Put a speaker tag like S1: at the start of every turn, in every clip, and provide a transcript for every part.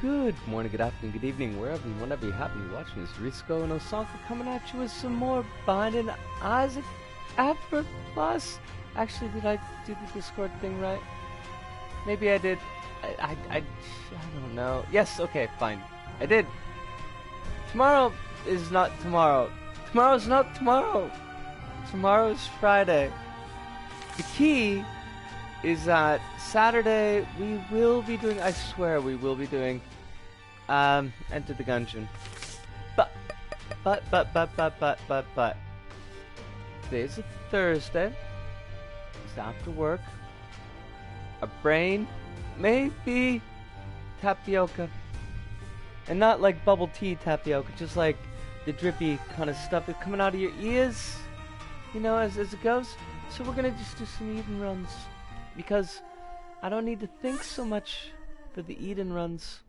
S1: Good morning, good afternoon, good evening, wherever and whenever you happen to be watching this. Risco and Osaka coming at you with some more Binding Isaac Afterbirth Plus. Actually, did I do the Discord thing right? Maybe I did. I don't know. Yes, okay, fine. I did. Tomorrow is not tomorrow. Tomorrow's not tomorrow. Tomorrow's Friday. The key is that Saturday we will be doing, I swear we will be doing, Enter the Gungeon. But. Today's a Thursday. It's after work. Our brain may be tapioca. And not like bubble tea tapioca, just like the drippy kind of stuff that's coming out of your ears, you know, as it goes. So we're gonna just do some Eden runs, because I don't need to think so much for the Eden runs.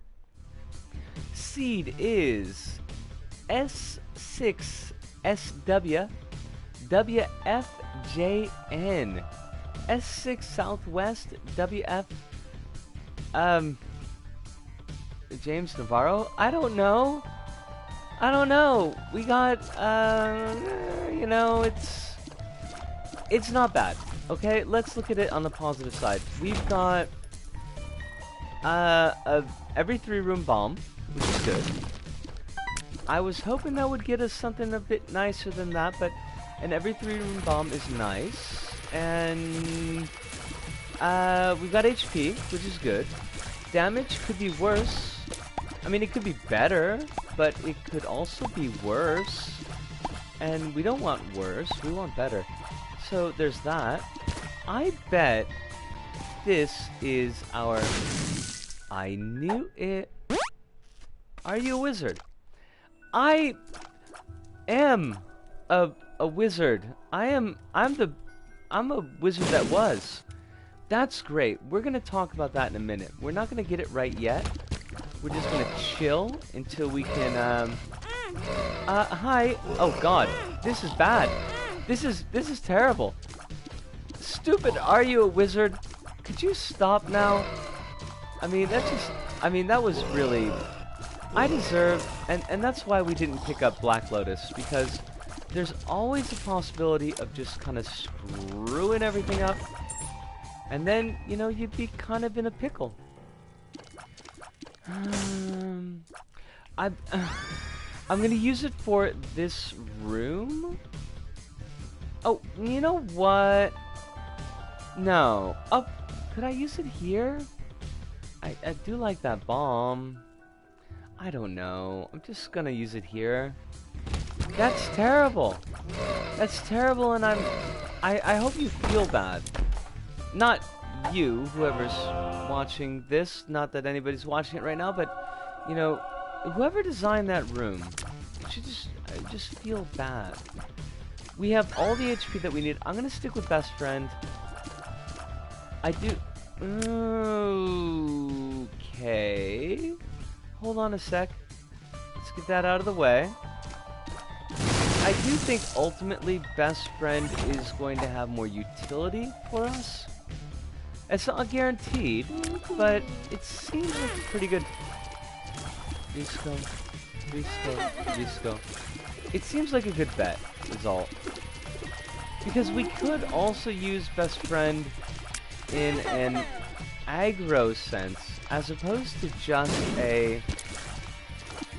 S1: Seed is S6SW WFJN. S6 Southwest WF James Navarro? I don't know. We got you know, it's not bad. Okay, let's look at it on the positive side. We've got every 3-room bomb, which is good. I was hoping that would get us something a bit nicer than that, but an every 3-room bomb is nice. And we've got HP, which is good. Damage could be worse. I mean, it could be better, but it could also be worse. And we don't want worse, we want better. So there's that. I bet this is our... I knew it. Are you a wizard? I am a wizard. I'm a wizard that was. That's great. We're gonna talk about that in a minute. We're not gonna get it right yet. We're just gonna chill until we can hi. Oh god, this is bad. This is terrible. Stupid, are you a wizard? Could you stop now? I mean, that was really... I deserve... And that's why we didn't pick up Black Lotus, because there's always a possibility of just kind of screwing everything up. And then, you know, you'd be kind of in a pickle. I'm gonna use it for this room. Oh, you know what? No. Oh, could I use it here? I do like that bomb. I don't know. I'm just gonna use it here. That's terrible. That's terrible, and I hope you feel bad. Not you, whoever's watching this. Not that anybody's watching it right now, but, you know, whoever designed that room should just feel bad. We have all the HP that we need. I'm gonna stick with best friend. I do... Okay. Hold on a sec. Let's get that out of the way. I do think ultimately best friend is going to have more utility for us. It's not guaranteed, but it seems like a pretty good... Risco. It seems like a good bet, is all. Because we could also use best friend in an aggro sense, as opposed to just a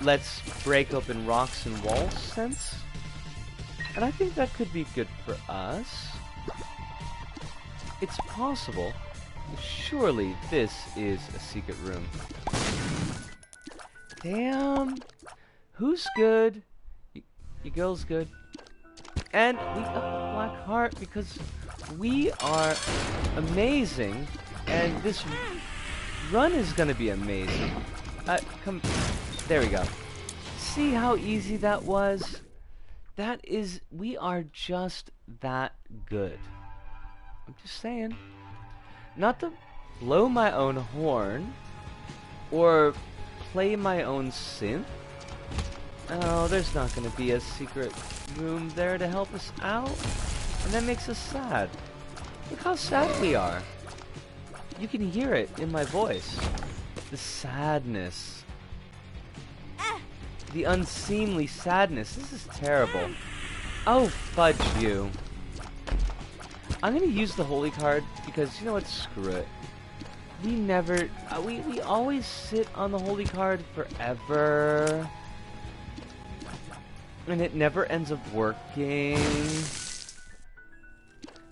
S1: let's break open rocks and walls sense. And I think that could be good for us. It's possible. Surely this is a secret room. Damn. Who's good? Your girl's good. And we got the black heart because we are amazing. And this run is gonna be amazing. Come. There we go. See how easy that was? That is... We are just that good. I'm just saying. Not to blow my own horn or play my own synth. Oh, there's not going to be a secret room there to help us out. And that makes us sad. Look how sad we are. You can hear it in my voice. The sadness. The unseemly sadness. This is terrible. Oh, fudge you. I'm gonna use the holy card because, you know what, screw it. We never, we always sit on the holy card forever. And it never ends up working.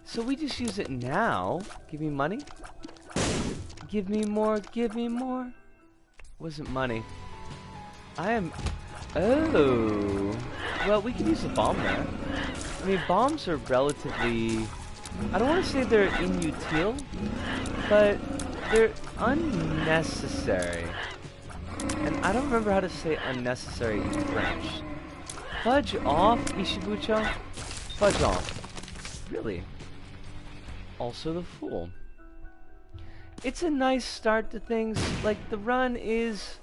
S1: So we just use it now. Give me money. Give me more, give me more. Wasn't money. I am, oh. Well, we can use a bomb there. I mean, bombs are relatively, I don't want to say they're inutile, but they're unnecessary. And I don't remember how to say unnecessary in French. Fudge off, Ishibucho? Fudge off. Really? Also the Fool. It's a nice start to things. Like, the run is...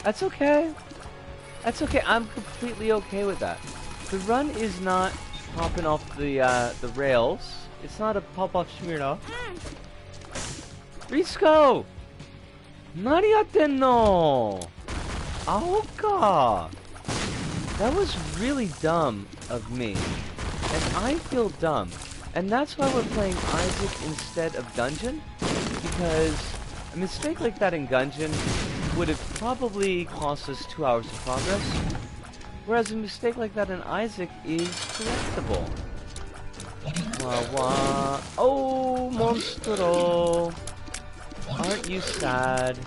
S1: That's okay. That's okay. I'm completely okay with that. The run is not popping off the rails. It's not a pop-off Shmirna. Risco! Nani yatten no? Aoka! That was really dumb of me. And I feel dumb. And that's why we're playing Isaac instead of Gungeon. Because a mistake like that in Gungeon would have probably cost us 2 hours of progress. Whereas a mistake like that in Isaac is correctable. Wah wah. Oh, Monstro! Aren't you sad?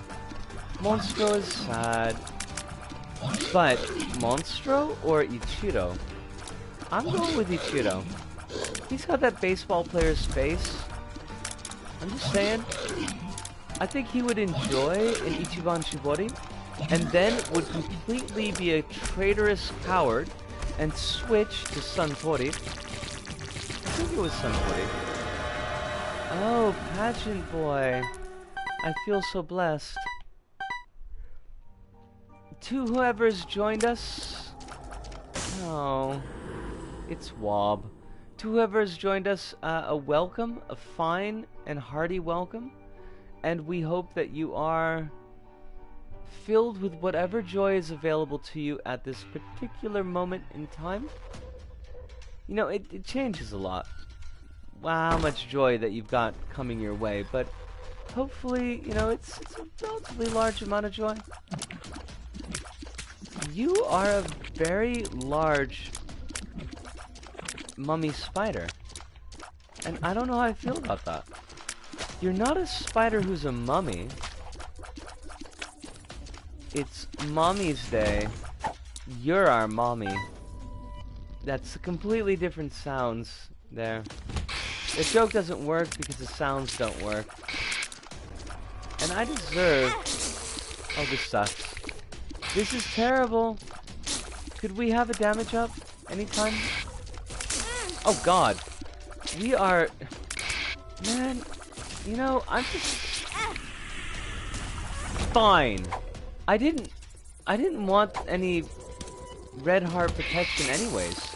S1: Monstro is sad. But, Monstro or Ichiro? I'm going with Ichiro. He's got that baseball player's face. I'm just saying. I think he would enjoy an Ichiban Shibori, and then would completely be a traitorous coward and switch to Suntory. I think it was Suntory. Oh, pageant boy. I feel so blessed. To whoever's joined us. Oh, it's Wob. To whoever's joined us, a welcome, a fine and hearty welcome. And we hope that you are filled with whatever joy is available to you at this particular moment in time. You know, it changes a lot. Wow, how much joy that you've got coming your way, but hopefully, you know, it's a relatively large amount of joy. You are a very large mummy spider. And I don't know how I feel about that. You're not a spider who's a mummy. It's Mommy's Day. You're our mommy. That's completely different sounds there. The joke doesn't work because the sounds don't work. And I deserve... Oh, this sucks. This is terrible. Could we have a damage up anytime? Oh god. We are... Man, you know, I'm just... Fine. I didn't want any red heart protection anyways.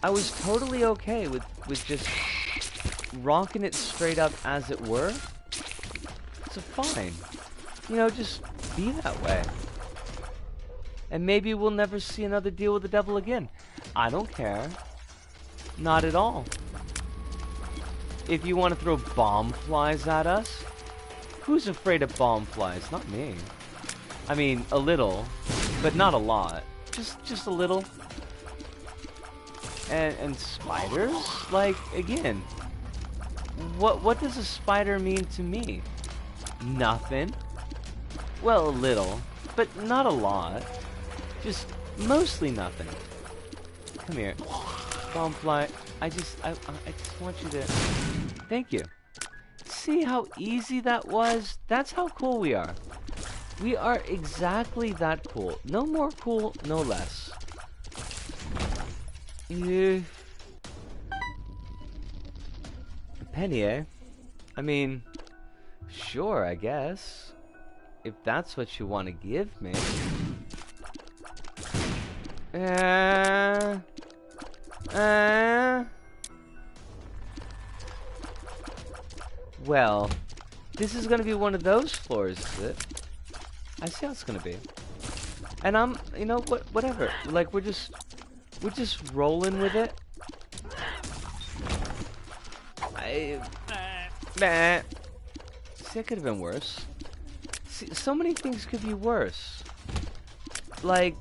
S1: I was totally okay with just rocking it straight up as it were. So fine. You know, just be that way. And maybe we'll never see another deal with the devil again. I don't care. Not at all. If you want to throw bomb flies at us, who's afraid of bomb flies? Not me. I mean, a little, but not a lot. Just a little. And spiders? Like, again, what does a spider mean to me? Nothing. Well, a little, but not a lot. Just mostly nothing. Come here. Bomb fly. I just want you to... Thank you. See how easy that was? That's how cool we are. We are exactly that cool. No more cool, no less. Penny, eh? I mean, sure, I guess. If that's what you want to give me. Well, this is gonna be one of those floors, is it? I see how it's gonna be. And I'm, you know, whatever. Like, we're just rolling with it. Nah. See, that could have been worse. See, so many things could be worse. Like,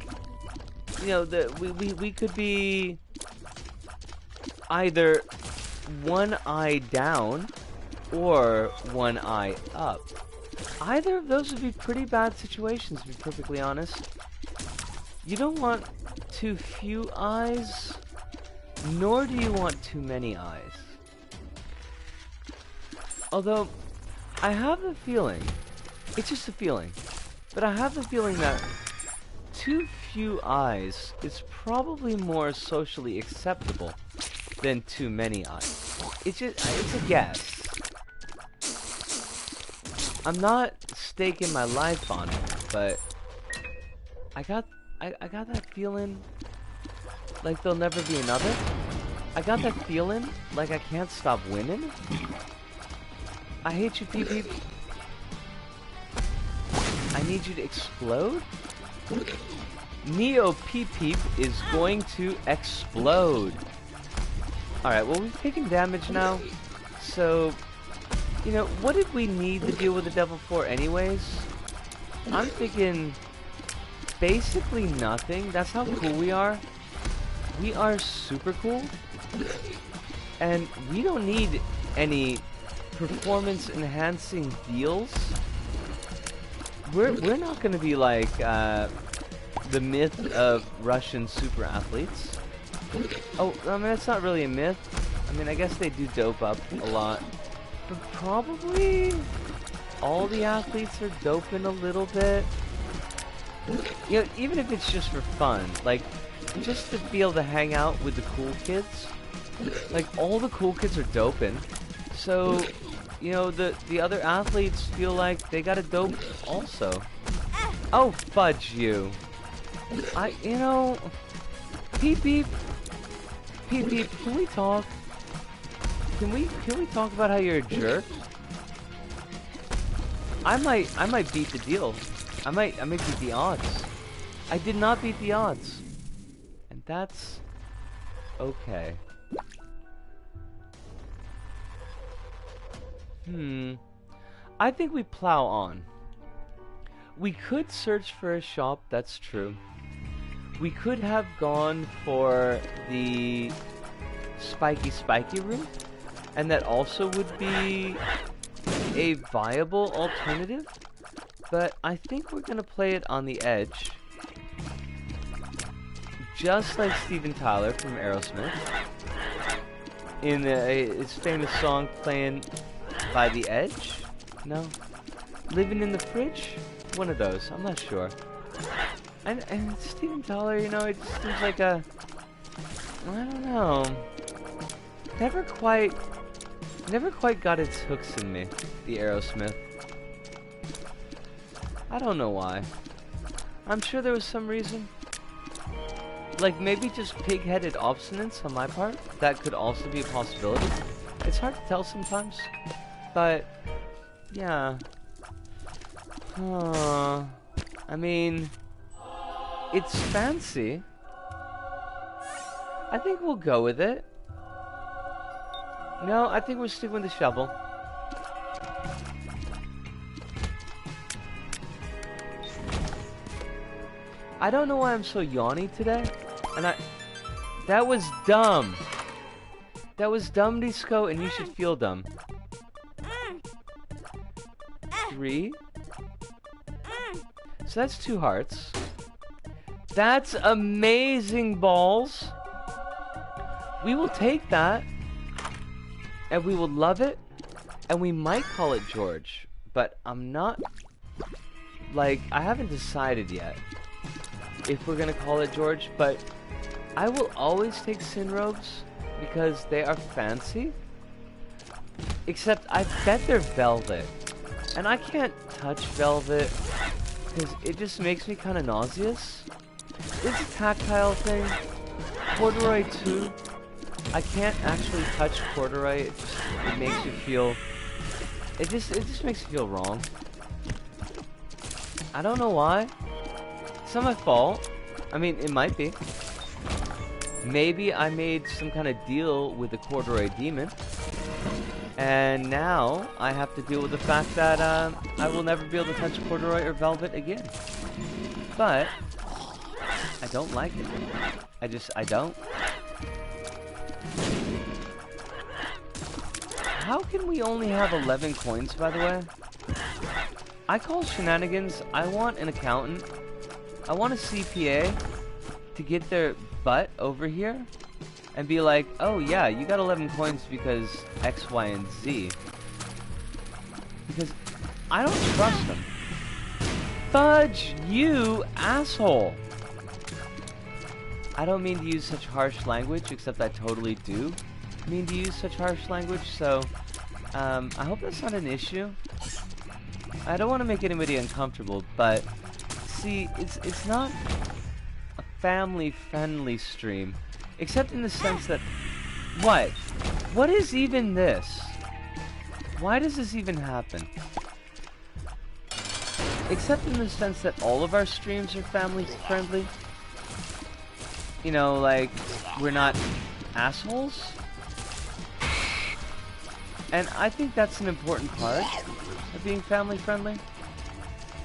S1: you know, we could be either one eye down or one eye up. Either of those would be pretty bad situations, to be perfectly honest. You don't want too few eyes, nor do you want too many eyes. Although, I have the feeling, it's just a feeling, but I have the feeling that too few eyes is probably more socially acceptable than too many eyes. It's a guess. I'm not staking my life on it, but I got that feeling like there'll never be another. I got that feeling like I can't stop winning. I hate you, Peep Peep. I need you to explode. Neo Peep Peep is going to explode. Alright, well, we've taken damage now. So, you know, what did we need to deal with the devil for anyways? I'm thinking basically nothing. That's how cool we are. We are super cool. And we don't need any performance enhancing deals. We're not gonna be like the myth of Russian super athletes. Oh, I mean, it's not really a myth. I mean, I guess they do dope up a lot. But probably all the athletes are doping a little bit. You know, even if it's just for fun. Like, just to be able to hang out with the cool kids. Like, all the cool kids are doping. So, you know, the other athletes feel like they gotta dope also. Oh, fudge you. You know... Peep Peep. Peep Peep, can we talk? Can we talk about how you're a jerk? I might beat the deal. I might beat the odds. I did not beat the odds. And that's okay. I think we plow on. We could search for a shop, that's true. We could have gone for the spiky room, and that also would be a viable alternative, but I think we're gonna play it on the edge, just like Steven Tyler from Aerosmith in his famous song Playing by the Edge. No, Living in the Fridge, one of those, I'm not sure. And Steven Tyler, you know, it just seems like a, I don't know, never quite got its hooks in me, the Aerosmith. I don't know why. I'm sure there was some reason. Like, maybe just pig-headed obstinance on my part. That could also be a possibility. It's hard to tell sometimes. But, yeah. I mean, it's fancy. I think we'll go with it. No, I think we're sticking with the shovel. I don't know why I'm so yawny today. And that was dumb. That was dumb, Disco, and you should feel dumb. 3. So that's 2 hearts. That's amazing, balls. We will take that. And we will love it. And we might call it George. But I'm not... Like, I haven't decided yet if we're gonna call it George, but I will always take sin robes because they are fancy. Except I bet they're velvet. And I can't touch velvet because it just makes me kind of nauseous. It's a tactile thing. Corduroy too. I can't actually touch corduroy. It makes you feel It just makes me feel wrong. I don't know why. It's not my fault. I mean, it might be. Maybe I made some kind of deal with the corduroy demon, and now I have to deal with the fact that I will never be able to touch corduroy or velvet again. But I don't like it. I don't. How can we only have 11 coins, by the way? I call shenanigans. I want an accountant. I want a CPA to get their butt over here and be like, oh yeah, you got 11 coins because X, Y, and Z. Because I don't trust them. Fudge, you asshole! I don't mean to use such harsh language, except I totally do mean to use such harsh language, so I hope that's not an issue. I don't want to make anybody uncomfortable, but see, it's not a family-friendly stream, except in the sense that, what is even this? Why does this even happen? Except in the sense that all of our streams are family-friendly. You know, like, we're not assholes. And I think that's an important part of being family-friendly.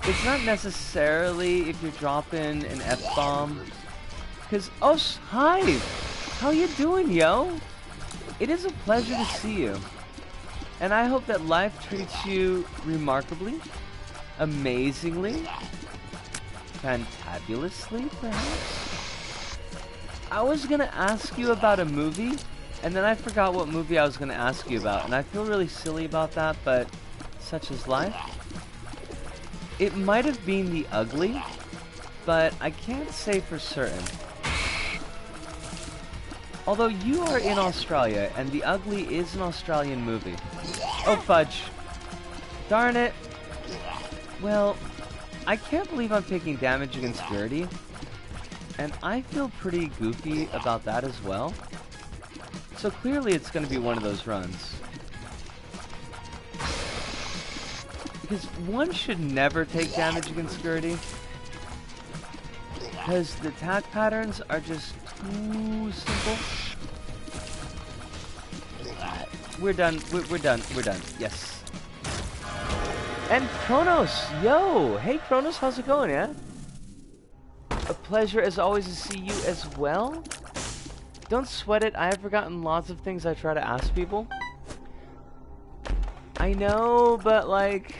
S1: It's not necessarily if you're dropping an F-bomb. Because, oh, hi! How you doing, yo? It is a pleasure to see you. And I hope that life treats you remarkably, amazingly, fantabulously, perhaps? I was gonna ask you about a movie, and then I forgot what movie I was gonna ask you about, and I feel really silly about that, but such is life. It might have been The Ugly, but I can't say for certain. Although you are in Australia, and The Ugly is an Australian movie. Oh, fudge. Darn it. Well, I can't believe I'm taking damage against Gertie, and I feel pretty goofy about that as well. So clearly it's going to be one of those runs. Because one should never take damage against Gertie, because the attack patterns are just too simple. We're done. We're done. We're done. Yes. And Kronos, yo! Hey Kronos, how's it going, yeah? A pleasure as always to see you as well. Don't sweat it, I have forgotten lots of things I try to ask people. I know, but like,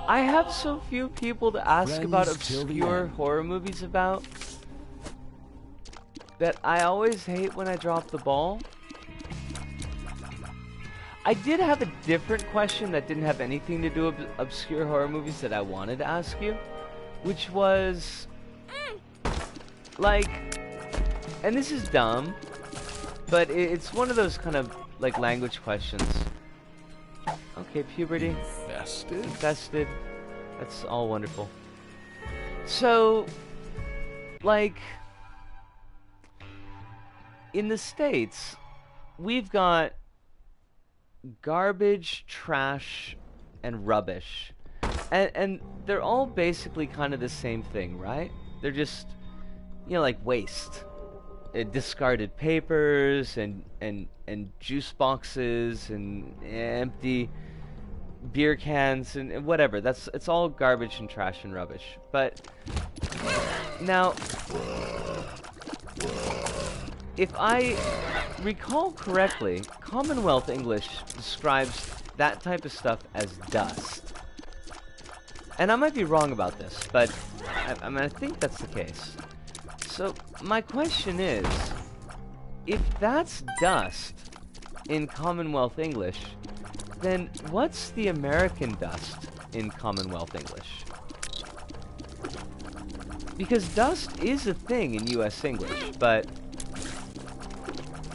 S1: I have so few people to ask about obscure horror movies about that I always hate when I drop the ball. I did have a different question that didn't have anything to do with obscure horror movies that I wanted to ask you, which was, like, and this is dumb, but it's one of those kind of, like, language questions. Okay, puberty.
S2: Infested?
S1: Infested. That's all wonderful. So, like, in the States, we've got garbage, trash, and rubbish. And they're all basically kind of the same thing, right? They're just, you know, like waste. Discarded papers and juice boxes and empty beer cans and whatever. It's all garbage and trash and rubbish. But now, if I recall correctly, Commonwealth English describes that type of stuff as dust. And I might be wrong about this, but I mean, I think that's the case. So my question is, if that's dust in Commonwealth English, then what's the American dust in Commonwealth English? Because dust is a thing in US English, but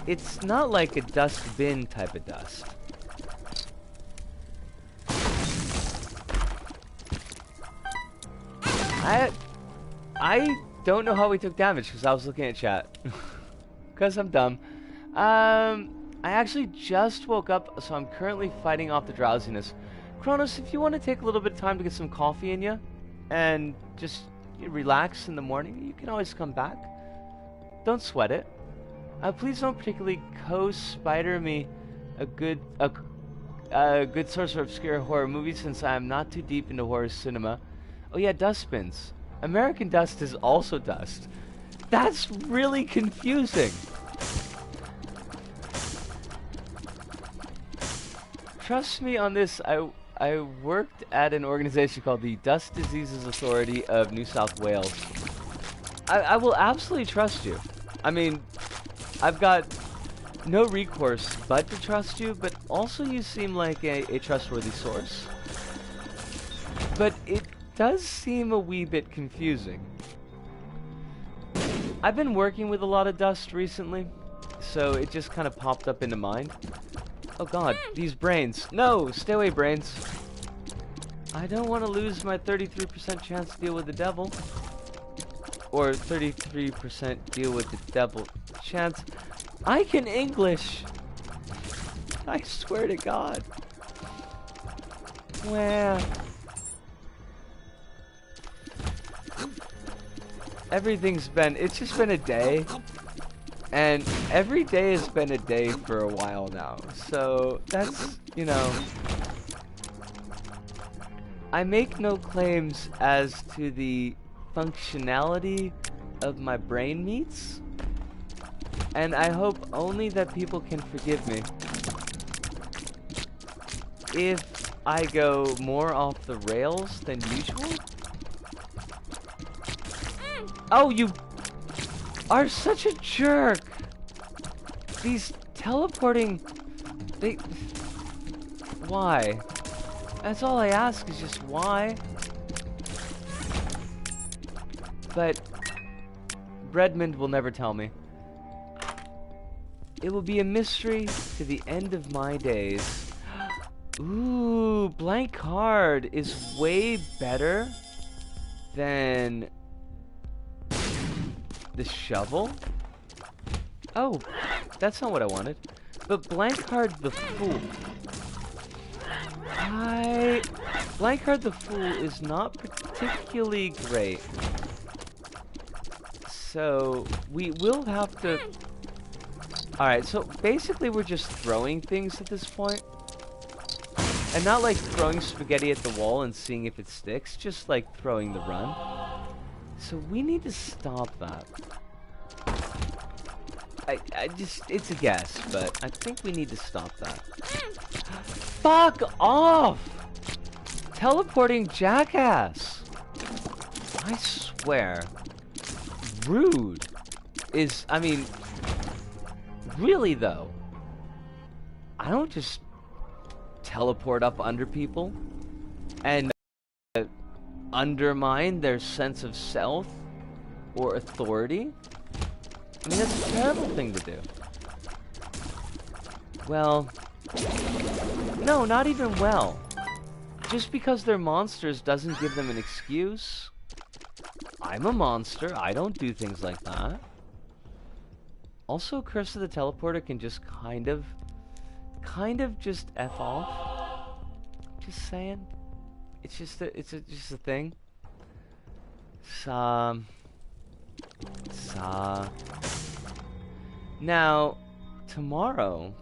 S1: it's not like a dust bin type of dust. I don't know how we took damage because I was looking at chat. Because I'm dumb. I actually just woke up, so I'm currently fighting off the drowsiness. Kronos, if you want to take a little bit of time to get some coffee in you, and just relax in the morning, you can always come back. Don't sweat it. Please don't particularly co-spider me a good source of obscure horror movies, since I am not too deep into horror cinema. Oh yeah, dustbins. American Dust is also dust. That's really confusing. Trust me on this, I worked at an organization called the Dust Diseases Authority of New South Wales. I will absolutely trust you. I mean, I've got no recourse but to trust you, but also you seem like a trustworthy source. But it does seem a wee bit confusing. I've been working with a lot of dust recently, so it just kind of popped up into mind. Oh god, these brains. No! Stay away, brains. I don't want to lose my 33% chance to deal with the devil. Or 33% deal with the devil chance. I can English! I swear to god. Well... it's just been a day. And every day has been a day for a while now. So, that's, you know... I make no claims as to the functionality of my brain meats. And I hope only that people can forgive me if I go more off the rails than usual. Oh, you are such a jerk! These teleporting... Why? That's all I ask, is just why? But... Redmond will never tell me. It will be a mystery to the end of my days. Ooh, blank card is way better than... the shovel? Oh, that's not what I wanted. But blank card the fool. Blank card the fool is not particularly great. So, we will have to... Alright, so basically we're just throwing things at this point. And not like throwing spaghetti at the wall and seeing if it sticks, just like throwing the run. So we need to stop that. It's a guess, but I think we need to stop that. Fuck off! Teleporting jackass! I swear. Rude is, I mean, really though. I don't just teleport up under people and undermine their sense of self or authority. I mean, that's a terrible thing to do. Well, no, not even well. Just because they're monsters doesn't give them an excuse. I'm a monster, I don't do things like that. Also, Curse of the Teleporter can just kind of just F off. Just saying. It's just a thing. Now, tomorrow,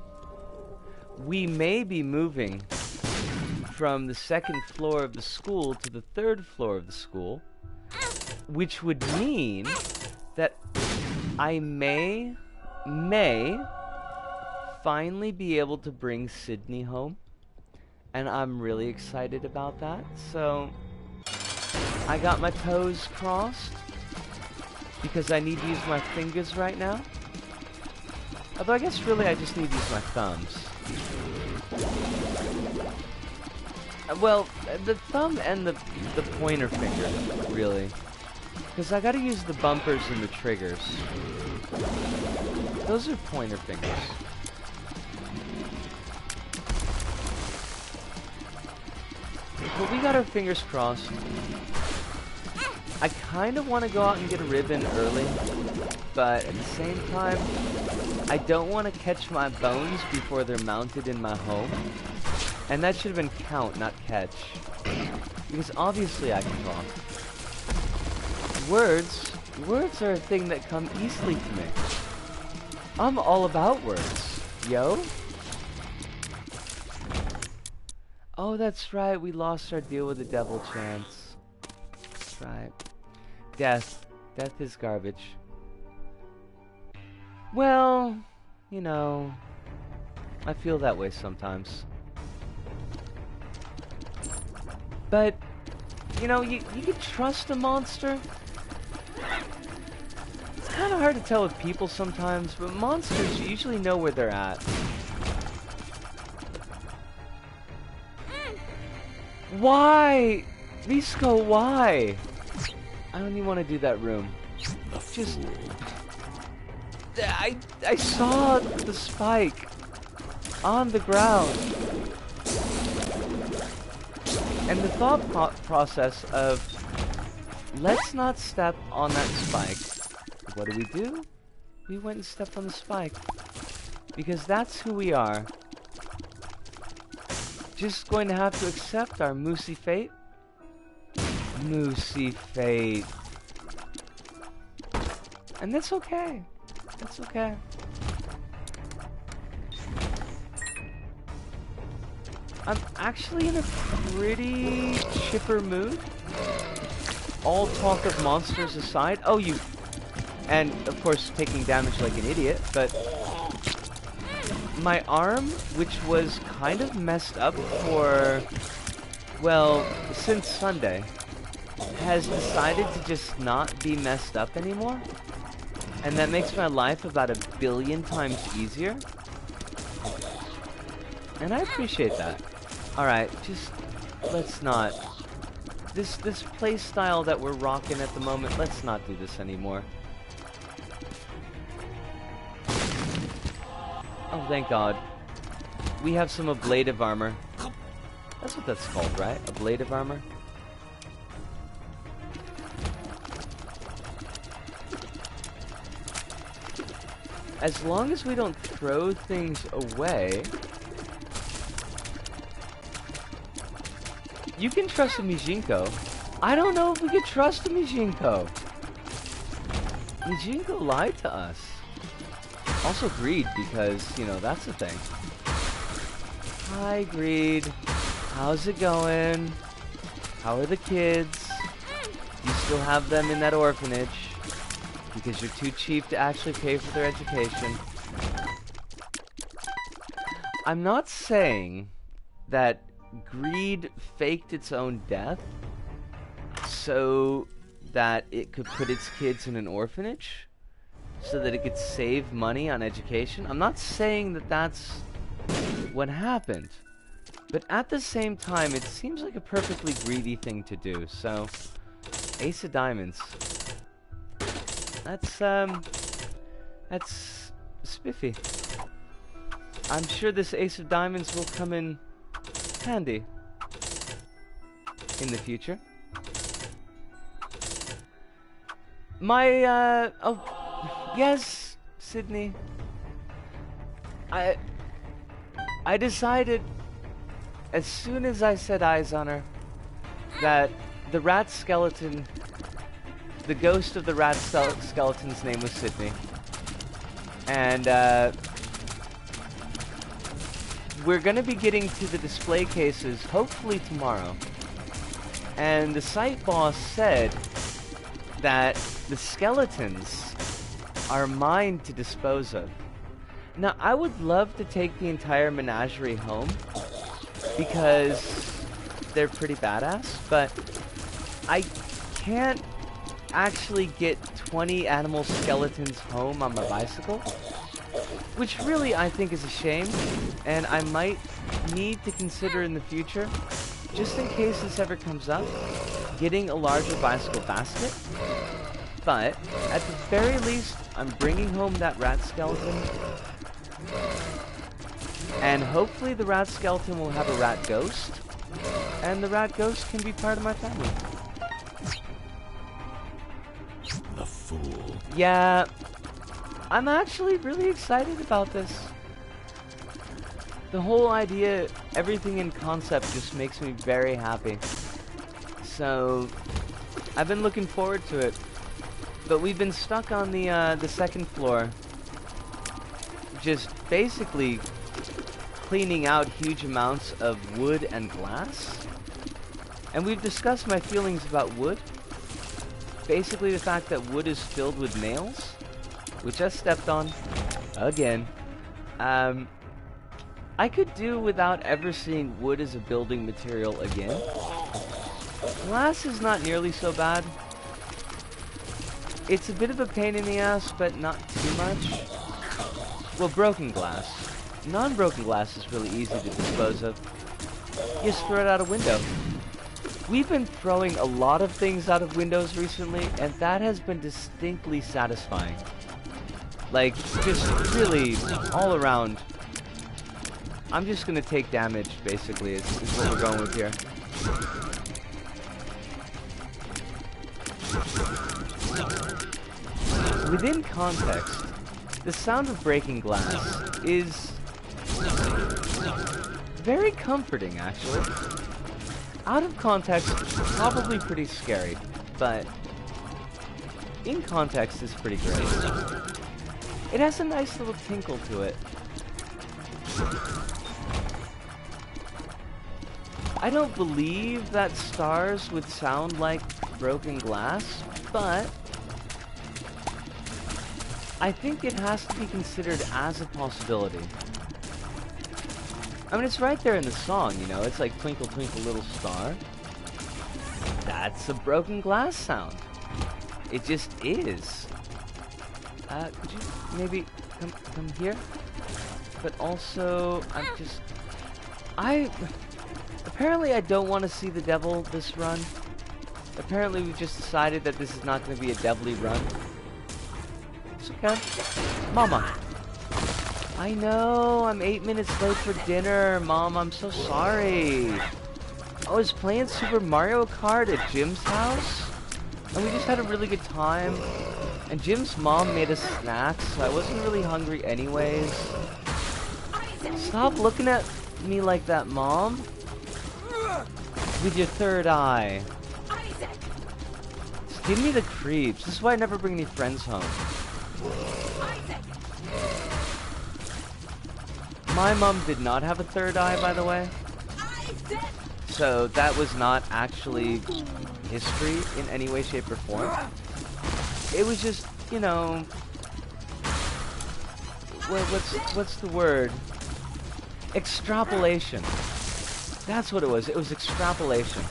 S1: we may be moving from the second floor of the school to the third floor of the school, which would mean that I may finally be able to bring Sydney home. And I'm really excited about that. So, I got my toes crossed because I need to use my fingers right now. Although I guess really I just need to use my thumbs. Well, the thumb and the pointer finger, really. Because I gotta use the bumpers and the triggers. Those are pointer fingers. But we got our fingers crossed. I kind of want to go out and get a ribbon early, but at the same time, I don't want to catch my bones before they're mounted in my home. And that should have been count, not catch. Because obviously I can talk. Words are a thing that come easily to me. I'm all about words, yo. Oh, that's right, we lost our deal with the devil chance. That's right. Death is garbage. Well, you know, I feel that way sometimes. But, you know, you can trust a monster. It's kind of hard to tell with people sometimes, but monsters usually know where they're at. Why? Risco, why? I don't even want to do that room. Just... I saw the spike on the ground. And the thought process of, let's not step on that spike. What do? We went and stepped on the spike. Because that's who we are. Just going to have to accept our moosey fate. Moosey fate. And that's okay. That's okay. I'm actually in a pretty chipper mood. All talk of monsters aside. Oh, you... And, of course, taking damage like an idiot, but... My arm, which was kind of messed up for... Well, since Sunday, has decided to just not be messed up anymore. And that makes my life about 1 billion times easier. And I appreciate that. Alright, just... Let's not... This playstyle that we're rocking at the moment, let's not do this anymore. Oh, thank God. We have some ablative armor. That's what that's called, right? Ablative armor? As long as we don't throw things away... You can trust a Mijinko. I don't know if we can trust a Mijinko. Mijinko lied to us. Also Greed, because, you know, that's the thing. Hi, Greed. How's it going? How are the kids? You still have them in that orphanage because you're too cheap to actually pay for their education. I'm not saying that Greed faked its own death so that it could put its kids in an orphanage, so that it could save money on education. I'm not saying that that's what happened, but at the same time, it seems like a perfectly greedy thing to do. So, Ace of Diamonds. That's spiffy. I'm sure this Ace of Diamonds will come in handy in the future. My, oh, yes, Sydney. I decided, as soon as I set eyes on her, that the rat skeleton, the ghost of the rat skeleton's name was Sydney. And, we're gonna be getting to the display cases hopefully tomorrow. And the site boss said that the skeletons are mine to dispose of. Now, I would love to take the entire menagerie home because they're pretty badass, but I can't actually get 20 animal skeletons home on my bicycle, which really I think is a shame, and I might need to consider in the future, just in case this ever comes up, getting a larger bicycle basket. But at the very least, I'm bringing home that rat skeleton, and hopefully the rat skeleton will have a rat ghost, and the rat ghost can be part of my family.
S2: The fool.
S1: Yeah, I'm actually really excited about this. The whole idea, everything in concept just makes me very happy. So, I've been looking forward to it. But we've been stuck on the second floor. Just basically cleaning out huge amounts of wood and glass. And we've discussed my feelings about wood. Basically the fact that wood is filled with nails, which I stepped on again. I could do without ever seeing wood as a building material again. Glass is not nearly so bad. It's a bit of a pain in the ass, but not too much. Well, broken glass. Non-broken glass is really easy to dispose of. Just throw it out a window. We've been throwing a lot of things out of windows recently, and that has been distinctly satisfying. Like, just really all around. I'm just gonna take damage, basically, is what we're going with here. Within context, the sound of breaking glass is very comforting, actually. Out of context, probably pretty scary, but in context is pretty great. It has a nice little tinkle to it. I don't believe that stars would sound like broken glass, but I think it has to be considered as a possibility. I mean, it's right there in the song, you know, it's like Twinkle Twinkle Little Star. That's a broken glass sound. It just is. Could you maybe come here? But also, apparently I don't want to see the devil this run. Apparently we've just decided that this is not going to be a devilly run. It's okay. Mama. I know, I'm 8 minutes late for dinner. Mom, I'm so sorry. I was playing Super Mario Kart at Jim's house, and we just had a really good time. And Jim's mom made us snacks, so I wasn't really hungry anyways. Stop looking at me like that, Mom. With your third eye. Just give me the creeps. This is why I never bring any friends home. My mom did not have a third eye, by the way. So that was not actually history in any way, shape, or form. It was just, you know, what's the word? Extrapolation. That's what it was. It was extrapolation.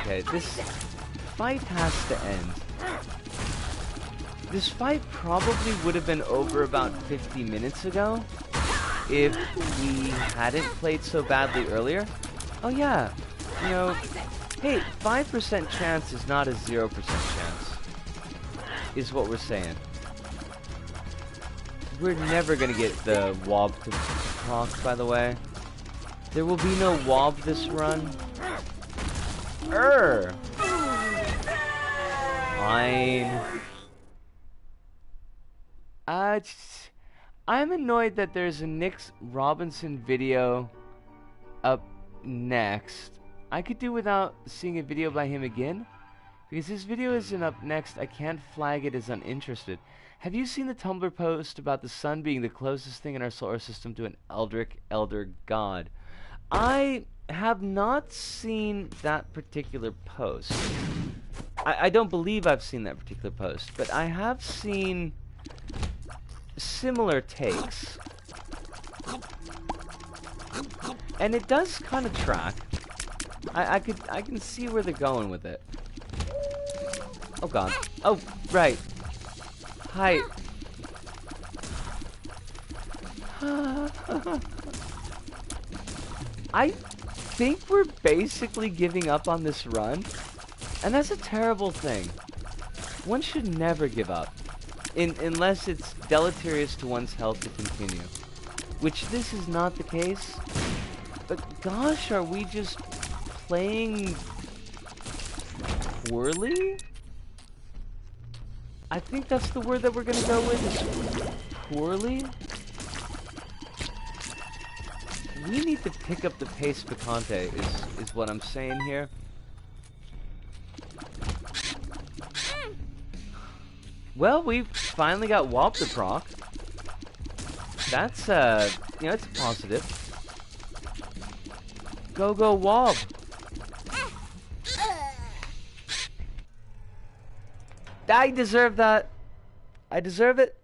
S1: Okay, this fight has to end. This fight probably would have been over about 50 minutes ago if we hadn't played so badly earlier. Oh yeah, you know, hey, 5% chance is not a 0% chance, is what we're saying. We're never gonna get the wob to proc, by the way. There will be no wob this run. Fine. I'm annoyed that there's a Nick Robinson video up next. I could do without seeing a video by him again, because his video isn't up next. I can't flag it as uninterested. Have you seen the Tumblr post about the sun being the closest thing in our solar system to an elder god? I have not seen that particular post. I don't believe I've seen that particular post, but I have seen similar takes. And it does kind of track. I can see where they're going with it. Oh god. Oh, right. Hi. I think we're basically giving up on this run, and that's a terrible thing. One should never give up, unless it's deleterious to one's health to continue, which this is not the case. But gosh, are we just playing poorly? I think that's the word that we're gonna go with, is poorly. We need to pick up the pace picante, is what I'm saying here. Well, we finally got Wop to proc. That's, you know, it's a positive. Go, go, Wob! I deserve that. I deserve it.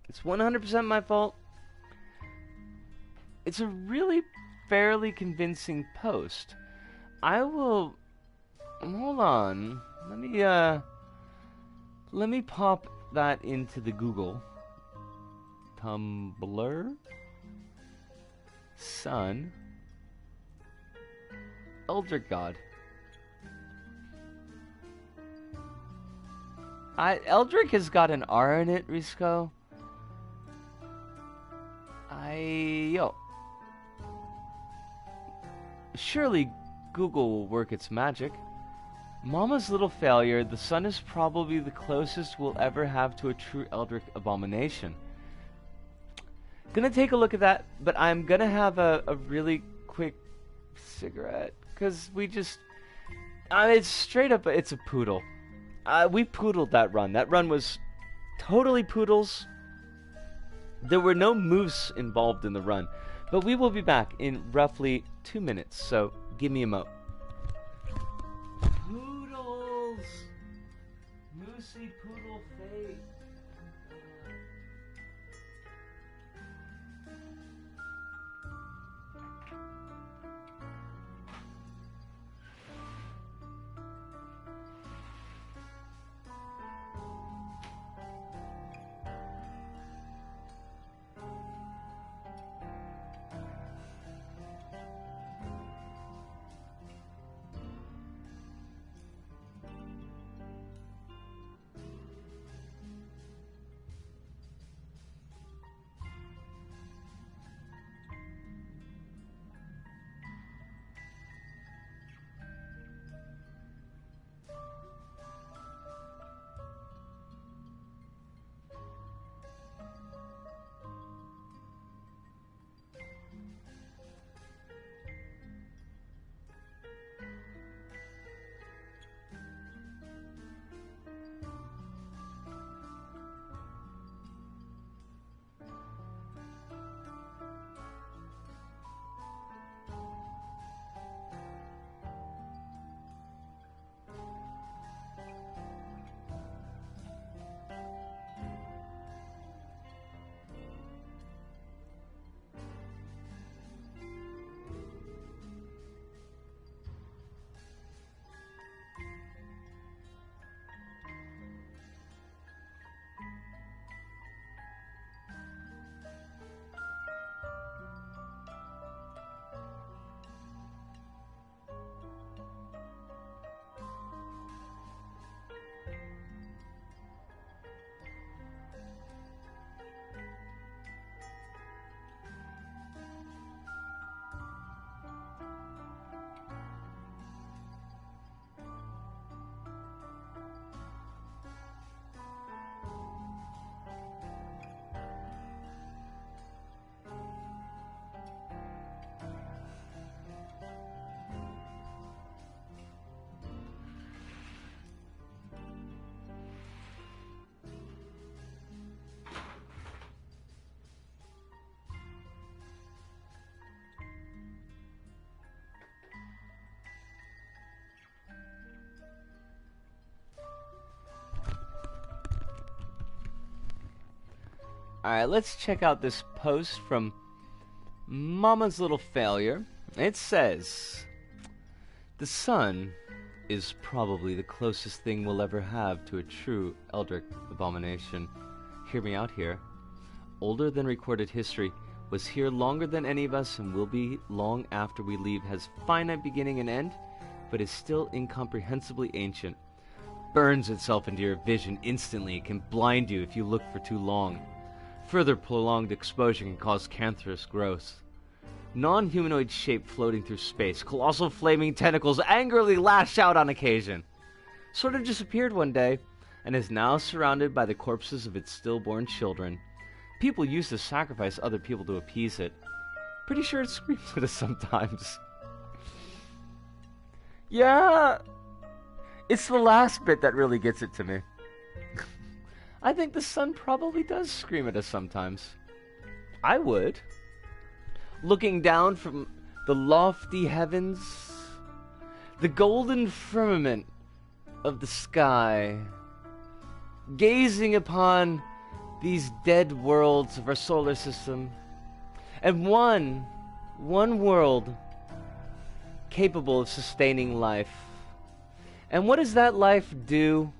S1: It's 100% my fault. It's a really fairly convincing post. I will... Hold on. Let me pop that into the Google. Tumblr. Sun. Eldritch God. Eldritch has got an R in it, Risco. Yo. Surely Google will work its magic. Mama's little failure, the sun is probably the closest we'll ever have to a true Eldritch abomination. Gonna take a look at that, but I'm gonna have a really quick cigarette, because we just... it's straight up, it's a poodle. We poodled that run. That run was totally poodles. There were no moves involved in the run. But we will be back in roughly 2 minutes, so give me a mo. Poodles! Moosey poodle fate. Alright, let's check out this post from Mama's Little Failure. It says, the sun is probably the closest thing we'll ever have to a true Eldritch abomination. Hear me out here. Older than recorded history, was here longer than any of us, and will be long after we leave, has finite beginning and end, but is still incomprehensibly ancient. Burns itself into your vision instantly. It can blind you if you look for too long. Further prolonged exposure can cause cancerous growth. Non-humanoid shape floating through space. Colossal flaming tentacles angrily lash out on occasion. sort of just appeared one day and is now surrounded by the corpses of its stillborn children. People used to sacrifice other people to appease it. Pretty sure it screams at us sometimes. Yeah, it's the last bit that really gets it to me. I think the sun probably does scream at us sometimes. I would. Looking down from the lofty heavens, the golden firmament of the sky, gazing upon these dead worlds of our solar system, and one world capable of sustaining life. And what does that life do?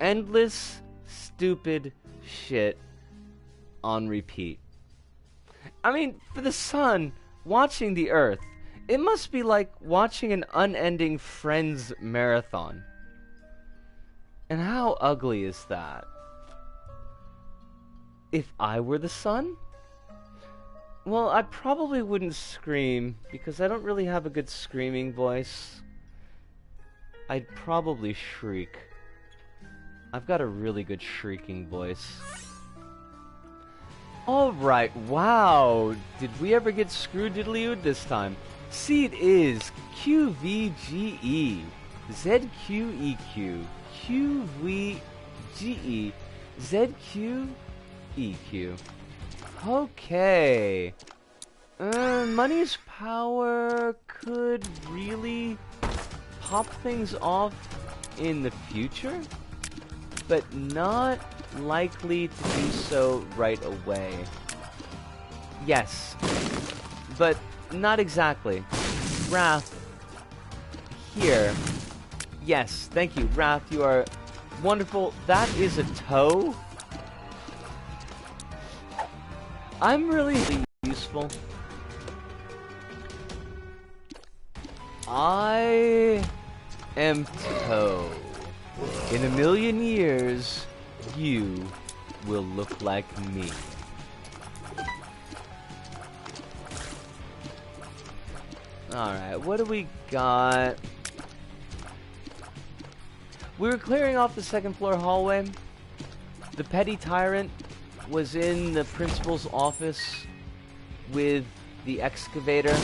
S1: Endless, stupid shit on repeat. I mean, for the sun watching the Earth, it must be like watching an unending Friends marathon. And how ugly is that? If I were the sun? Well, I probably wouldn't scream, because I don't really have a good screaming voice. I'd probably shriek. I've got a really good shrieking voice. Alright, wow! Did we ever get screw-diddly-ooed this time? Seed is QVGE, ZQEQ, QVGE, ZQEQ. Okay. Money's power could really pop things off in the future, but not likely to do so right away. Yes, but not exactly. Wrath, here. Yes, thank you, Wrath, you are wonderful. That is a toe. I'm really useful. I am Toe. In a million years, you will look like me. Alright, what do we got? We were clearing off the second floor hallway. The petty tyrant was in the principal's office with the excavator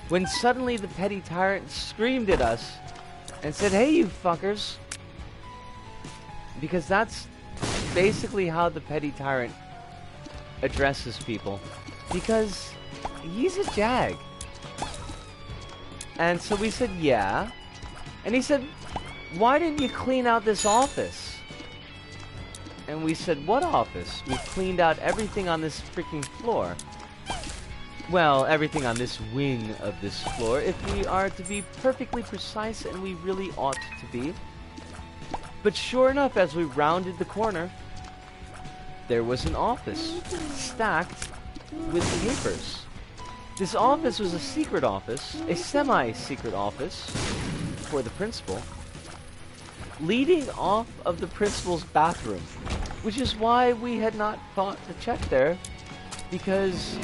S1: when suddenly the petty tyrant screamed at us and said, "Hey, you fuckers." Because that's basically how the petty tyrant addresses people. Because he's a jag. And so we said, yeah. And he said, "Why didn't you clean out this office?" And we said, "What office? We've cleaned out everything on this freaking floor." Well, everything on this wing of this floor, if we are to be perfectly precise, and we really ought to be. But sure enough, as we rounded the corner, there was an office stacked with papers. This office was a secret office, a semi-secret office for the principal, leading off of the principal's bathroom, which is why we had not thought to check there, because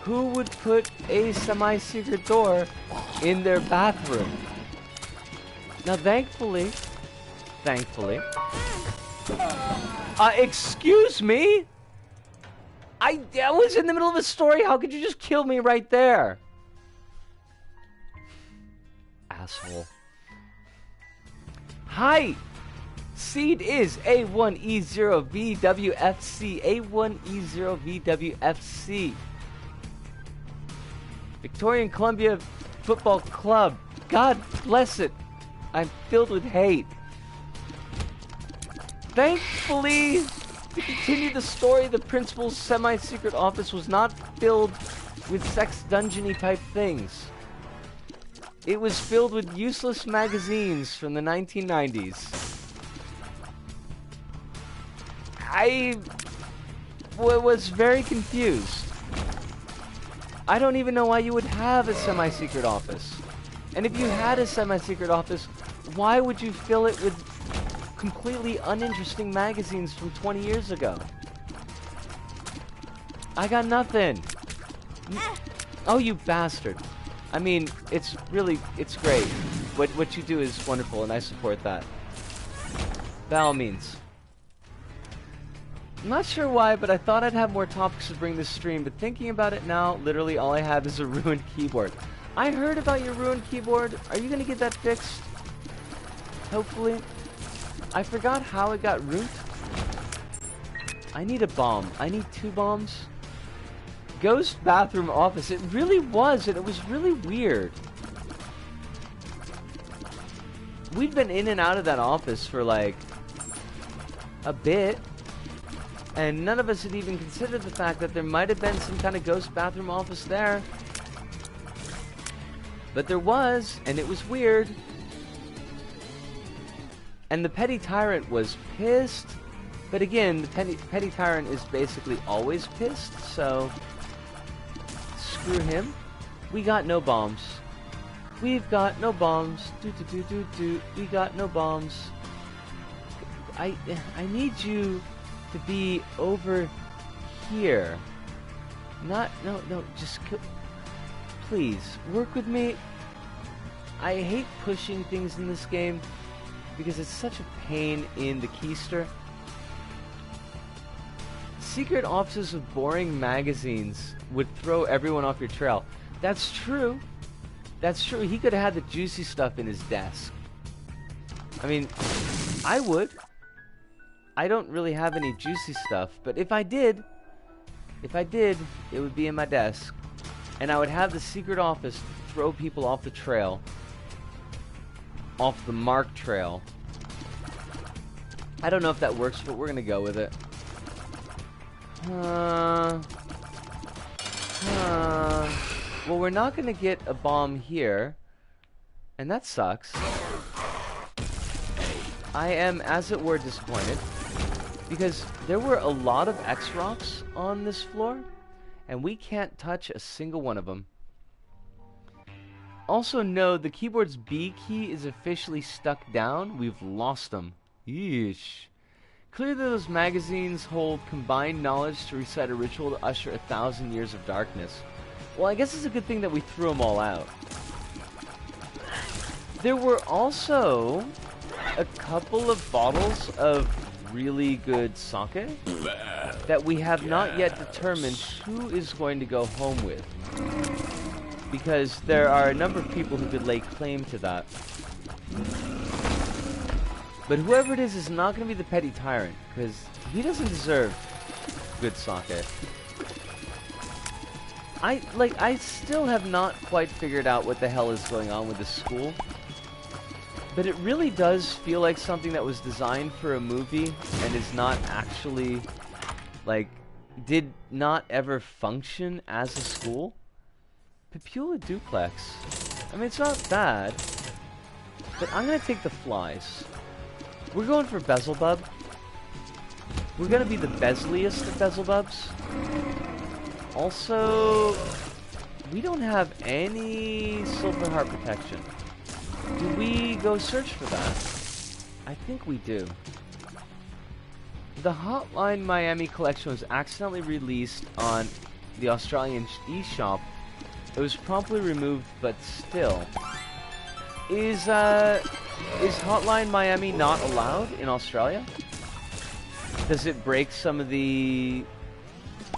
S1: who would put a semi-secret door in their bathroom? Now, thankfully, excuse me? I was in the middle of a story. How could you just kill me right there? Asshole. Hi! Seed is A1E0VWFC. A1E0VWFC. Victorian Columbia Football Club. God bless it. I'm filled with hate. Thankfully, to continue the story, the principal's semi-secret office was not filled with sex dungeon-y type things. It was filled with useless magazines from the 1990s. I was very confused. I don't even know why you would have a semi-secret office. And if you had a semi-secret office, why would you fill it with completely uninteresting magazines from 20 years ago? I got nothing. Oh, you bastard. I mean, it's great. What you do is wonderful, and I support that. By all means. I'm not sure why, but I thought I'd have more topics to bring this stream, but thinking about it now, literally all I have is a ruined keyboard. I heard about your ruined keyboard. Are you gonna get that fixed? Hopefully. I forgot how it got ruined. I need a bomb. I need 2 bombs. Ghost bathroom office. It really was, and it was really weird. We'd been in and out of that office for like a bit, and none of us had even considered the fact that there might have been some kind of ghost bathroom office there. But there was, and it was weird. And the petty tyrant was pissed. But again, the petty tyrant is basically always pissed, so screw him. We got no bombs. We've got no bombs. We got no bombs. I need you to be over here. No, just please, work with me. I hate pushing things in this game because it's such a pain in the keister. Secret offices with boring magazines would throw everyone off your trail. That's true. That's true. He could have had the juicy stuff in his desk. I mean, I would. I don't really have any juicy stuff, but if I did, it would be in my desk. And I would have the secret office throw people off the trail. Off the mark trail. I don't know if that works, but we're gonna go with it. Well, we're not gonna get a bomb here, and that sucks. I am, as it were, disappointed, because there were a lot of X-Rocks on this floor, and we can't touch a single one of them. Also, no, the keyboard's B key is officially stuck down. We've lost them. Yeesh. Clearly those magazines hold combined knowledge to recite a ritual to usher 1,000 years of darkness. Well, I guess it's a good thing that we threw them all out. There were also a couple of bottles of really good sake that we have not yet determined who is going to go home with. Because there are a number of people who could lay claim to that. But whoever it is not going to be the petty tyrant, because he doesn't deserve good sake. I still have not quite figured out what the hell is going on with this school. But it really does feel like something that was designed for a movie and is not actually, like, did not ever function as a school. Papula Duplex. I mean, it's not bad, but I'm going to take the flies. We're going for Bezelbub. We're going to be the bezliest of Bezelbubs. Also, we don't have any silver heart protection. Do we go search for that? I think we do. The Hotline Miami collection was accidentally released on the Australian eShop. It was promptly removed, but still. Is Hotline Miami not allowed in Australia? Does it break some of the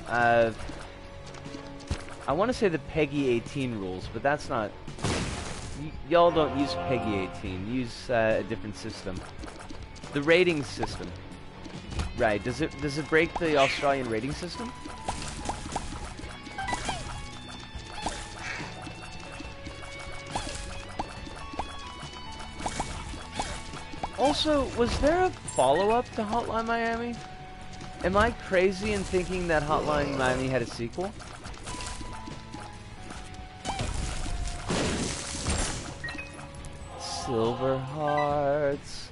S1: I want to say the PEGI 18 rules, but that's not. Y'all don't use PEGI 18. Use a different system. The rating system. Right? Does it break the Australian rating system? Also, was there a follow-up to Hotline Miami? Am I crazy in thinking that Hotline Miami had a sequel? Silver hearts,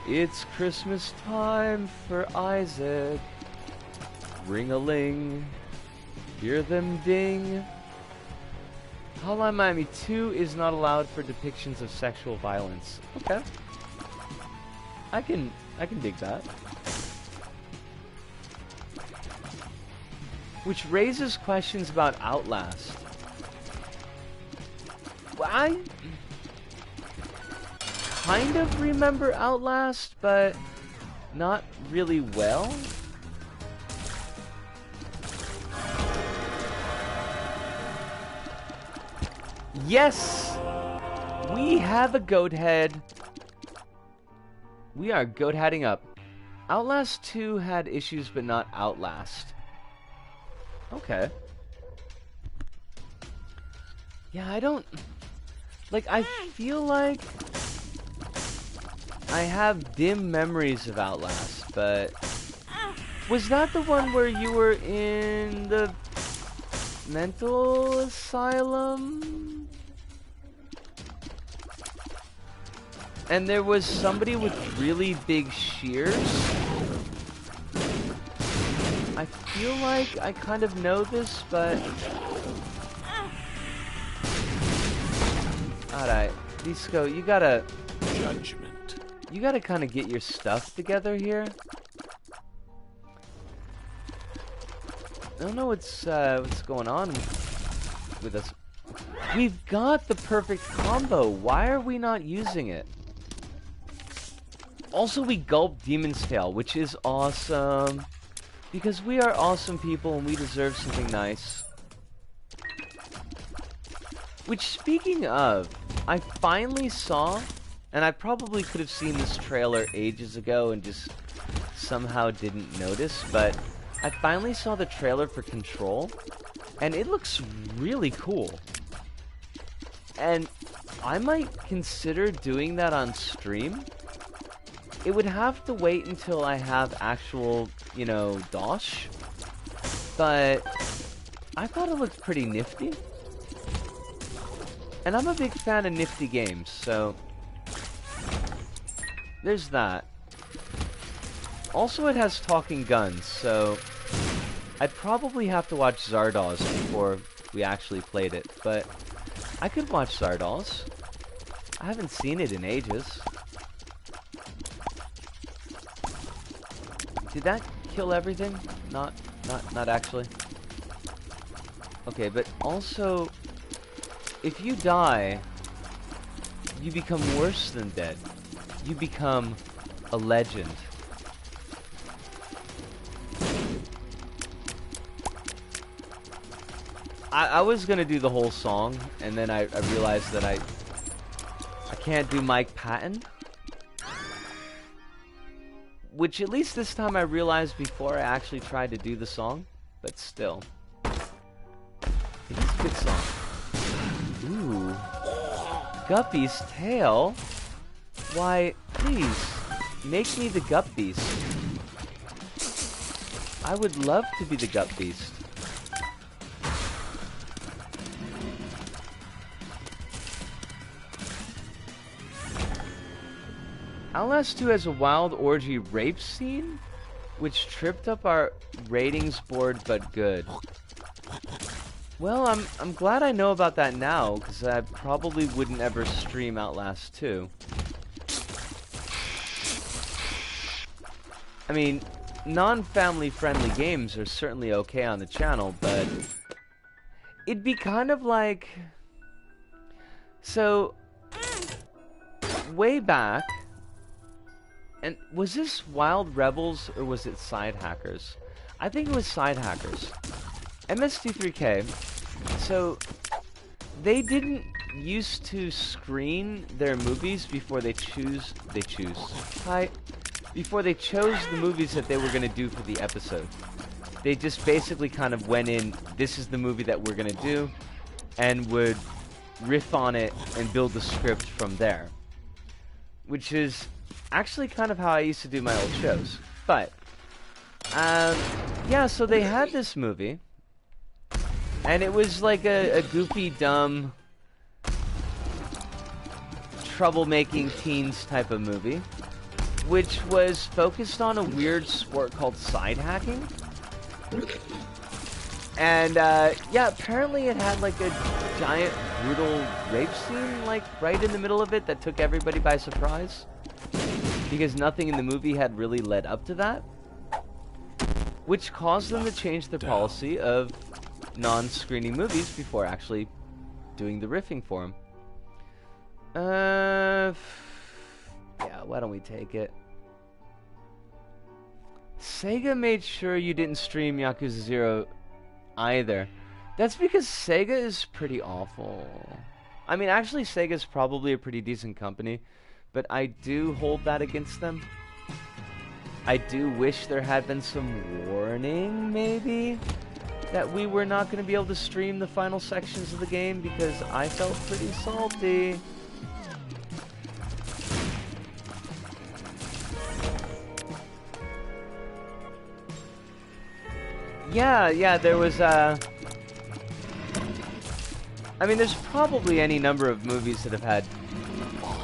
S1: it's Christmas time for Isaac. Ring-a-ling, hear them ding. Hotline Miami 2 is not allowed for depictions of sexual violence. Okay. I can dig that. Which raises questions about Outlast. kind of remember Outlast, but not really well. Yes! We have a goat head. We are goat heading up. Outlast 2 had issues, but not Outlast. Okay. Yeah, I don't... Like, I feel like I have dim memories of Outlast, but... Was that the one where you were in the mental asylum? And there was somebody with really big shears? I feel like I kind of know this, but... Alright, Disco, you gotta...
S2: Judgment.
S1: You gotta kind of get your stuff together here. I don't know what's going on with us. We've got the perfect combo. Why are we not using it? Also, we gulp Demon's Tail, which is awesome. Because we are awesome people and we deserve something nice. Which, speaking of, I finally saw, and I probably could have seen this trailer ages ago and just somehow didn't notice, but I finally saw the trailer for Control, and it looks really cool. And I might consider doing that on stream. It would have to wait until I have actual, you know, dosh. But I thought it looked pretty nifty. And I'm a big fan of nifty games, so there's that. Also, it has talking guns, so I'd probably have to watch Zardoz before we actually played it. But I could watch Zardoz. I haven't seen it in ages. Did that kill everything? Not actually. Okay, but also, if you die, you become worse than dead. You become a legend. I was gonna do the whole song, and then I realized that I can't do Mike Patton. Which, at least this time, I realized before I actually tried to do the song. But still. It is a good song. Ooh. Guppy's tail? Why, please, make me the Gup Beast. I would love to be the Gup Beast. Outlast 2 has a wild orgy rape scene, which tripped up our ratings board, but good. Well, I'm glad I know about that now, because I probably wouldn't ever stream Outlast 2. I mean, non-family friendly games are certainly okay on the channel, but it'd be kind of like... So, way back... And was this Wild Rebels or was it Side Hackers? I think it was Side Hackers. MST3K, so they didn't used to screen their movies before before they chose the movies that they were going to do for the episode. They just basically kind of went in, this is the movie that we're going to do, and would riff on it and build the script from there. Which is actually kind of how I used to do my old shows. But, yeah, so they had this movie, and it was like a goofy, dumb, troublemaking teens type of movie, which was focused on a weird sport called side hacking. And, yeah, apparently it had like a giant, brutal rape scene, like, right in the middle of it that took everybody by surprise. Because nothing in the movie had really led up to that. Which caused them to change their policy of non-screening movies before actually doing the riffing for them. Why don't we take it? Sega made sure you didn't stream Yakuza 0 either. That's because Sega is pretty awful. I mean, actually, Sega's probably a pretty decent company, but I do hold that against them. I do wish there had been some warning, maybe, that we were not going to be able to stream the final sections of the game, because I felt pretty salty. Yeah, there was, I mean, there's probably any number of movies that have had,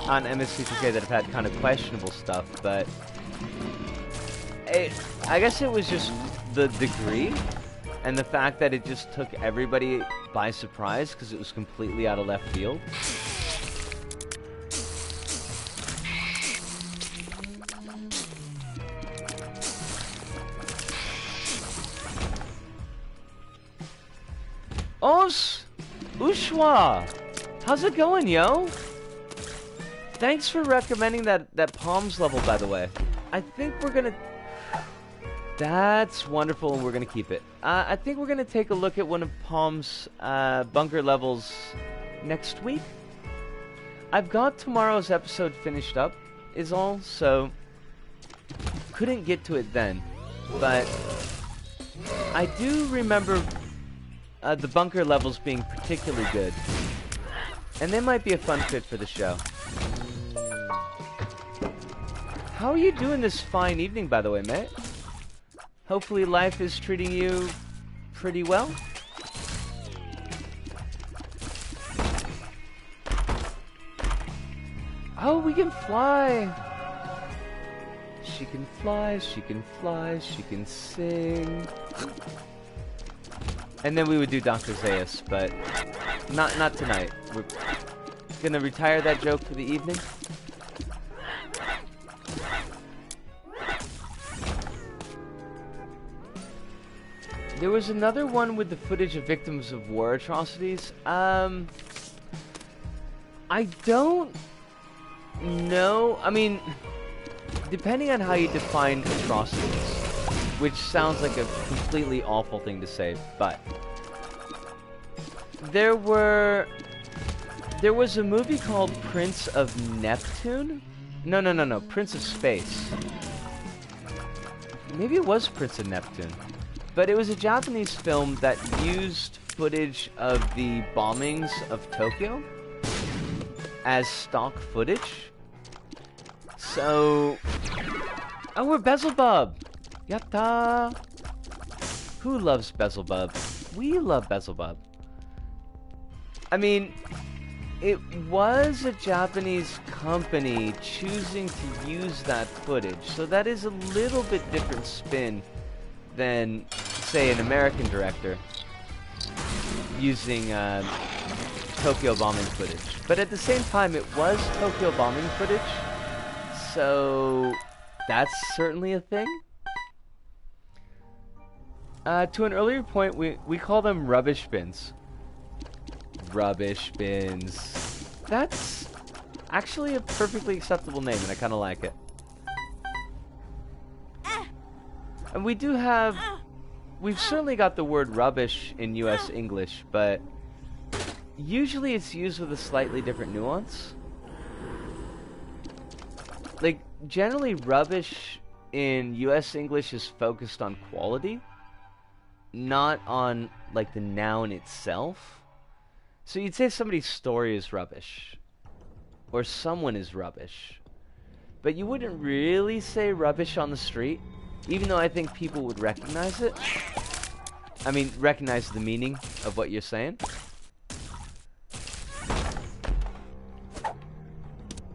S1: on MST3K, that have had kind of questionable stuff, but I guess it was just the degree, and the fact that it just took everybody by surprise, because it was completely out of left field. Os! Ushwa! How's it going, yo? Thanks for recommending that Palms level, by the way. I think we're gonna... That's wonderful, and we're gonna keep it. I think we're gonna take a look at one of Palm's bunker levels next week. I've got tomorrow's episode finished up, is all, so couldn't get to it then. But I do remember the bunker levels being particularly good, and they might be a fun fit for the show. How are you doing this fine evening, by the way, mate? Hopefully life is treating you pretty well. Oh, we can fly! She can fly, she can fly, she can sing. And then we would do Dr. Zaius, but not tonight. We're gonna retire that joke for the evening. There was another one with the footage of victims of war atrocities. I don't know. I mean, depending on how you define atrocities, which sounds like a completely awful thing to say, but there was a movie called Prince of Neptune? No, Prince of Space. Maybe it was Prince of Neptune. But it was a Japanese film that used footage of the bombings of Tokyo as stock footage. So... Oh, we're Beelzebub! Yatta! Who loves Beelzebub? We love Beelzebub. I mean, it was a Japanese company choosing to use that footage, so that is a little bit different spin than, say, an American director using Tokyo bombing footage. But at the same time, it was Tokyo bombing footage, so that's certainly a thing. To an earlier point, we call them rubbish bins. Rubbish bins. That's actually a perfectly acceptable name, and I kind of like it. And we do have... We've certainly got the word rubbish in US English, but usually it's used with a slightly different nuance. Like, generally rubbish in US English is focused on quality, not on, like, the noun itself. So you'd say somebody's story is rubbish, or someone is rubbish, but you wouldn't really say rubbish on the street, even though I think people would recognize it. I mean, recognize the meaning of what you're saying.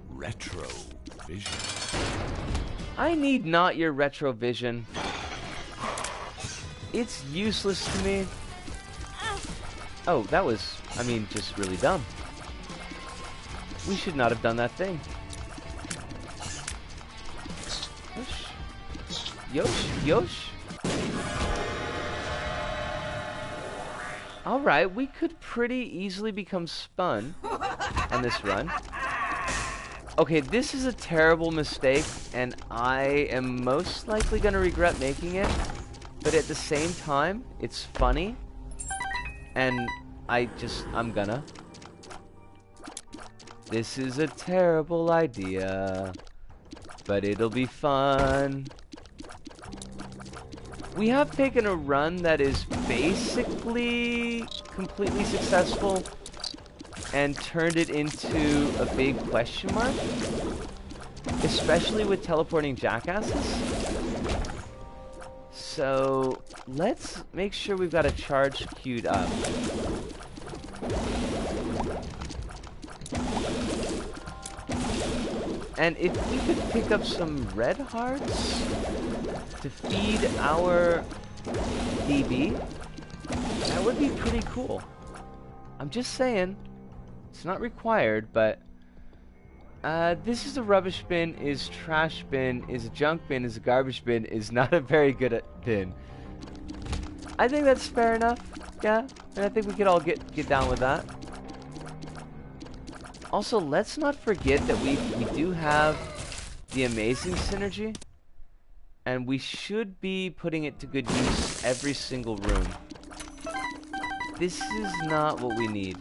S2: Retro vision.
S1: I need not your retro vision. It's useless to me. Oh, that was, I mean, just really dumb. We should not have done that thing. Yosh. Alright, we could pretty easily become spun on this run. Okay, this is a terrible mistake, and I am most likely gonna regret making it. But at the same time, it's funny, and I'm gonna. This is a terrible idea, but it'll be fun. We have taken a run that is basically completely successful and turned it into a big question mark, especially with teleporting jackasses. So let's make sure we've got a charge queued up. And if we could pick up some red hearts to feed our DB, that would be pretty cool. I'm just saying, it's not required, but this is a rubbish bin, is trash bin, is a junk bin, is a garbage bin, is not a very good bin. I think that's fair enough, yeah, and I think we could all get down with that. Also, let's not forget that we do have the amazing synergy, and we should be putting it to good use every single room. This is not what we need.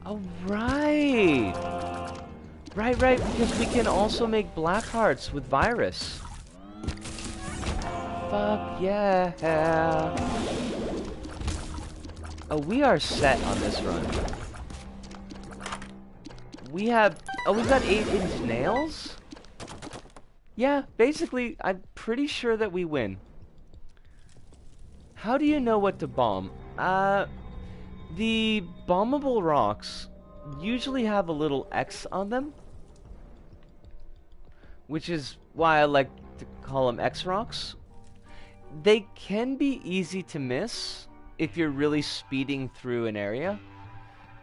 S1: Oh, right! Right, because we can also make black hearts with virus. Fuck yeah! Oh, we are set on this run. We've got 8-inch nails? Yeah, basically, I'm pretty sure that we win. How do you know what to bomb? The bombable rocks usually have a little X on them, which is why I like to call them X rocks. They can be easy to miss if you're really speeding through an area,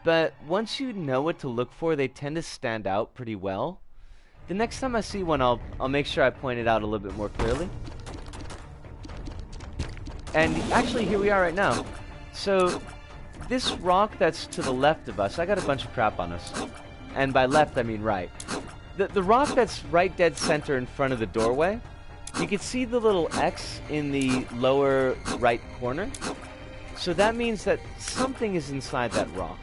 S1: but once you know what to look for, they tend to stand out pretty well. The next time I see one, I'll make sure I point it out a little bit more clearly. And actually, here we are right now. So this rock that's to the left of us, I got a bunch of crap on us, and by left I mean right. The rock that's right dead center in front of the doorway, you can see the little X in the lower right corner. So that means that something is inside that rock.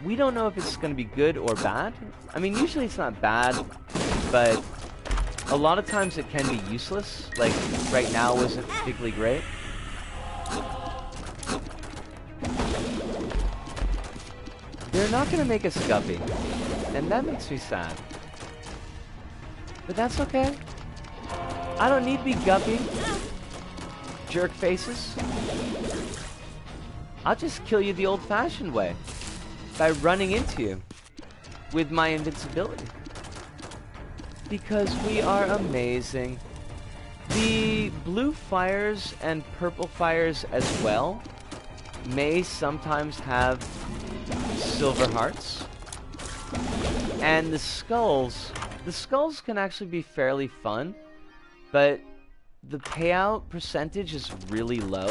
S1: We don't know if it's going to be good or bad. I mean, usually it's not bad, but a lot of times it can be useless. Like, right now wasn't particularly great. They're not going to make us guppy, and that makes me sad. But that's okay. I don't need to be guppy. Jerk faces. I'll just kill you the old-fashioned way, by running into you with my invincibility. Because we are amazing. The blue fires and purple fires as well may sometimes have silver hearts. And the skulls can actually be fairly fun, but the payout percentage is really low.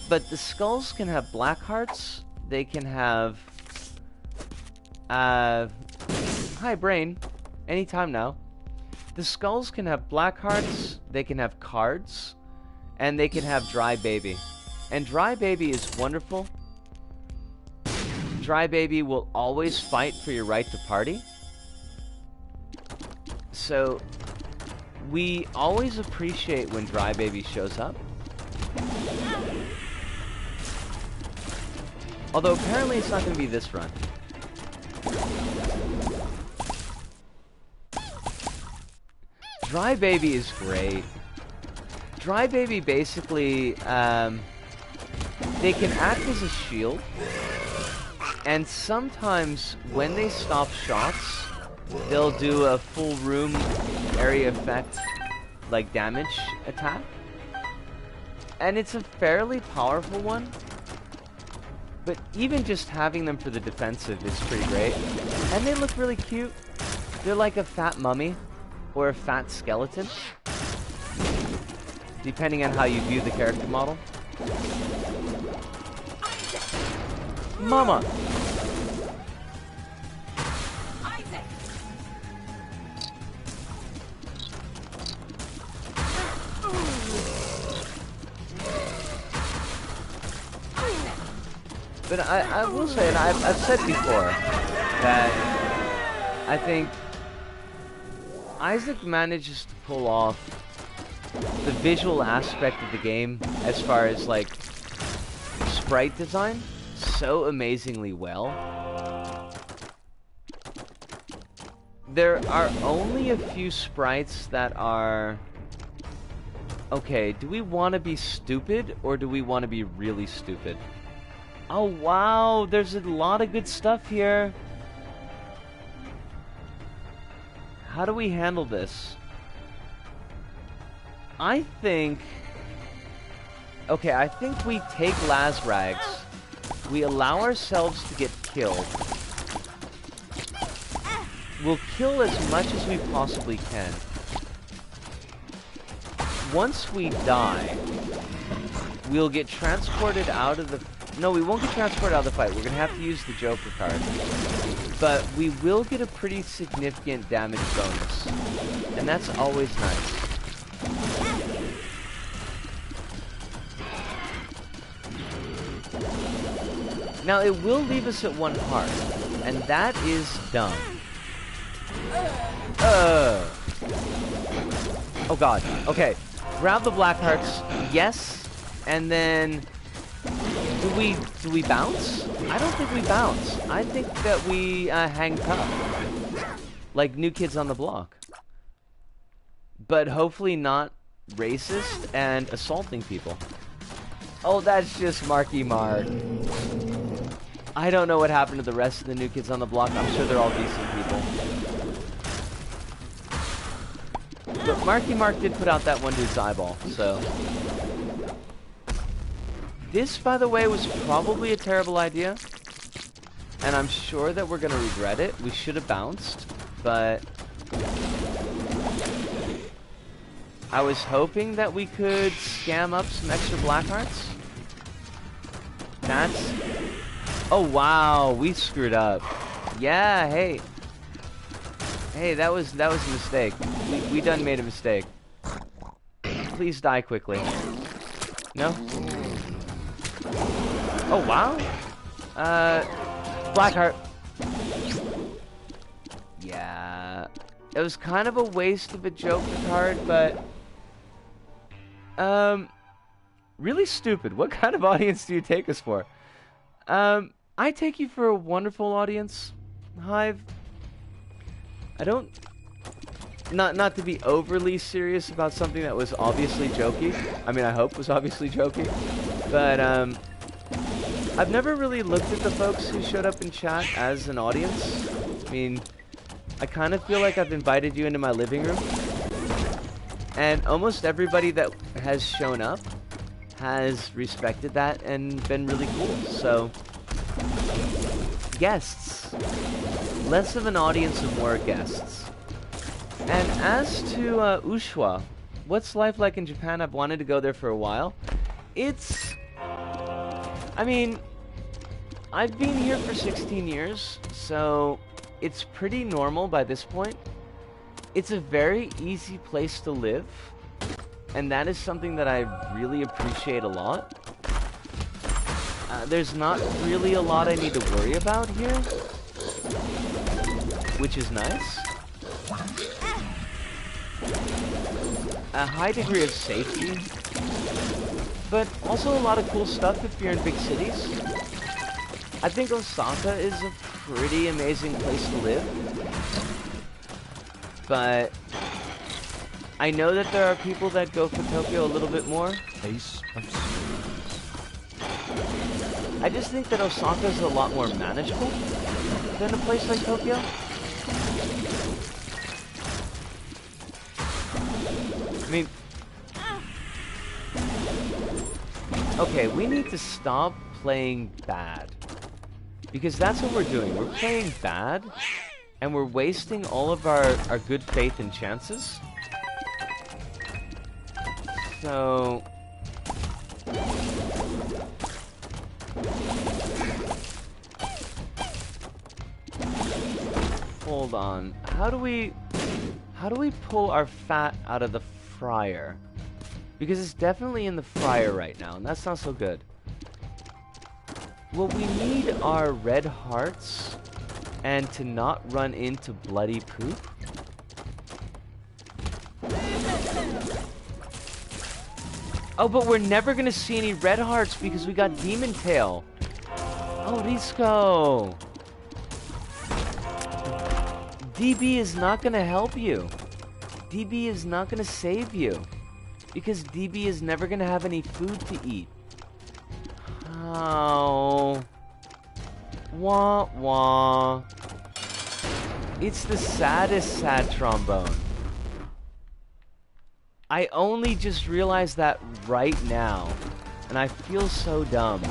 S1: But the skulls can have black hearts. They can have hi brain, anytime now. The skulls can have black hearts, they can have cards, and they can have dry baby. And dry baby is wonderful. Dry baby will always fight for your right to party. So we always appreciate when dry baby shows up. Although apparently it's not going to be this run. Dry baby is great. Dry baby basically, they can act as a shield. And sometimes when they stop shots, they'll do a full room area effect, like damage attack. And it's a fairly powerful one. But even just having them for the defensive is pretty great. And they look really cute. They're like a fat mummy or a fat skeleton, depending on how you view the character model. Mama! But I will say, and I've said before, that I think Isaac manages to pull off the visual aspect of the game as far as, like, sprite design so amazingly well. There are only a few sprites that are... Okay, do we want to be stupid, or do we want to be really stupid? Oh, wow, there's a lot of good stuff here. How do we handle this? I think... Okay, I think we take Lazrags. We allow ourselves to get killed. We'll kill as much as we possibly can. Once we die, we'll get transported out of the... No, we won't get transported out of the fight. We're going to have to use the Joker card. But we will get a pretty significant damage bonus. And that's always nice. Now, it will leave us at 1 heart. And that is dumb. Oh god. Okay. Grab the black hearts. Yes. And then... Do we bounce? I don't think we bounce. I think that we hang tough. Like New Kids on the Block. But hopefully not racist and assaulting people. Oh, that's just Marky Mark. I don't know what happened to the rest of the New Kids on the Block. I'm sure they're all decent people. But Marky Mark did put out that one dude's eyeball, so... This, by the way, was probably a terrible idea. And I'm sure that we're going to regret it. We should have bounced, but... I was hoping that we could scam up some extra black hearts. That's... Oh, wow, we screwed up. Yeah, hey. Hey, that was a mistake. We done made a mistake. Please die quickly. No? Oh, wow. Blackheart. Yeah. It was kind of a waste of a Joker card, but... really stupid. What kind of audience do you take us for? I take you for a wonderful audience, Hive. I don't... Not to be overly serious about something that was obviously jokey. I mean, I hope was obviously jokey. But, I've never really looked at the folks who showed up in chat as an audience. I mean, I kind of feel like I've invited you into my living room. And almost everybody that has shown up has respected that and been really cool. So, guests. Less of an audience and more guests. And as to Ushuaia, what's life like in Japan? I've wanted to go there for a while. It's... I mean, I've been here for 16 years, so it's pretty normal by this point. It's a very easy place to live, and that is something that I really appreciate a lot. There's not really a lot I need to worry about here, which is nice. A high degree of safety, but also a lot of cool stuff if you're in big cities. I think Osaka is a pretty amazing place to live, but I know that there are people that go for Tokyo a little bit more.
S2: Ace of
S1: I just think that Osaka is a lot more manageable than a place like Tokyo. I mean, okay, we need to stop playing bad. Because that's what we're doing. We're playing bad, and we're wasting all of our good faith and chances. So... hold on. How do we pull our fat out of the fryer? Because it's definitely in the fryer right now, and that's not so good. Well, we need our red hearts and to not run into bloody poop. Oh, but we're never gonna see any red hearts because we got Demon Tail. Oh, Risco. DB is not gonna help you. DB is not gonna save you. Because DB is never gonna have any food to eat. Oh. Wah wah. It's the saddest sad trombone. I only just realized that right now. And I feel so dumb.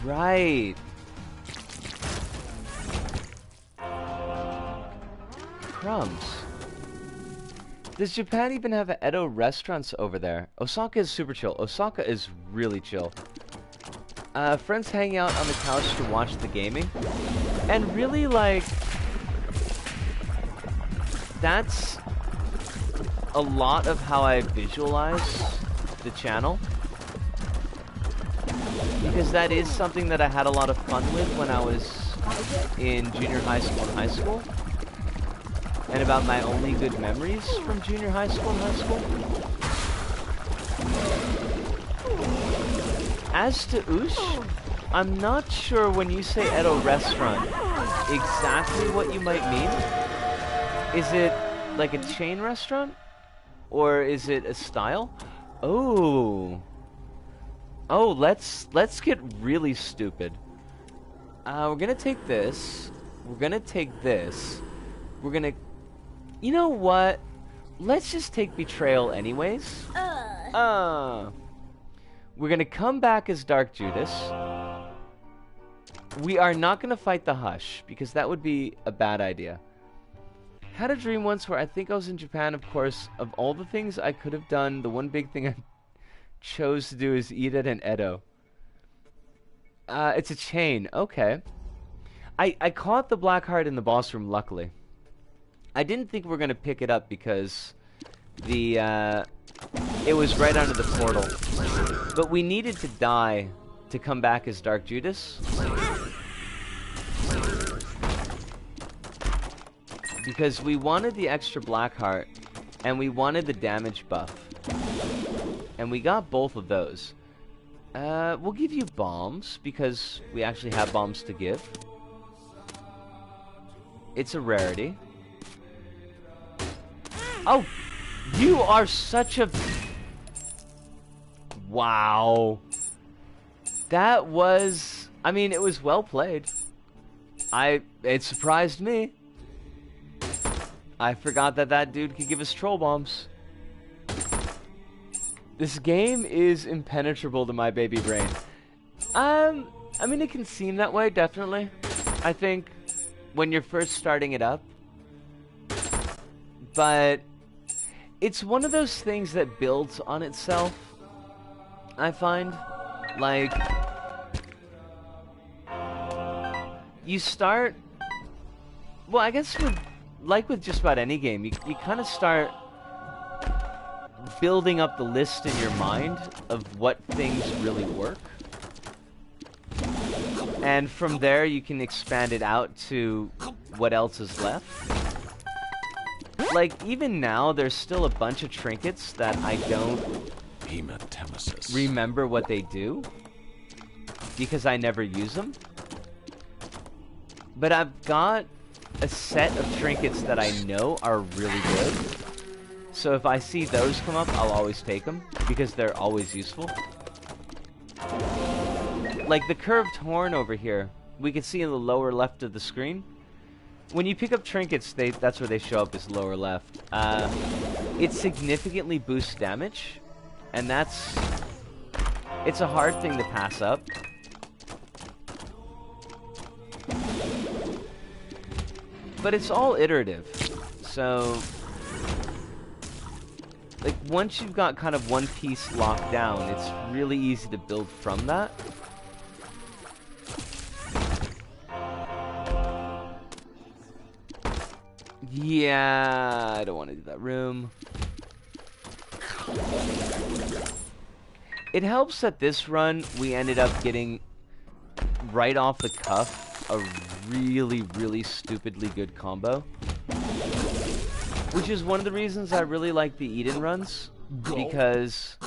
S1: Right. Crumbs. Does Japan even have Edo restaurants over there? Osaka is super chill. Osaka is really chill. Friends hang out on the couch to watch the gaming. And really, like, that's a lot of how I visualize the channel. Because that is something that I had a lot of fun with when I was in junior high school and high school. And about my only good memories from junior high school and high school. As to Ush, I'm not sure when you say Edo restaurant exactly what you might mean. Is it like a chain restaurant? Or is it a style? Oh. Oh, let's get really stupid. We're gonna take this. We're gonna take this. We're gonna... You know what? Let's just take Betrayal anyways. We're gonna come back as Dark Judas. We are not gonna fight the Hush, because that would be a bad idea. Had a dream once where I think I was in Japan, of course. Of all the things I could have done, the one big thing I chose to do is eat at an Edo. It's a chain. Okay. I caught the black heart in the boss room, luckily. I didn't think we were going to pick it up because it was right under the portal. But we needed to die to come back as Dark Judas. Because we wanted the extra black heart and we wanted the damage buff. And we got both of those. We'll give you bombs because we actually have bombs to give. It's a rarity. Oh, you are such a... Wow. That was... I mean, it was well played. It surprised me. I forgot that dude could give us troll bombs. This game is impenetrable to my baby brain. I mean, it can seem that way, definitely. I think when you're first starting it up. But it's one of those things that builds on itself, I find. Like, you start... Well, I guess with just about any game, you kind of start building up the list in your mind of what things really work. And from there, you can expand it out to what else is left. Like, even now, there's still a bunch of trinkets that I don't remember what they do. Because I never use them. But I've got a set of trinkets that I know are really good. So if I see those come up, I'll always take them. Because they're always useful. Like the curved horn over here. We can see in the lower left of the screen. When you pick up trinkets, that's where they show up, is lower left. It significantly boosts damage. And it's a hard thing to pass up. But it's all iterative. So, like, once you've got kind of one piece locked down, it's really easy to build from that. Yeah, I don't want to do that room. It helps that this run, we ended up getting, right off the cuff, a really, really stupidly good combo. Which is one of the reasons I really like the Eden runs. Because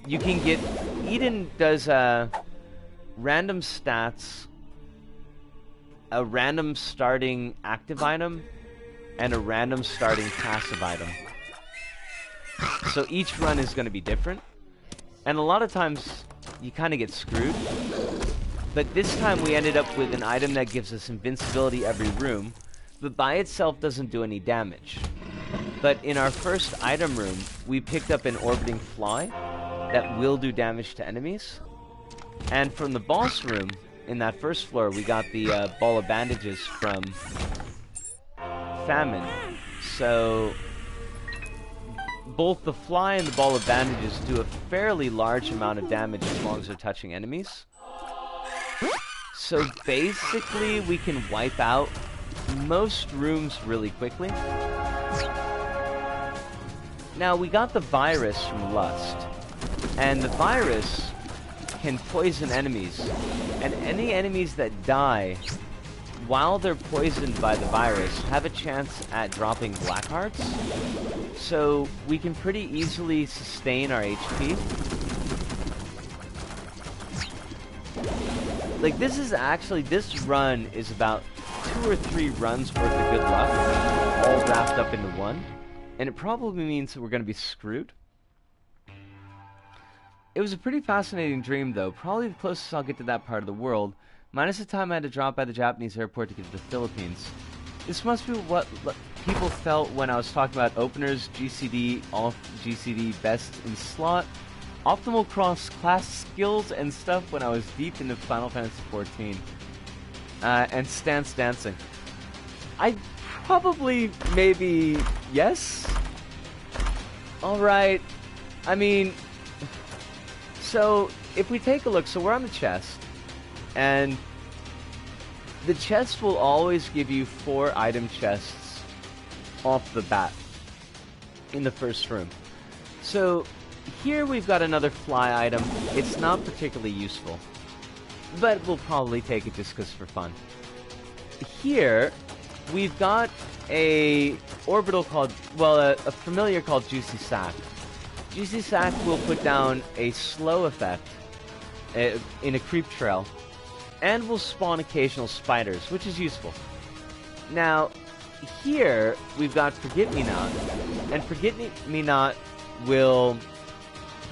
S1: you can get... Eden does random stats, a random starting active item, and a random starting passive item. So each run is going to be different. And a lot of times, you kind of get screwed. But this time we ended up with an item that gives us invincibility every room, but by itself doesn't do any damage. But in our first item room, we picked up an orbiting fly that will do damage to enemies. And from the boss room, in that first floor, we got the ball of bandages from Famine. So both the fly and the ball of bandages do a fairly large amount of damage as long as they're touching enemies. So basically, we can wipe out most rooms really quickly. Now, we got the virus from Lust, and the virus can poison enemies, and any enemies that die while they're poisoned by the virus have a chance at dropping black hearts, so we can pretty easily sustain our HP. Like, this run is about 2 or 3 runs worth of good luck, all wrapped up into one. And it probably means that we're going to be screwed. It was a pretty fascinating dream, though. Probably the closest I'll get to that part of the world, minus the time I had to drop by the Japanese airport to get to the Philippines. This must be what people felt when I was talking about openers, GCD, off GCD, best in slot, optimal cross-class skills and stuff when I was deep into Final Fantasy XIV. And stance dancing. I probably, maybe, yes? Alright. I mean, so, if we take a look, so we're on the chest, and the chest will always give you 4 item chests off the bat in the first room. So, here we've got another fly item. It's not particularly useful, but we'll probably take it just because for fun. Here, we've got a orbital called, well, a familiar called Juicy Sack. Juicy Sack will put down a slow effect in a creep trail, and will spawn occasional spiders, which is useful. Now, here, we've got Forget-Me-Not, and Forget-Me-Not will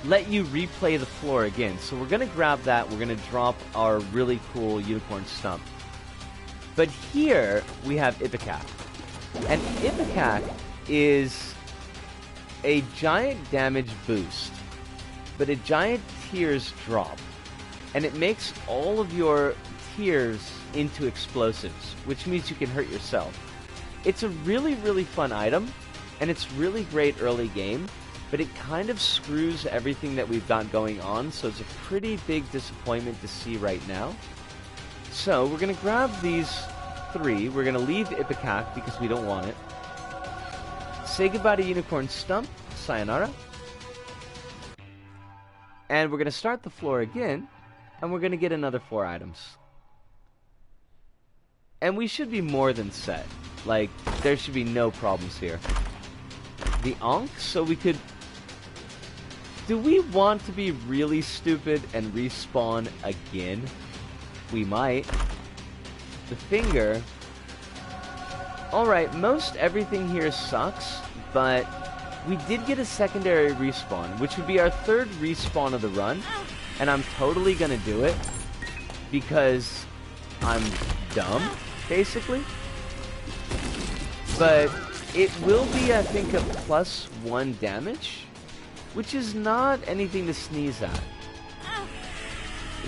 S1: let you replay the floor again. So we're going to grab that, we're going to drop our really cool unicorn stump. But here, we have Ipecac. And Ipecac is a giant damage boost, but a giant tears drop. And it makes all of your tears into explosives, which means you can hurt yourself. It's a really, really fun item, and it's really great early game, but it kind of screws everything that we've got going on, so it's a pretty big disappointment to see right now. So, we're going to grab these 3. We're going to leave Ipecac because we don't want it. Say goodbye to Unicorn Stump. Sayonara. And we're going to start the floor again, and we're going to get another 4 items. And we should be more than set. Like, there should be no problems here. The Ankh, so we could... Do we want to be really stupid and respawn again? We might. The Finger. Alright, most everything here sucks, but we did get a secondary respawn, which would be our 3rd respawn of the run, and I'm totally gonna do it, because I'm dumb, basically. But it will be, I think, a +1 damage, which is not anything to sneeze at.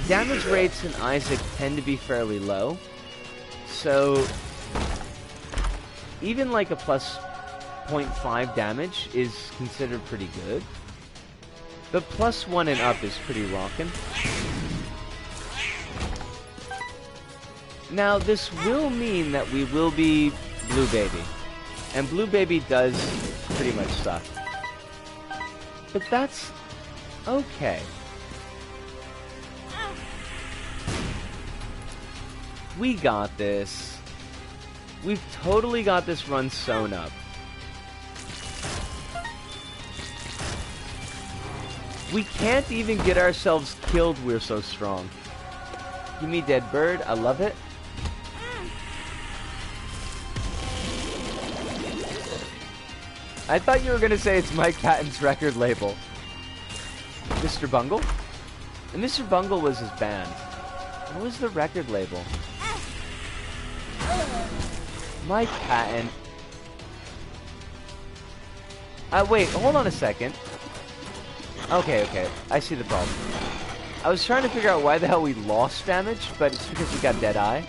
S1: Damage rates in Isaac tend to be fairly low, so even like a +0.5 damage is considered pretty good. But +1 and up is pretty rockin'. Now, this will mean that we will be Blue Baby. And Blue Baby does pretty much suck. But that's okay. We got this. We've totally got this run sewn up. We can't even get ourselves killed, we're so strong. Give me Dead Bird, I love it. I thought you were gonna say it's Mike Patton's record label. Mr. Bungle? And Mr. Bungle was his band. What was the record label? Mike Patton. Wait, hold on a second. Okay, I see the problem. I was trying to figure out why the hell we lost damage, but it's because we got Deadeye.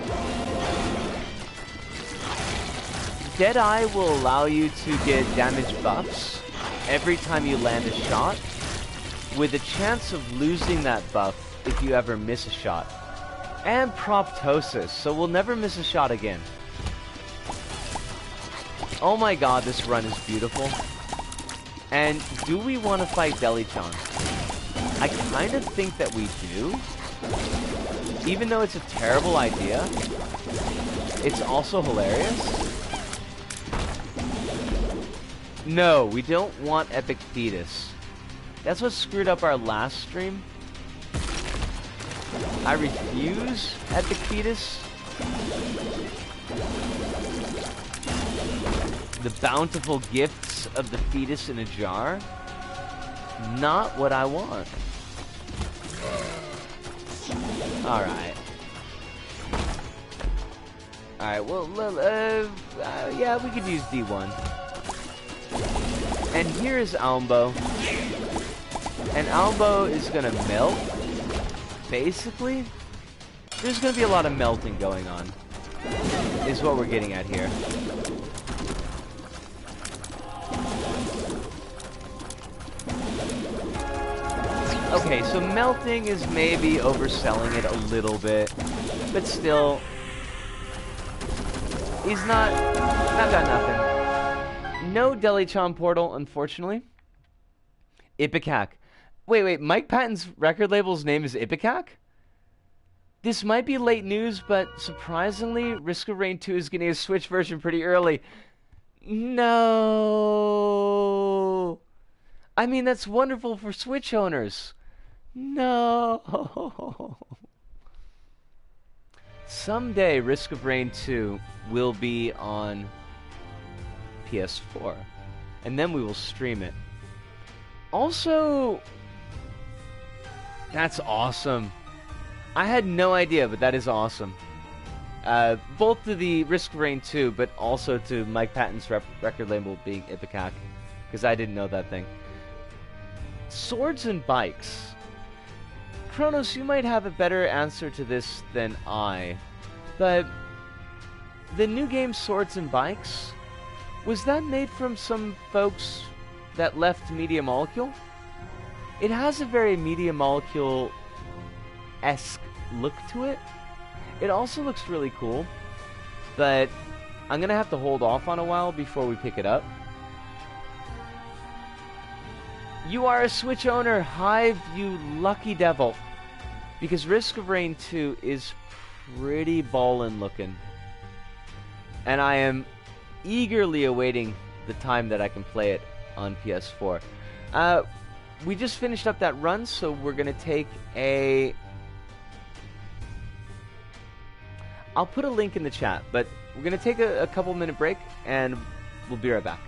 S1: Deadeye will allow you to get damage buffs every time you land a shot, with a chance of losing that buff if you ever miss a shot. And Proptosis, so we'll never miss a shot again. Oh my god, this run is beautiful. And do we want to fight Deli-chan? I kind of think that we do. Even though it's a terrible idea, it's also hilarious. No, we don't want Epic Fetus. That's what screwed up our last stream. I refuse Epic Fetus. The bountiful gifts of the fetus in a jar. Not what I want. Alright. Alright, well, yeah, we could use D1. And here is Almbo. And Almbo is gonna melt. Basically, there's gonna be a lot of melting going on. Is what we're getting at here. Okay, so melting is maybe overselling it a little bit, but still, he's not got nothing. No Deli-chan portal, unfortunately. Ipecac. Wait, Mike Patton's record label's name is Ipecac? This might be late news, but surprisingly, Risk of Rain 2 is getting a Switch version pretty early. No! I mean, that's wonderful for Switch owners. No! Someday, Risk of Rain 2 will be on PS4. And then we will stream it. Also, that's awesome. I had no idea, but that is awesome. Both to the Risk of Rain 2, but also to Mike Patton's record label being Ipecac. Because I didn't know that thing. Swords and bikes. Kronos, you might have a better answer to this than I. But the new game Swords and Bikes, was that made from some folks that left Media Molecule? It has a very Media Molecule-esque look to it. It also looks really cool, but I'm gonna have to hold off on a while before we pick it up. You are a Switch owner, Hive, you lucky devil. Because Risk of Rain 2 is pretty ballin' looking. And I am eagerly awaiting the time that I can play it on PS4. We just finished up that run, so we're gonna take a... I'll put a link in the chat, but we're gonna take a couple minute break, and we'll be right back.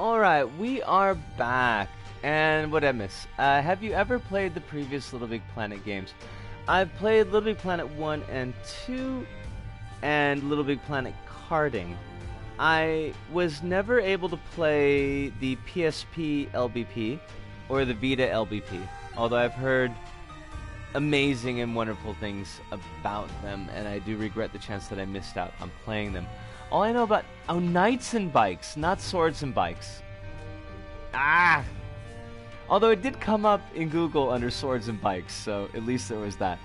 S1: Alright, we are back. And what did I miss? Have you ever played the previous Little Big Planet games? I've played Little Big Planet 1 and 2 and Little Big Planet Karting. I was never able to play the PSP LBP or the Vita LBP, although I've heard amazing and wonderful things about them, and I do regret the chance that I missed out on playing them. All I know about... Oh, Knights and Bikes, not Swords and Bikes. Ah! Although it did come up in Google under Swords and Bikes, so at least there was that.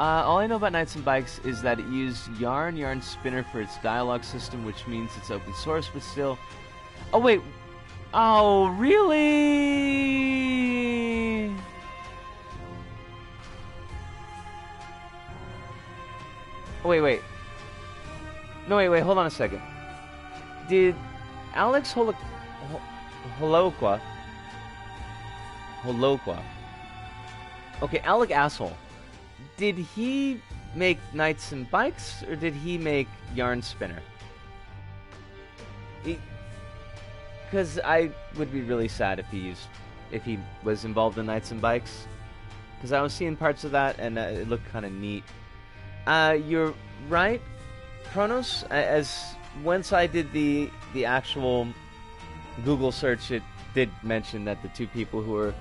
S1: All I know about Knights and Bikes is that it used Yarn Spinner for its dialogue system, which means it's open source, but still... Oh, wait. Oh, really? Wait. No, wait, hold on a second. Did Alex Holokwa... Okay, Alec Asshole. Did he make Knights and Bikes, or did he make Yarn Spinner? Because I would be really sad if he was involved in Knights and Bikes. Because I was seeing parts of that, and it looked kind of neat. You're right, Kronos. Once I did the actual Google search, it did mention that the two people who were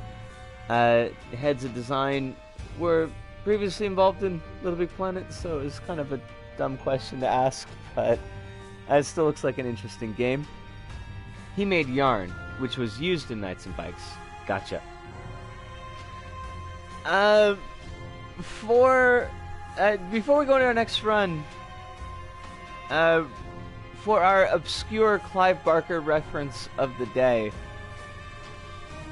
S1: heads of design were previously involved in Little Big Planet, so it's kind of a dumb question to ask, but it still looks like an interesting game. He made Yarn, which was used in Knights and Bikes. Gotcha. Before we go into our next run, for our obscure Clive Barker reference of the day,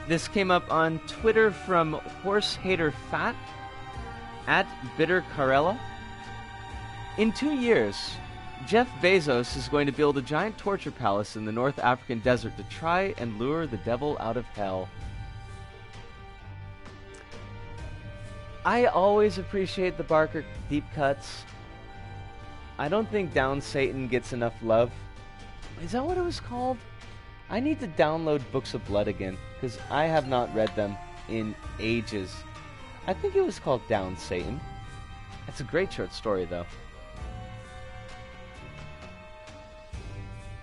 S1: this came up on Twitter from Horse Hater Fat at Bitter Carella. In 2 years, Jeff Bezos is going to build a giant torture palace in the North African desert to try and lure the devil out of hell. I always appreciate the Barker deep cuts. I don't think Down Satan gets enough love. Is that what it was called? I need to download Books of Blood again, because I have not read them in ages. I think it was called Down Satan. That's a great short story, though.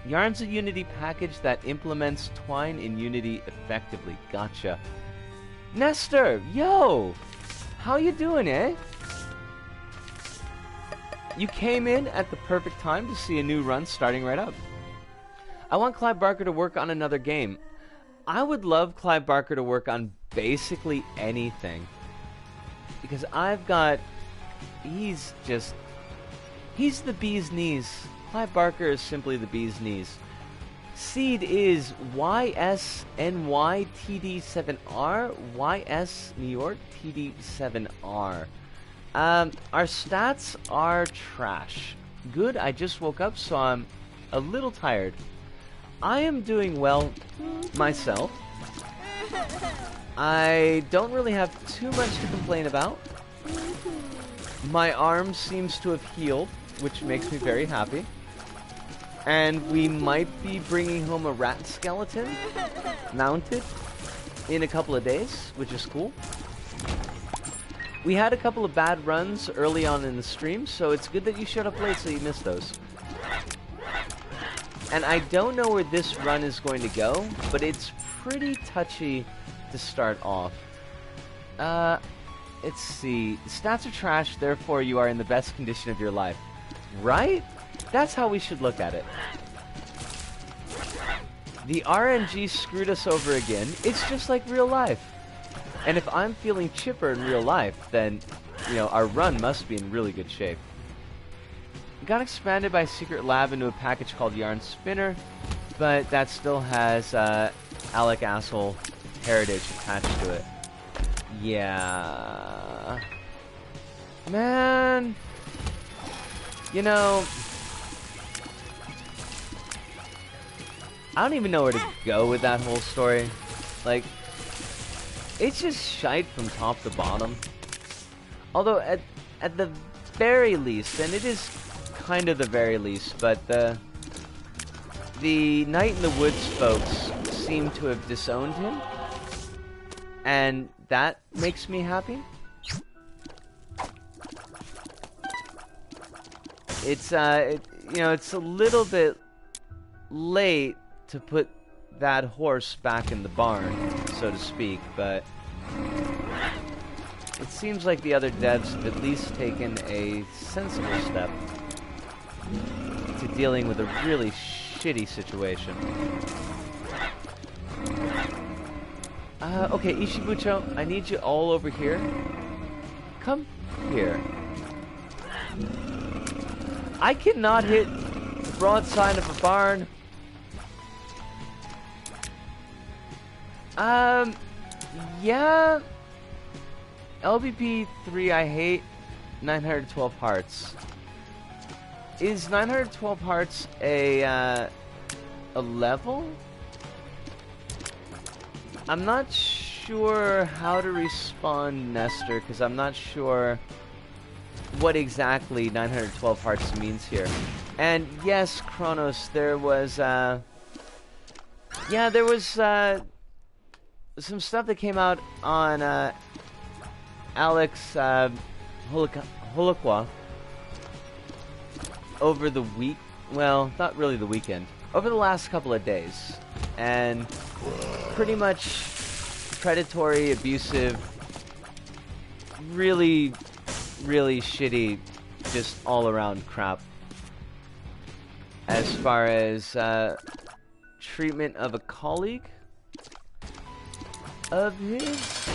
S1: Yarn's a Unity package that implements Twine in Unity effectively. Gotcha. Nestor! Yo! How you doing, eh? You came in at the perfect time to see a new run starting right up. I want Clive Barker to work on another game. I would love Clive Barker to work on basically anything. Because he's the bee's knees. Clive Barker is simply the bee's knees. Seed is YSNYTD7R, YS New York TD7R. Our stats are trash. Good, I just woke up, so I'm a little tired. I am doing well myself. I don't really have too much to complain about. My arm seems to have healed, which makes me very happy. And we might be bringing home a rat skeleton mounted in a couple of days, which is cool. We had a couple of bad runs early on in the stream, so it's good that you showed up late so you missed those. And I don't know where this run is going to go, but it's pretty touchy to start off. Let's see. Stats are trash, therefore you are in the best condition of your life. Right? That's how we should look at it. The RNG screwed us over again. It's just like real life. And if I'm feeling chipper in real life, then, our run must be in really good shape. Got expanded by Secret Lab into a package called Yarn Spinner, but that still has Alec Asshole heritage attached to it. Yeah. Man. I don't even know where to go with that whole story. Like, it's just shite from top to bottom. Although, at the very least, and it is kind of the very least, but the Night in the Woods folks seem to have disowned him, and that makes me happy. It's you know, it's a little bit late to put that horse back in the barn, so to speak, but it seems like the other devs have at least taken a sensible step to dealing with a really shitty situation. Okay, Ishibucho, I need you all over here. Come here. I cannot hit the broadside of a barn. Yeah. LBP 3 I hate. 912 hearts. Is 912 hearts a level? I'm not sure how to respond, Nestor, because I'm not sure what exactly 912 hearts means here. And yes, Kronos, there was yeah, there was some stuff that came out on Alex Holokwa over the week, well, not really the weekend, over the last couple of days, and pretty much predatory, abusive, really, really shitty, just all around crap as far as treatment of a colleague of his.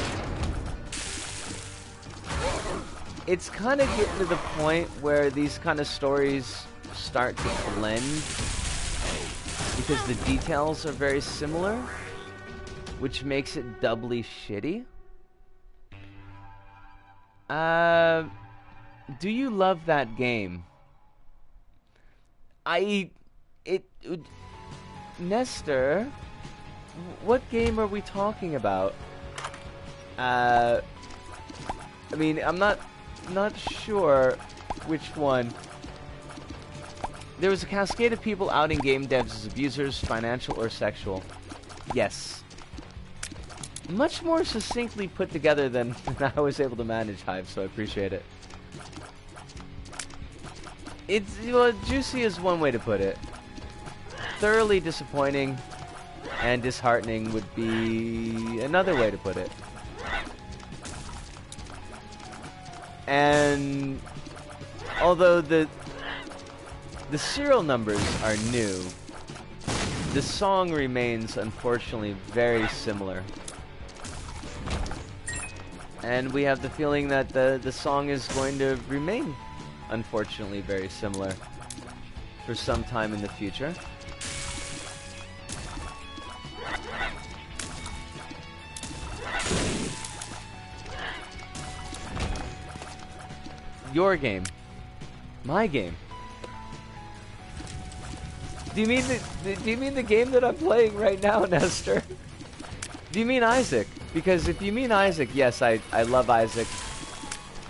S1: It's kind of getting to the point where these kind of stories start to blend because the details are very similar, which makes it doubly shitty. Do you love that game? Nestor, what game are we talking about? I mean, I'm not sure which one. There was a cascade of people outing game devs as abusers, financial or sexual. Yes. Much more succinctly put together than I was able to manage, Hive, so I appreciate it. It's, well, juicy is one way to put it. Thoroughly disappointing and disheartening would be another way to put it. And although the serial numbers are new, the song remains unfortunately very similar. And we have the feeling that the song is going to remain unfortunately very similar for some time in the future. Your game. My game. Do you mean the game that I'm playing right now, Nestor? Do you mean Isaac? Because if you mean Isaac, yes, I love Isaac.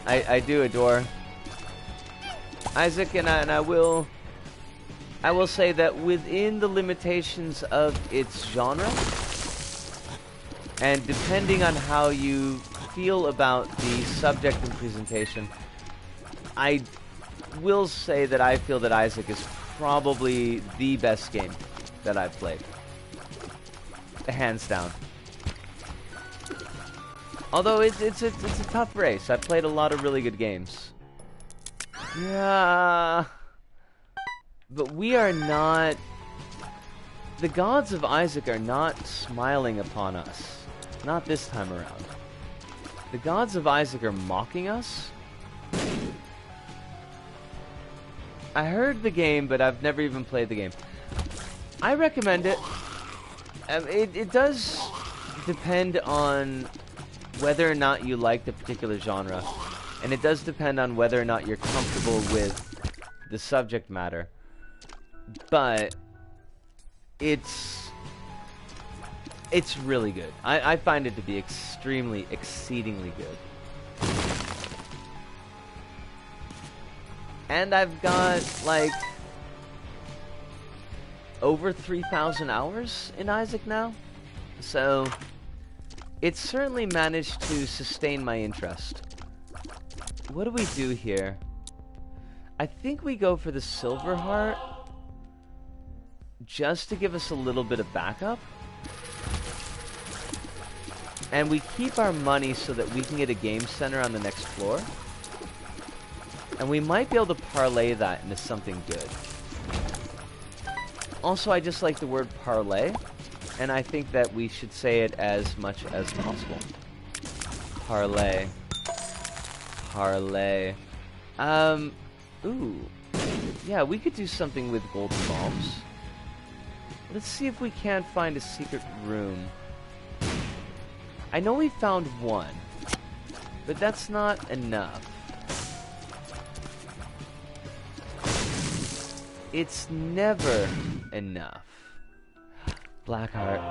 S1: I do adore Isaac, and I will say that within the limitations of its genre, and depending on how you feel about the subject and presentation, I will say that I feel that Isaac is probably the best game that I've played. Hands down. Although it's a tough race. I've played a lot of really good games. Yeah. But we are not... The gods of Isaac are not smiling upon us. Not this time around. The gods of Isaac are mocking us. I heard the game, but I've never even played the game. I recommend it. It does depend on whether or not you like the particular genre. And it does depend on whether or not you're comfortable with the subject matter. But it's really good. I find it to be extremely, exceedingly good. And I've got, like, over 3,000 hours in Isaac now. So, it certainly managed to sustain my interest. What do we do here? I think we go for the silver heart, just to give us a little bit of backup. And we keep our money so that we can get a game center on the next floor. And we might be able to parlay that into something good. Also, I just like the word parlay, and I think that we should say it as much as possible. Parlay. Parlay. Ooh. Yeah, we could do something with golden bombs. Let's see if we can't find a secret room. I know we found one, but that's not enough. It's never enough. Blackheart.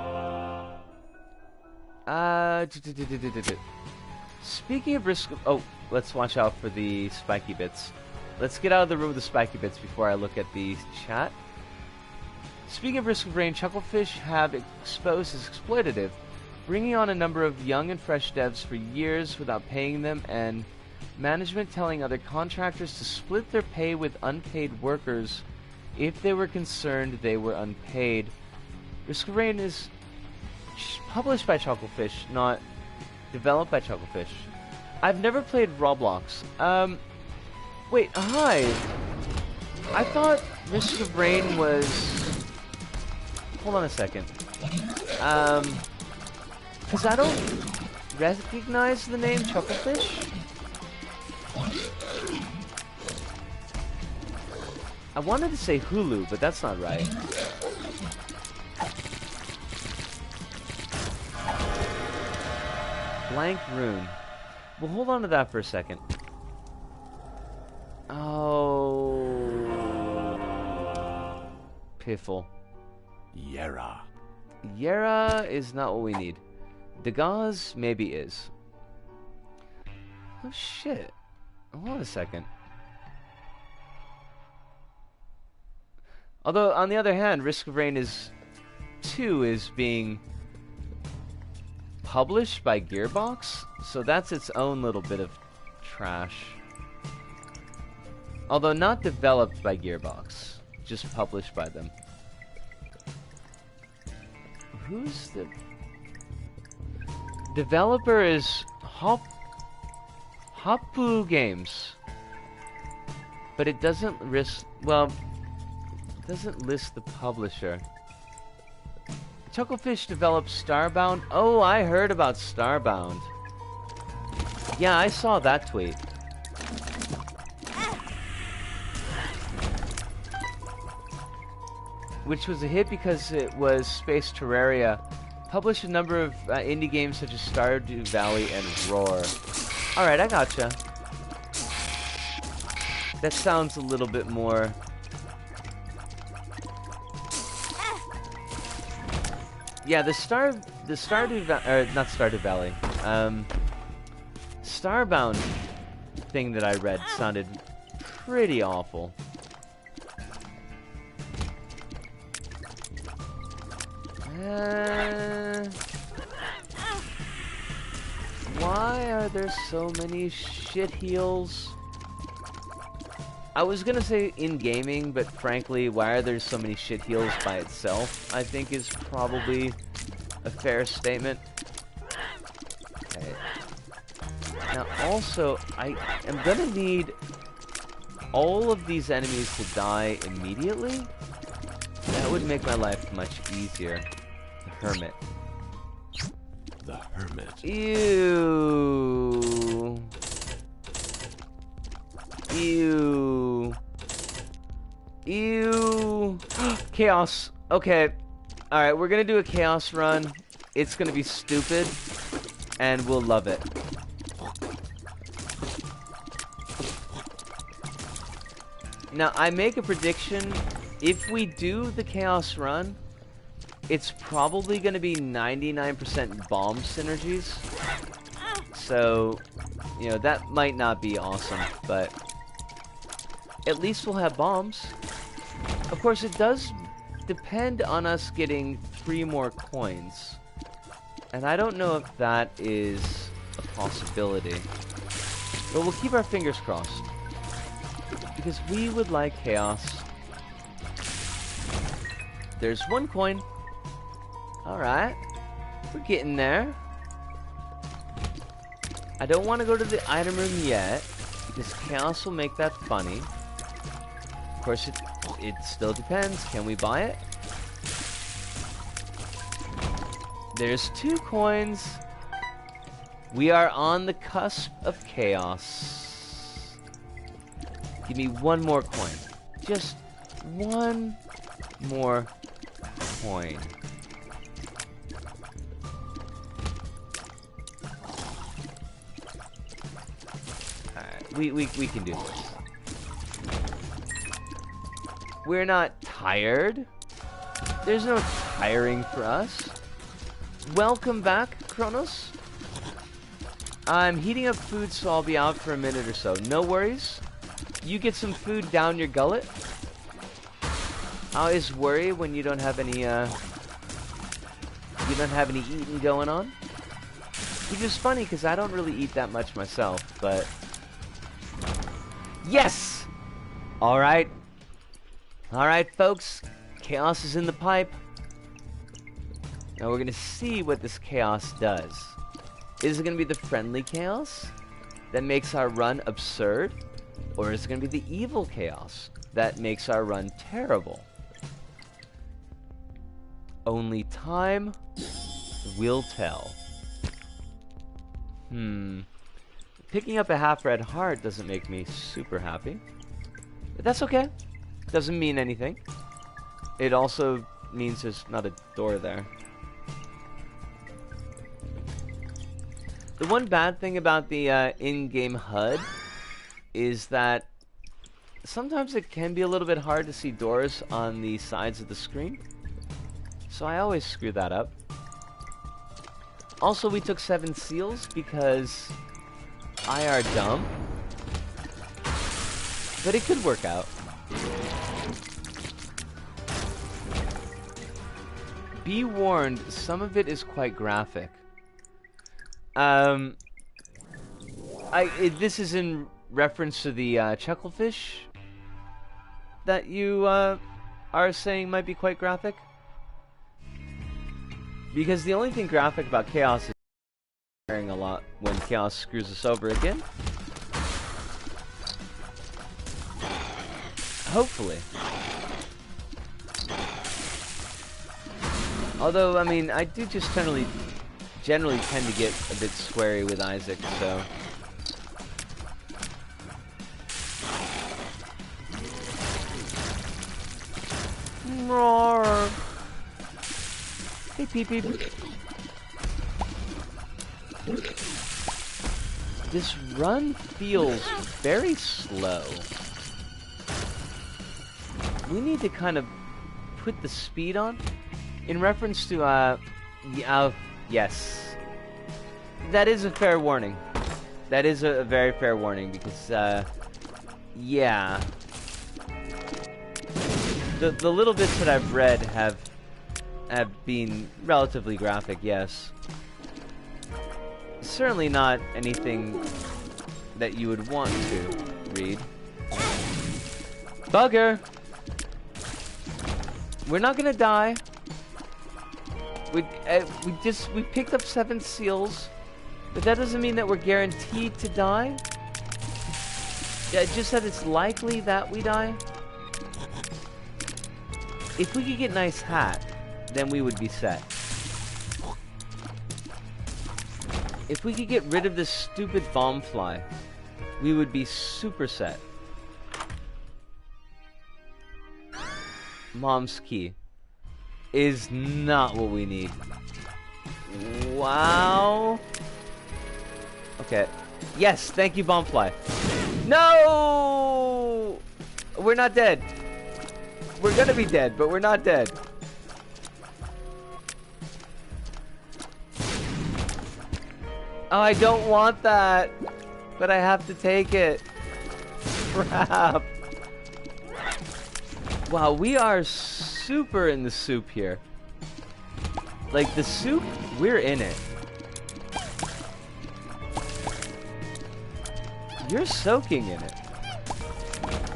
S1: Speaking of risk... Oh, let's watch out for the spiky bits. Let's get out of the room with the spiky bits before I look at the chat. Speaking of Risk of Rain, Chucklefish have exposed as exploitative, bringing on a number of young and fresh devs for years without paying them, and management telling other contractors to split their pay with unpaid workers if they were concerned they were unpaid. Risk of Rain is published by Chucklefish, not developed by Chucklefish. I've never played Roblox. Wait, hi! I thought Risk of Rain was... Hold on a second. Because I don't recognize the name Chucklefish. I wanted to say Hulu, but that's not right. Blank rune. Well, hold on to that for a second. Oh. Piffle.
S2: Yera.
S1: Yera is not what we need. Degas maybe is. Oh shit. Hold on a second. Although, on the other hand, Risk of Rain 2 is being published by Gearbox, so that's its own little bit of trash. Although not developed by Gearbox, just published by them. Who's the... Developer is Hoppu Games. But it doesn't doesn't list the publisher. Chucklefish developed Starbound. Oh, I heard about Starbound. Yeah, I saw that tweet. Which was a hit because it was Space Terraria. Published a number of indie games such as Stardew Valley and Roar. Alright, I gotcha. That sounds a little bit more... Yeah, the Stardew Valley, not Stardew Valley, Starbound thing that I read sounded pretty awful. Why are there so many shit heals? I was gonna say in gaming, but frankly, why are there so many shit heals by itself, I think is probably a fair statement. Okay. Now also, I am gonna need all of these enemies to die immediately. That would make my life much easier. The Hermit.
S2: The Hermit.
S1: Ew. Ew. Ew. Chaos. Okay. Alright, we're gonna do a chaos run. It's gonna be stupid. And we'll love it. Now, I make a prediction. If we do the chaos run, it's probably gonna be 99% bomb synergies. So, you know, that might not be awesome, but at least we'll have bombs. Of course, it does depend on us getting 3 more coins. And I don't know if that is a possibility. But we'll keep our fingers crossed. Because we would like chaos. There's one coin. Alright. We're getting there. I don't want to go to the item room yet. Because chaos will make that funny. Of course, it still depends. Can we buy it? There's 2 coins. We are on the cusp of chaos. Give me one more coin. Just one more coin. Alright, we can do this. We're not tired. There's no tiring for us. Welcome back, Kronos. I'm heating up food, so I'll be out for a minute or so. No worries. You get some food down your gullet. I always worry when you don't have any eating going on. Which is funny because I don't really eat that much myself, but yes! Alright. Alright, folks. Chaos is in the pipe. Now we're gonna see what this chaos does. Is it gonna be the friendly chaos that makes our run absurd? Or is it gonna be the evil chaos that makes our run terrible? Only time will tell. Picking up a half red heart doesn't make me super happy. But that's okay. Doesn't mean anything. It also means there's not a door there. The one bad thing about the in-game HUD is that sometimes it can be a little bit hard to see doors on the sides of the screen. So I always screw that up. Also, we took 7 seals because I are dumb. But it could work out. Be warned, some of it is quite graphic. This is in reference to the chucklefish that you are saying might be quite graphic. Because the only thing graphic about chaos is caring a lot when chaos screws us over again. Hopefully. Although, I mean, I do just generally tend to get a bit sweary with Isaac, so. Roar. Hey, Peep Peep. This run feels very slow. We need to kind of put the speed on. In reference to, yes. That is a fair warning. That is a very fair warning, because, yeah. The little bits that I've read have been relatively graphic, yes. Certainly not anything that you would want to read. Bugger! We're not gonna die. We picked up 7 seals, but that doesn't mean that we're guaranteed to die. Yeah, just that it's likely that we die. If we could get nice hat, then we would be set. If we could get rid of this stupid bomb fly, we would be super set. Mom's key is not what we need. Wow. Okay. Yes, thank you, Bombfly. No! We're not dead. We're gonna be dead, but we're not dead. Oh, I don't want that. But I have to take it. Crap. Wow, we are super in the soup here. Like, the soup, we're in it. You're soaking in it.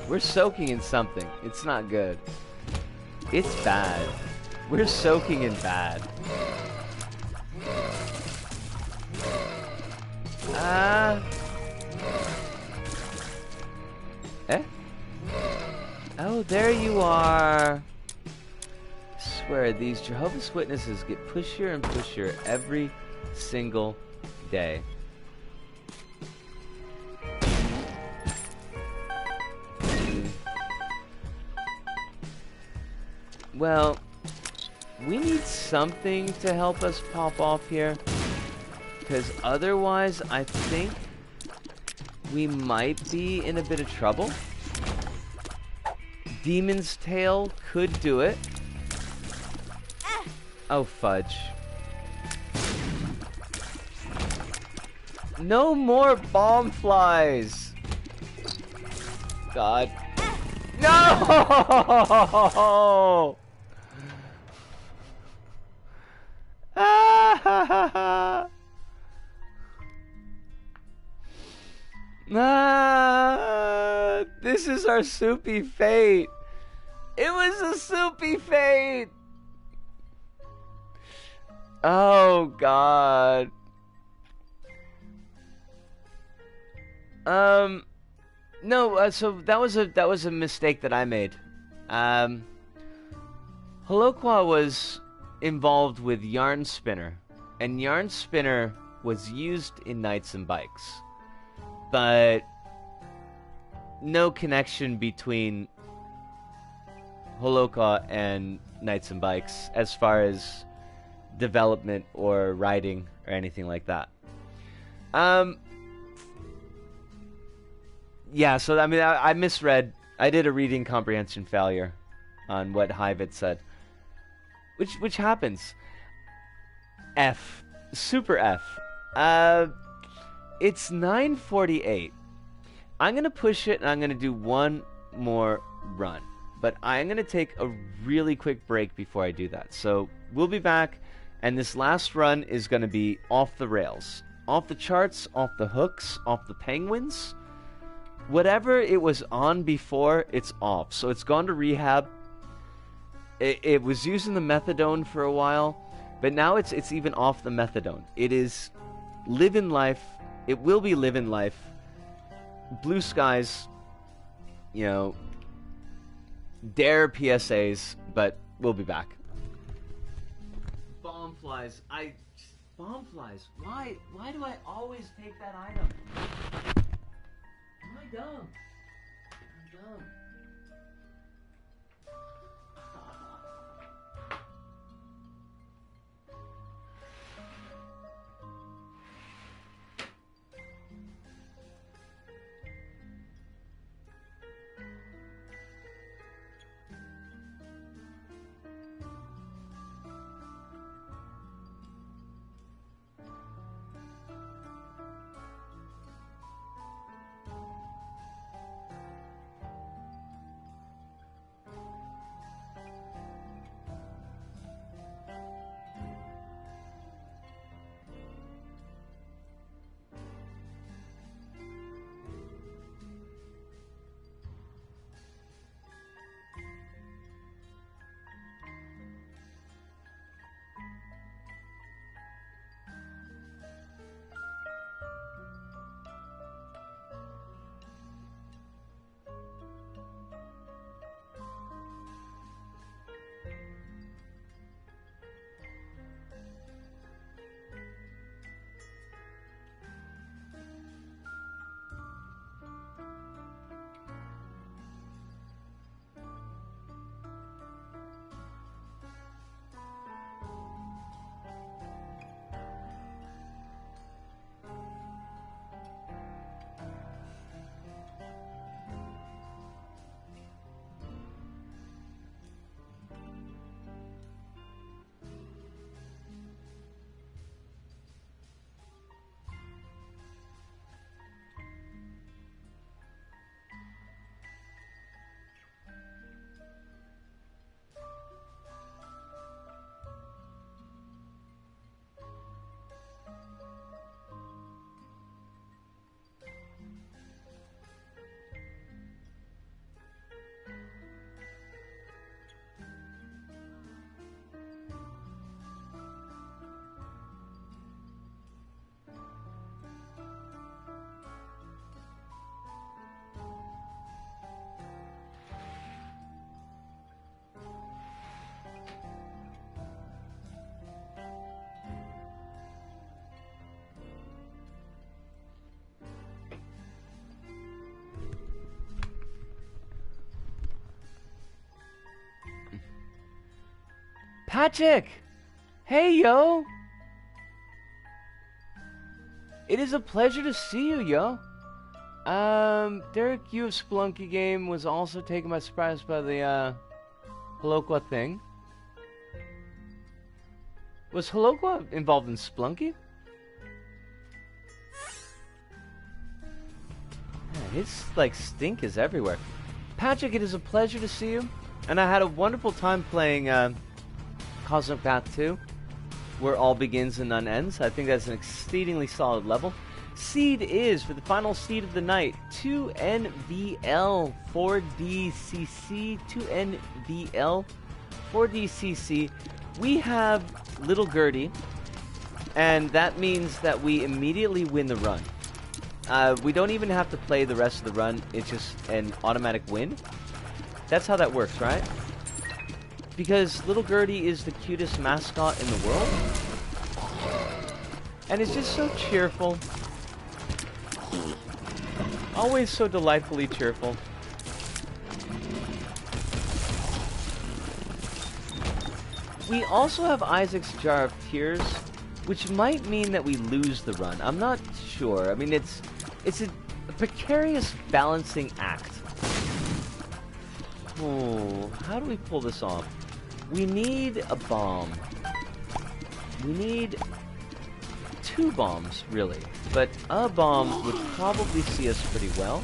S1: We're soaking in something. It's not good. It's bad. We're soaking in bad. Eh? Oh, there you are. I swear, these Jehovah's Witnesses get pushier and pushier every single day. Well, we need something to help us pop off here. Because otherwise, I think we might be in a bit of trouble. Demon's Tail could do it. Oh, fudge. No more bomb flies! God. No! Ah! This is our soupy fate. It was a soupy fate. Oh God. No. So that was a mistake that I made. Holokwa was involved with Yarn Spinner, and Yarn Spinner was used in Knights and Bikes, but no connection between Holokwa and Knights and Bikes as far as development or writing or anything like that. Yeah, so I mean, I misread. I did a reading comprehension failure on what Hive had said, which happens. F, super F. It's 9:48. I'm gonna push it, and I'm gonna do one more run, but I'm gonna take a really quick break before I do that. So we'll be back, and this last run is gonna be off the rails, off the charts, off the hooks, off the penguins. Whatever it was on before, it's off. So it's gone to rehab. It was using the methadone for a while, but now it's even off the methadone. It is living life. It will be living life. Blue skies, you know, dare PSAs, but we'll be back. Bomb flies. Bomb flies. Why do I always take that item? Am I dumb? I'm dumb. Patrick! Hey, yo! It is a pleasure to see you, yo. Derek, you of Spelunky Game was also taken by surprise by the, Holokwa thing. Was Holokwa involved in Spelunky? Man, his, like, stink is everywhere. Patrick, it is a pleasure to see you. And I had a wonderful time playing, Cosmic Path 2, where all begins and none ends. I think that's an exceedingly solid level. Seed is, for the final seed of the night, 2NVL 4DCC. 2NVL 4DCC. We have Little Gertie, and that means that we immediately win the run. We don't even have to play the rest of the run, it's just an automatic win. That's how that works, right? Because Little Gertie is the cutest mascot in the world. And it's just so cheerful. Always so delightfully cheerful. We also have Isaac's Jar of Tears, which might mean that we lose the run. I'm not sure. I mean, it's a precarious balancing act. Oh, how do we pull this off? We need a bomb. We need 2 bombs, really. But a bomb would probably see us pretty well.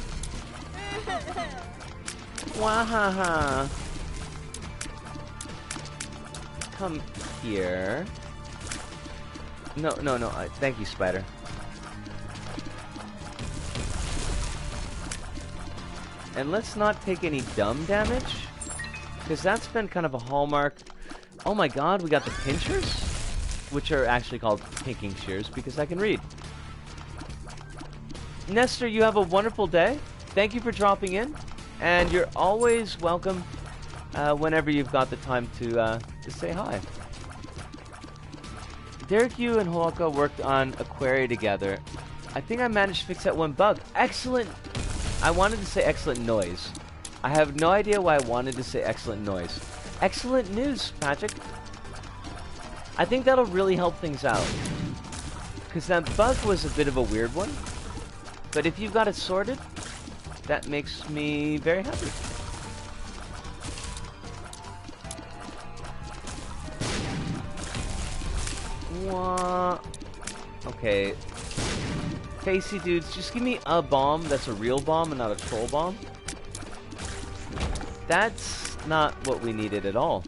S1: Wahaha. Come here. No. Thank you, Spider. And let's not take any dumb damage, because that's been kind of a hallmark. Oh my god, we got the pinchers, which are actually called pinking shears, because I can read. Nestor, you have a wonderful day. Thank you for dropping in, and you're always welcome whenever you've got the time to say hi. Derek, you and Holokwa worked on Aquaria together. I think I managed to fix that one bug. Excellent! I wanted to say excellent noise. I have no idea why I wanted to say excellent noise. Excellent news, Patrick. I think that'll really help things out. Because that bug was a bit of a weird one. But if you've got it sorted, that makes me very happy. Okay. Facey dudes, just give me a bomb that's a real bomb and not a troll bomb. That's not what we needed at all.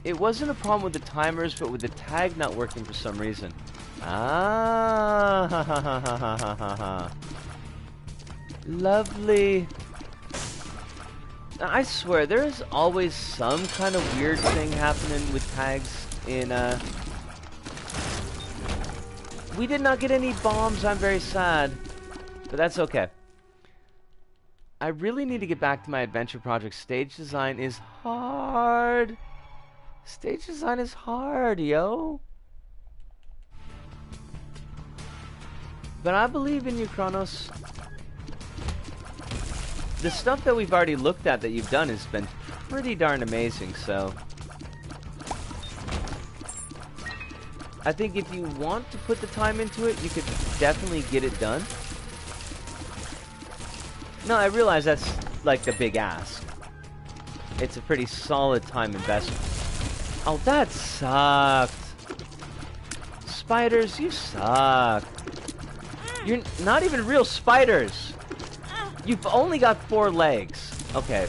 S1: It wasn't a problem with the timers, but with the tag not working for some reason. Ah, ha ha ha ha ha ha ha. Lovely. Now, I swear, there's always some kind of weird thing happening with tags in, We did not get any bombs, I'm very sad. But that's okay. I really need to get back to my adventure project. Stage design is hard. Stage design is hard, yo. But I believe in you, Kronos. The stuff that we've already looked at that you've done has been pretty darn amazing, so... I think if you want to put the time into it, you could definitely get it done. No, I realize that's like a big ask. It's a pretty solid time investment. Oh, that sucked. Spiders, you suck. You're not even real spiders. You've only got 4 legs. Okay.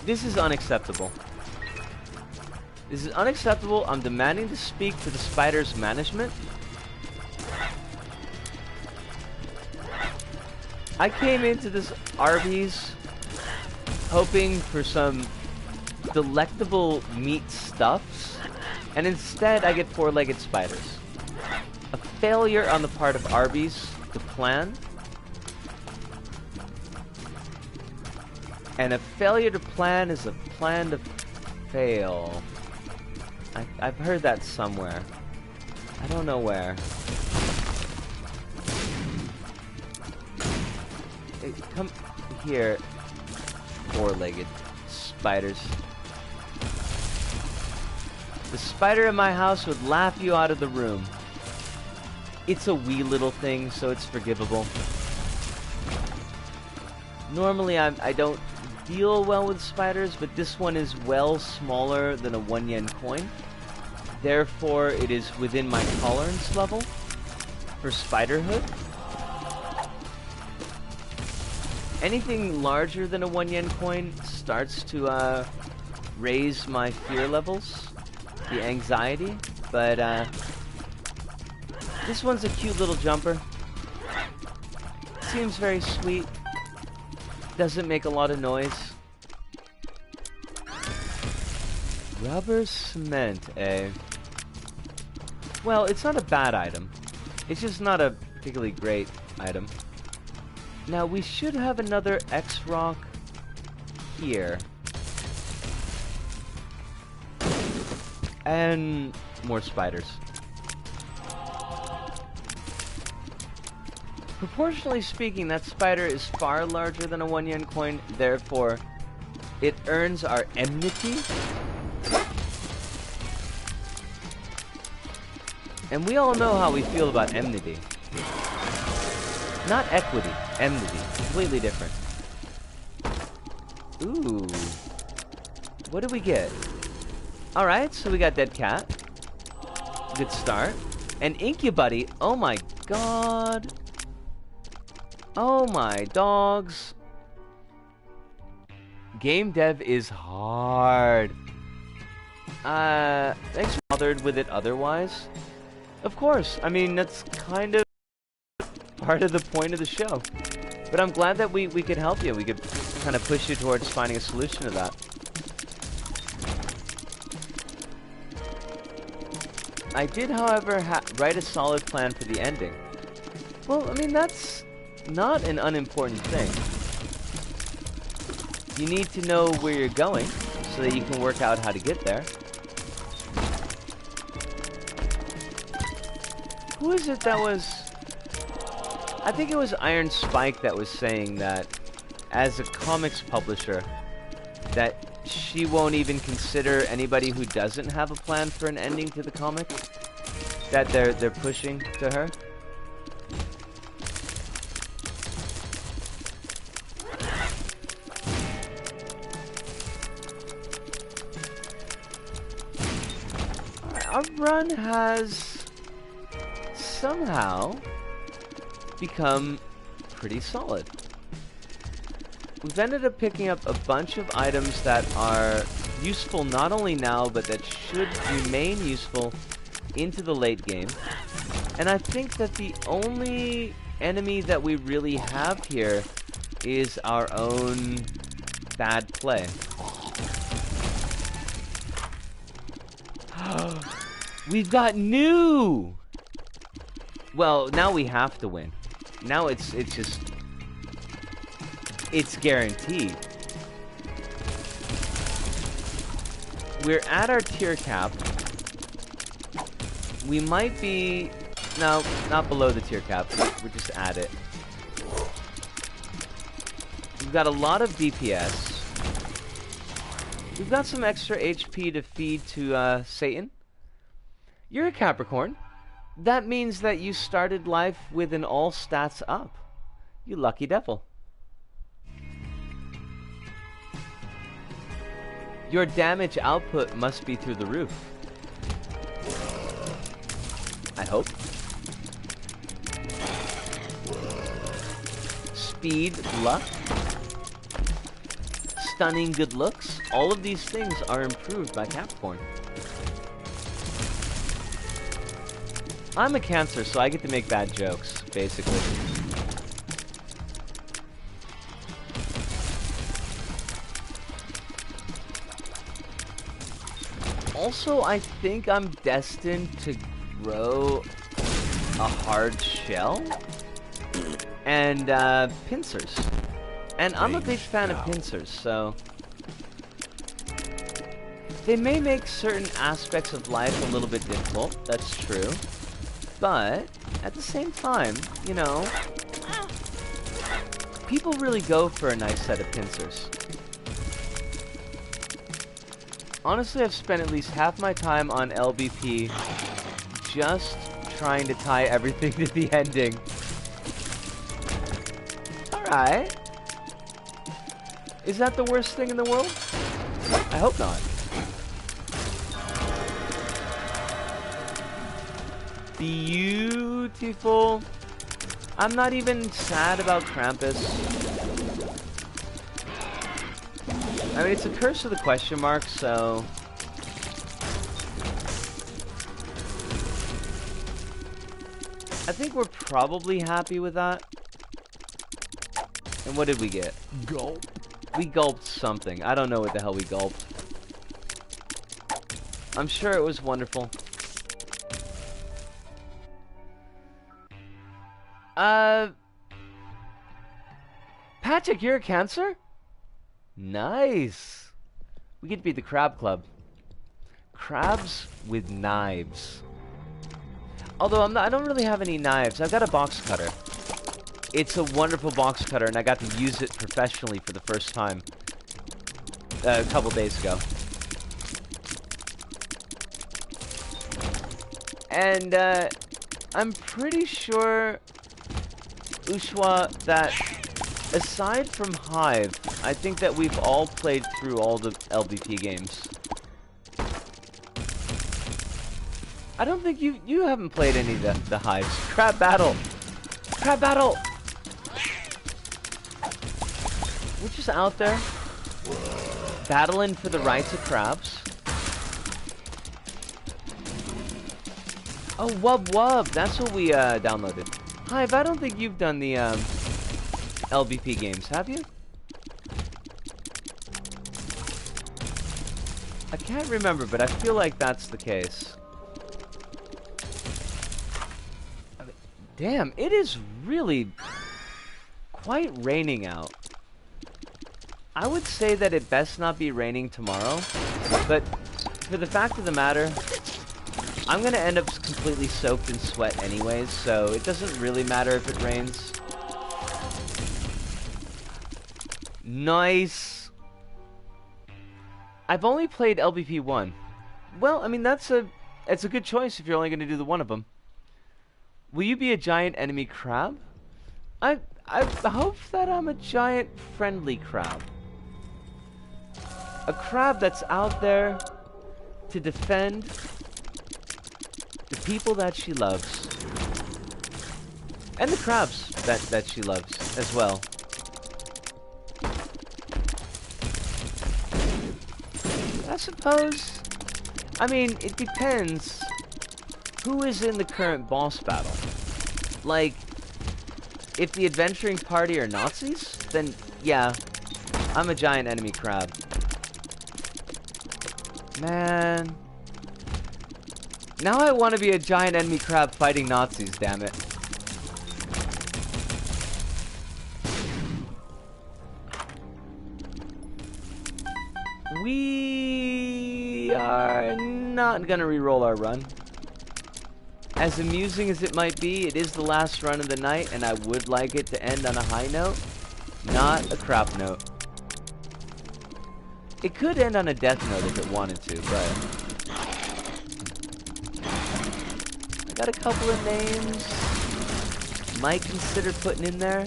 S1: This is unacceptable. This is unacceptable. I'm demanding to speak to the spider's management. I came into this Arby's hoping for some delectable meat stuffs, and instead I get 4-legged spiders. A failure on the part of Arby's to plan, and a failure to plan is a plan to fail. I've heard that somewhere. I don't know where. Hey, come here, 4-legged spiders. The spider in my house would laugh you out of the room. It's a wee little thing, so it's forgivable. Normally, I don't deal well with spiders, but this one is well smaller than a 1 yen coin. Therefore, it is within my tolerance level for spiderhood. Anything larger than a 1 yen coin starts to raise my fear levels, the anxiety, but this one's a cute little jumper. Seems very sweet. Doesn't make a lot of noise. Rubber cement, eh? Well, it's not a bad item. It's just not a particularly great item. Now, we should have another X-Rock here. And more spiders. Proportionally speaking, that spider is far larger than a 1 yen coin, therefore, it earns our enmity. And we all know how we feel about enmity. Not equity, enmity. Completely different. Ooh. What did we get? Alright, so we got Dead Cat. Good start. And Incubuddy. Oh my god. Oh my dogs. Game dev is hard. Thanks for bothered with it otherwise. Of course, I mean, that's kind of part of the point of the show. But I'm glad that we could help you. We could kind of push you towards finding a solution to that. I did, however, write a solid plan for the ending. Well, I mean, that's not an unimportant thing. You need to know where you're going so that you can work out how to get there. Who is it that was... I think it was Iron Spike that was saying that as a comics publisher that she won't even consider anybody who doesn't have a plan for an ending to the comic that they're pushing to her. Our run has somehow become pretty solid. We've ended up picking up a bunch of items that are useful not only now, but that should remain useful into the late game. And I think that the only enemy that we really have here is our own bad play. We've got new! Well, now we have to win. Now it's just... it's guaranteed. We're at our tier cap. We might be... no, not below the tier cap. We're just at it. We've got a lot of DPS. We've got some extra HP to feed to Satan. You're a Capricorn. That means that you started life with an all stats up. You lucky devil. Your damage output must be through the roof. I hope. Speed, luck, stunning good looks. All of these things are improved by Capricorn. I'm a Cancer, so I get to make bad jokes, basically. Also, I think I'm destined to grow a hard shell and pincers. And I'm a big fan of pincers, so they may make certain aspects of life a little bit difficult, that's true. But at the same time, you know, people really go for a nice set of pincers. Honestly, I've spent at least half my time on LBP just trying to tie everything to the ending. Alright. Is that the worst thing in the world? I hope not. Beautiful. I'm not even sad about Krampus. I mean, it's a curse of the question mark, so... I think we're probably happy with that. And what did we get?
S2: Gulp.
S1: We gulped something. I don't know what the hell we gulped. I'm sure it was wonderful. Patrick, you're a Cancer? Nice. We get to be the Crab Club. Crabs with knives. Although I don't really have any knives. I've got a box cutter. It's a wonderful box cutter, and I got to use it professionally for the first time a couple days ago. And I'm pretty sure, Ushwa, that aside from Hive, I think that we've all played through all the LVP games. I don't think you haven't played any of the Hives. Crab Battle! Crab Battle! We're just out there, battling for the rights of crabs. Oh, Wub Wub! That's what we downloaded. Hive, I don't think you've done the LVP games, have you? I can't remember, but I feel like that's the case. Damn, it is really quite raining out. I would say that it best not be raining tomorrow, but for the fact of the matter, I'm gonna end up completely soaked in sweat anyways, so it doesn't really matter if it rains. Nice. I've only played LBP 1. Well, I mean, it's a good choice if you're only gonna do the one of them. Will you be a giant enemy crab? I hope that I'm a giant friendly crab. A crab that's out there to defend the people that she loves. And the crabs that she loves as well. I suppose, I mean, it depends who is in the current boss battle. Like, if the adventuring party are Nazis, then yeah, I'm a giant enemy crab. Man. Now I want to be a giant enemy crab fighting Nazis, damn it. We are not gonna re-roll our run. As amusing as it might be, it is the last run of the night, and I would like it to end on a high note, not a crap note. It could end on a death note if it wanted to, but I got a couple of names might consider putting in there.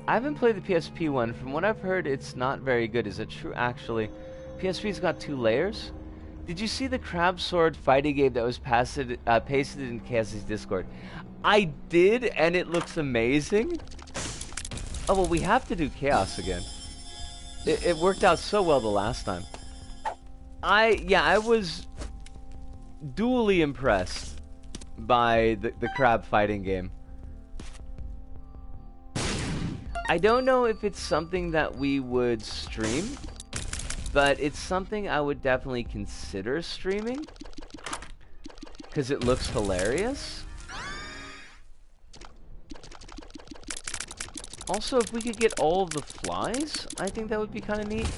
S1: I haven't played the PSP one. From what I've heard, it's not very good. Is it true, actually? PSP's got 2 layers. Did you see the Crab Sword fighting game that was pasted in Cassie's Discord? I did, and it looks amazing. Oh, well, we have to do Chaos again. It worked out so well the last time. I was duly impressed by the crab fighting game. I don't know if it's something that we would stream, but it's something I would definitely consider streaming, because it looks hilarious. Also, if we could get all of the flies, I think that would be kind of neat.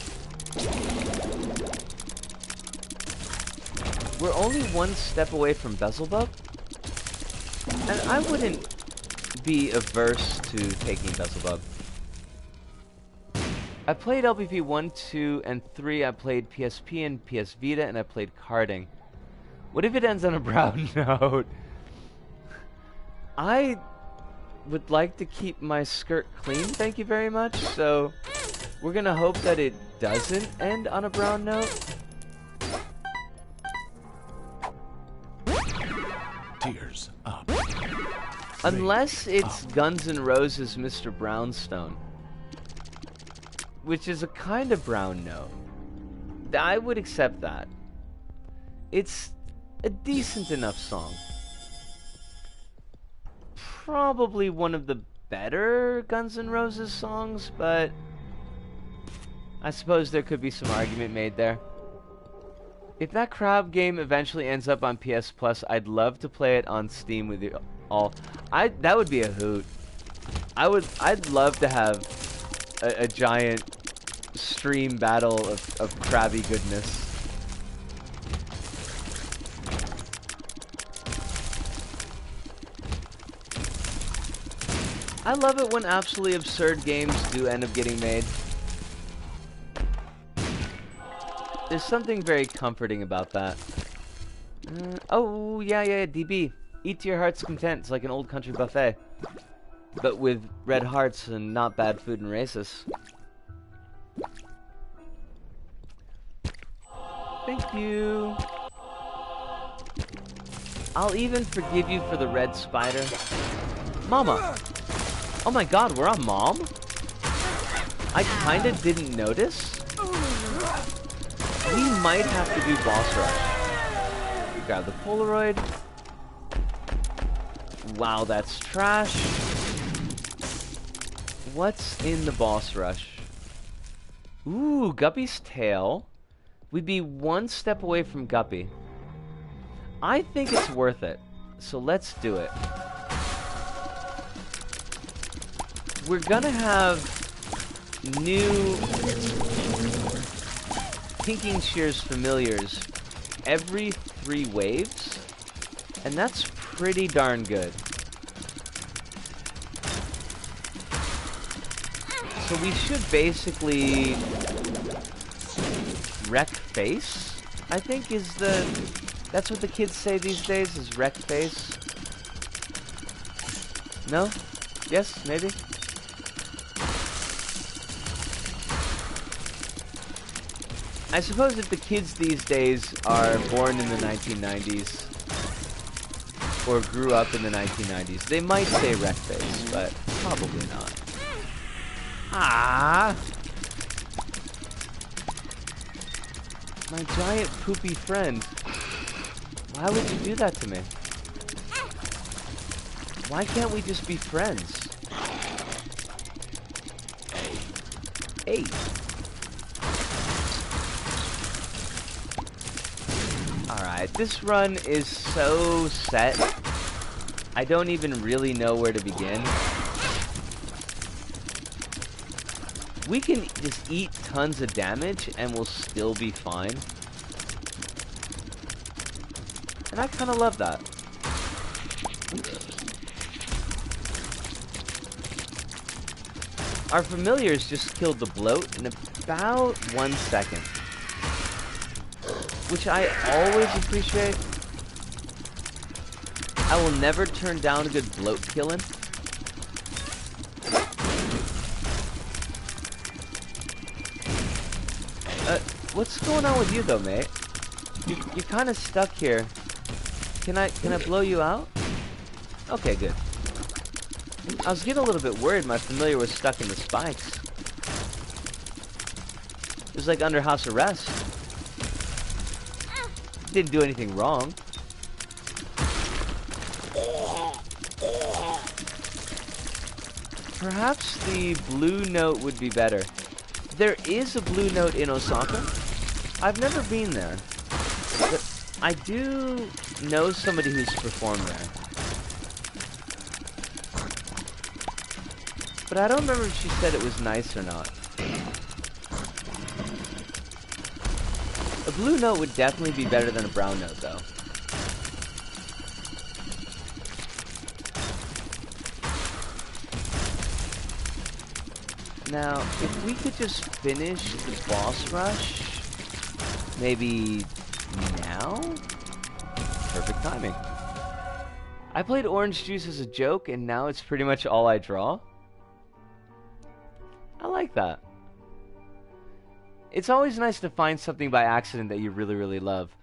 S1: We're only 1 step away from Beelzebub, and I wouldn't be averse to taking Beelzebub. I played LPP 1, 2, and 3. I played PSP and PS Vita, and I played karting. What if it ends on a brown note? I would like to keep my skirt clean, thank you very much, so we're gonna hope that it doesn't end on a brown note.
S2: Tears up.
S1: Unless it's Guns N' Roses' Mr. Brownstone, which is a kind of brown note. I would accept that. It's a decent enough song. Probably one of the better Guns N' Roses songs, but I suppose there could be some argument made there. If that crab game eventually ends up on PS Plus, I'd love to play it on Steam with you all. That would be a hoot. I'd love to have a giant stream battle of crabby goodness. I love it when absolutely absurd games do end up getting made. There's something very comforting about that. Oh, yeah, DB. Eat to your heart's content. It's like an old country buffet. But with red hearts and not bad food and racists. Thank you. I'll even forgive you for the red spider. Mama! Oh my god, we're on Mom? I kinda didn't notice. We might have to do boss rush. Grab the Polaroid. Wow, that's trash. What's in the boss rush? Ooh, Guppy's tail. We'd be one step away from Guppy. I think it's worth it. So let's do it. We're gonna have new Pinking Shears familiars every 3 waves, and that's pretty darn good. So we should basically wreck face, I think is that's what the kids say these days, is wreck face. No? Yes? Maybe? I suppose if the kids these days are born in the 1990s or grew up in the 1990s, they might say wreck face, but probably not. Ah! My giant poopy friend. Why would you do that to me? Why can't we just be friends? Hey. Alright, this run is so set. I don't even really know where to begin. We can just eat tons of damage and we'll still be fine. And I kind of love that. Our familiars just killed the bloat in about 1 second. Which I always appreciate. I will never turn down a good bloat killing. What's going on with you though, mate? You're kind of stuck here. Can I blow you out? Okay, good. I was getting a little bit worried my familiar was stuck in the spikes. It was like under house arrest. Didn't do anything wrong. Perhaps the blue note would be better. There is a blue note in Osaka. I've never been there. But I do know somebody who's performed there. But I don't remember if she said it was nice or not. A blue note would definitely be better than a brown note, though. Now, if we could just finish the boss rush, maybe now? Perfect timing. I played orange juice as a joke, and now it's pretty much all I draw. I like that. It's always nice to find something by accident that you really, really love.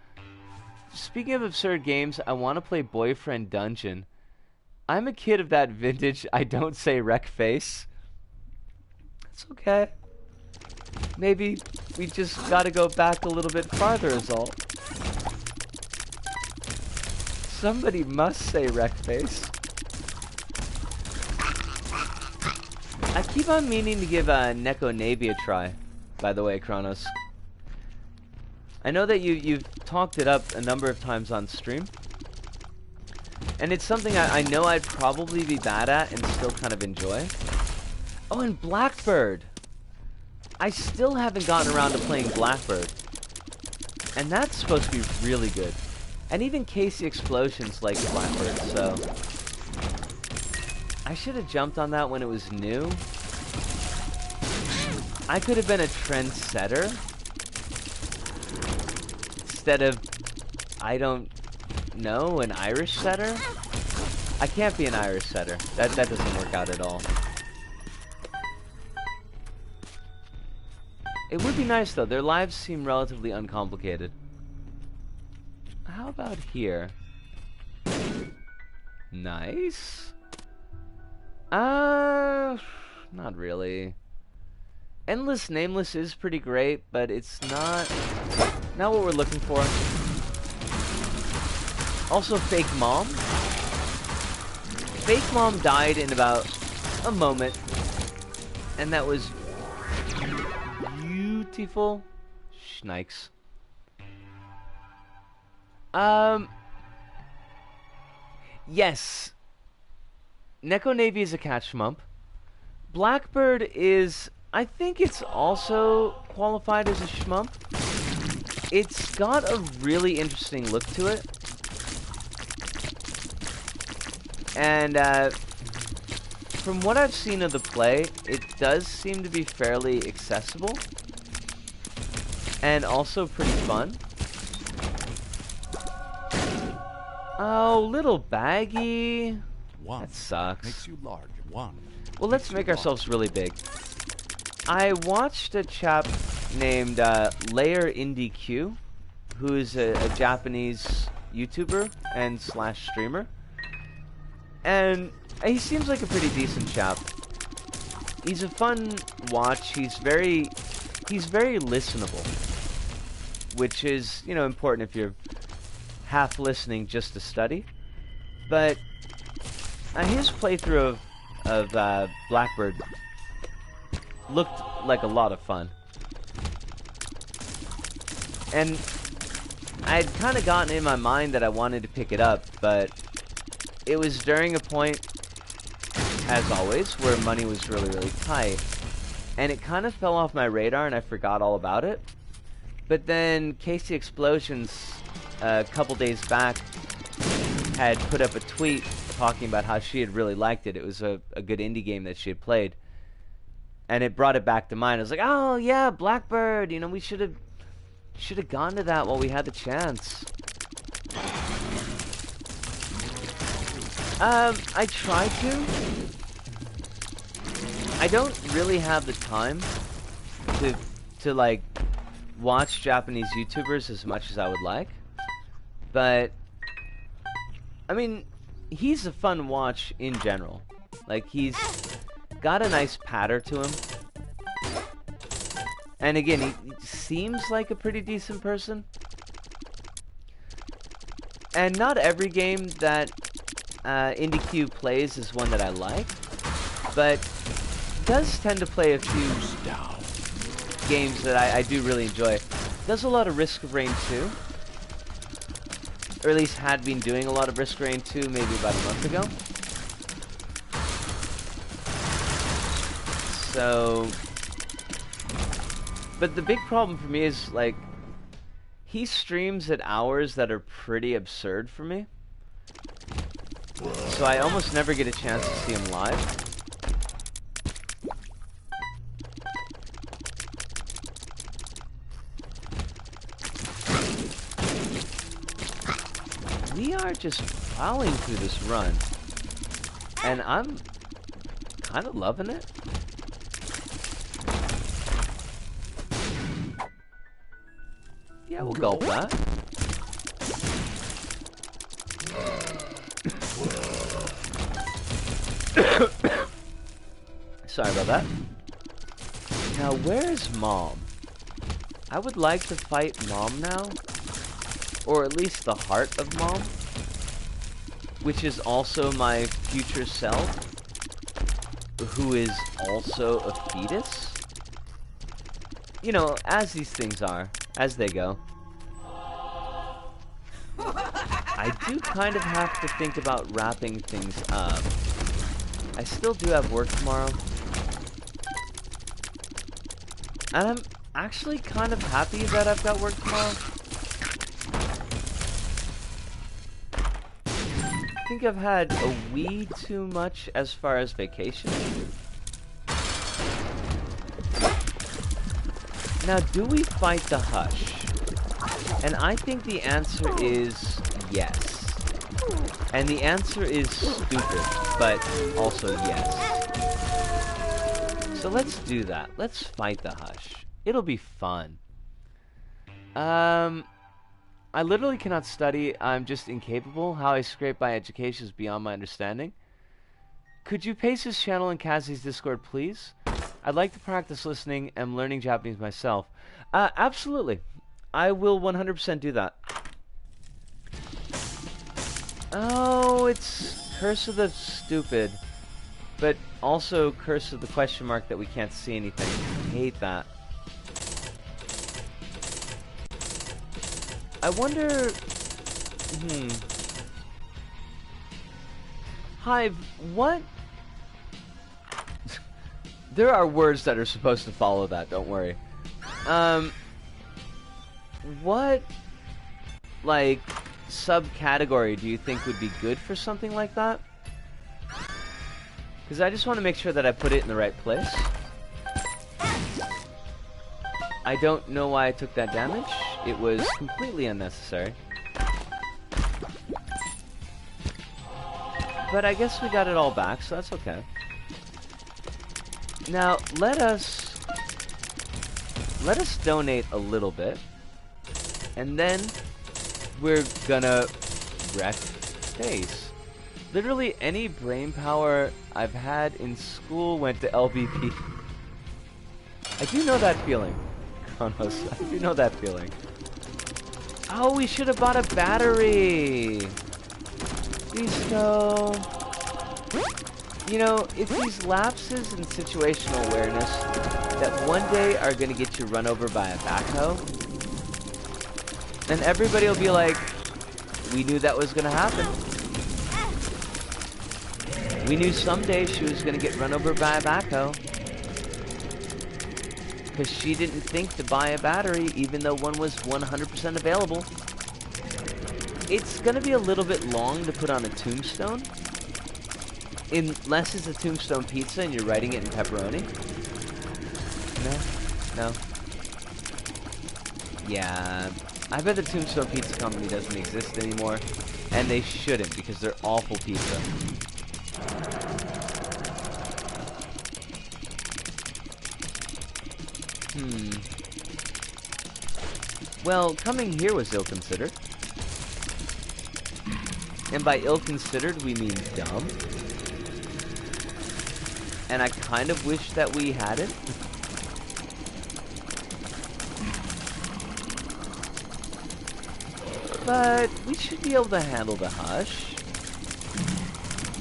S1: Speaking of absurd games, I want to play Boyfriend Dungeon. I'm a kid of that vintage I don't say wreck face. It's okay. Maybe we just gotta go back a little bit farther is all. Somebody must say wreck face. I keep on meaning to give Neko Navy a try, by the way, Kronos. I know that you've talked it up a number of times on stream. And it's something I know I'd probably be bad at and still kind of enjoy. Oh, and Blackbird! I still haven't gotten around to playing Blackbird. And that's supposed to be really good. And even Casey Explosions likes Blackbird, so... I should have jumped on that when it was new. I could have been a trendsetter. Instead of, I don't know, an Irish setter? I can't be an Irish setter. That doesn't work out at all. It would be nice though. Their lives seem relatively uncomplicated. How about here? Nice. Not really. Endless Nameless is pretty great, but it's not what we're looking for. Also, Fake Mom. Fake Mom died in about a moment, and that was beautiful. Schnikes. Yes. Neko Navy is a catch shmump. Blackbird is, I think it's also qualified as a shmump. It's got a really interesting look to it. And from what I've seen of the play, it does seem to be fairly accessible. And also pretty fun. Oh, little baggy. That sucks.
S2: Makes you large. One.
S1: Well, let's make ourselves really big. I watched a chap named Layer Indie Q, who's a Japanese YouTuber and slash streamer. And he seems like a pretty decent chap. He's a fun watch. He's very listenable, which is, you know, important if you're half listening just to study. But his playthrough of Blackbird looked like a lot of fun. And I'd kind of gotten in my mind that I wanted to pick it up, but it was during a point, as always, where money was really, really tight. And it kind of fell off my radar and I forgot all about it. But then Casey Explosions, a couple days back, had put up a tweet talking about how she had really liked it. It was a good indie game that she had played. And it brought it back to mind. I was like, oh yeah, Blackbird, you know, we should have gone to that while we had the chance. I try to. I don't really have the time to like watch Japanese YouTubers as much as I would like. But I mean, he's a fun watch in general. Like, he's got a nice patter to him. And again, he seems like a pretty decent person. And not every game that IndieQ plays is one that I like, but does tend to play a few games that I do really enjoy. Does a lot of Risk of Rain 2, or at least had been doing a lot of Risk of Rain 2 maybe about a month ago. So, but the big problem for me is, like, he streams at hours that are pretty absurd for me. So I almost never get a chance to see him live. are just plowing through this run. And I'm kind of loving it. Yeah, we'll gulp that. Sorry about that. Now, where is Mom? I would like to fight Mom now. Or at least the heart of Mom. Which is also my future self. Who is also a fetus. You know, as these things are. As they go. I do kind of have to think about wrapping things up. I still do have work tomorrow. And I'm actually kind of happy that I've got work tomorrow. I think I've had a wee too much as far as vacation. Now, do we fight the Hush? And I think the answer is yes. And the answer is stupid, but also yes. So let's do that. Let's fight the Hush. It'll be fun. I literally cannot study. I'm just incapable. How I scrape my education is beyond my understanding. Could you paste this channel in Kazi's Discord, please? I'd like to practice listening and learning Japanese myself. Absolutely. I will 100% do that. Oh, it's Curse of the Stupid. But also Curse of the question mark that we can't see anything. I hate that. I wonder... Hive, what... There are words that are supposed to follow that, don't worry. What, like, subcategory do you think would be good for something like that? Because I just want to make sure that I put it in the right place. I don't know why I took that damage. It was completely unnecessary. But I guess we got it all back, so that's okay. Now, let us donate a little bit. And then we're gonna wreck space. Literally any brain power I've had in school went to LBP. I do know that feeling, Kronos. I do know that feeling. Oh, we should have bought a battery. Please go. You know, it's these lapses in situational awareness that one day are gonna get you run over by a backhoe. And everybody will be like, we knew that was gonna happen. We knew someday she was gonna get run over by a backhoe. Because she didn't think to buy a battery even though one was 100% available. It's gonna be a little bit long to put on a tombstone. Unless it's a tombstone pizza and you're writing it in pepperoni. No. Yeah, I bet the Tombstone Pizza Company doesn't exist anymore. And they shouldn't, because they're awful pizza. Well, coming here was ill-considered. And by ill-considered, we mean dumb. And I kind of wish that we had it. But we should be able to handle the Hush.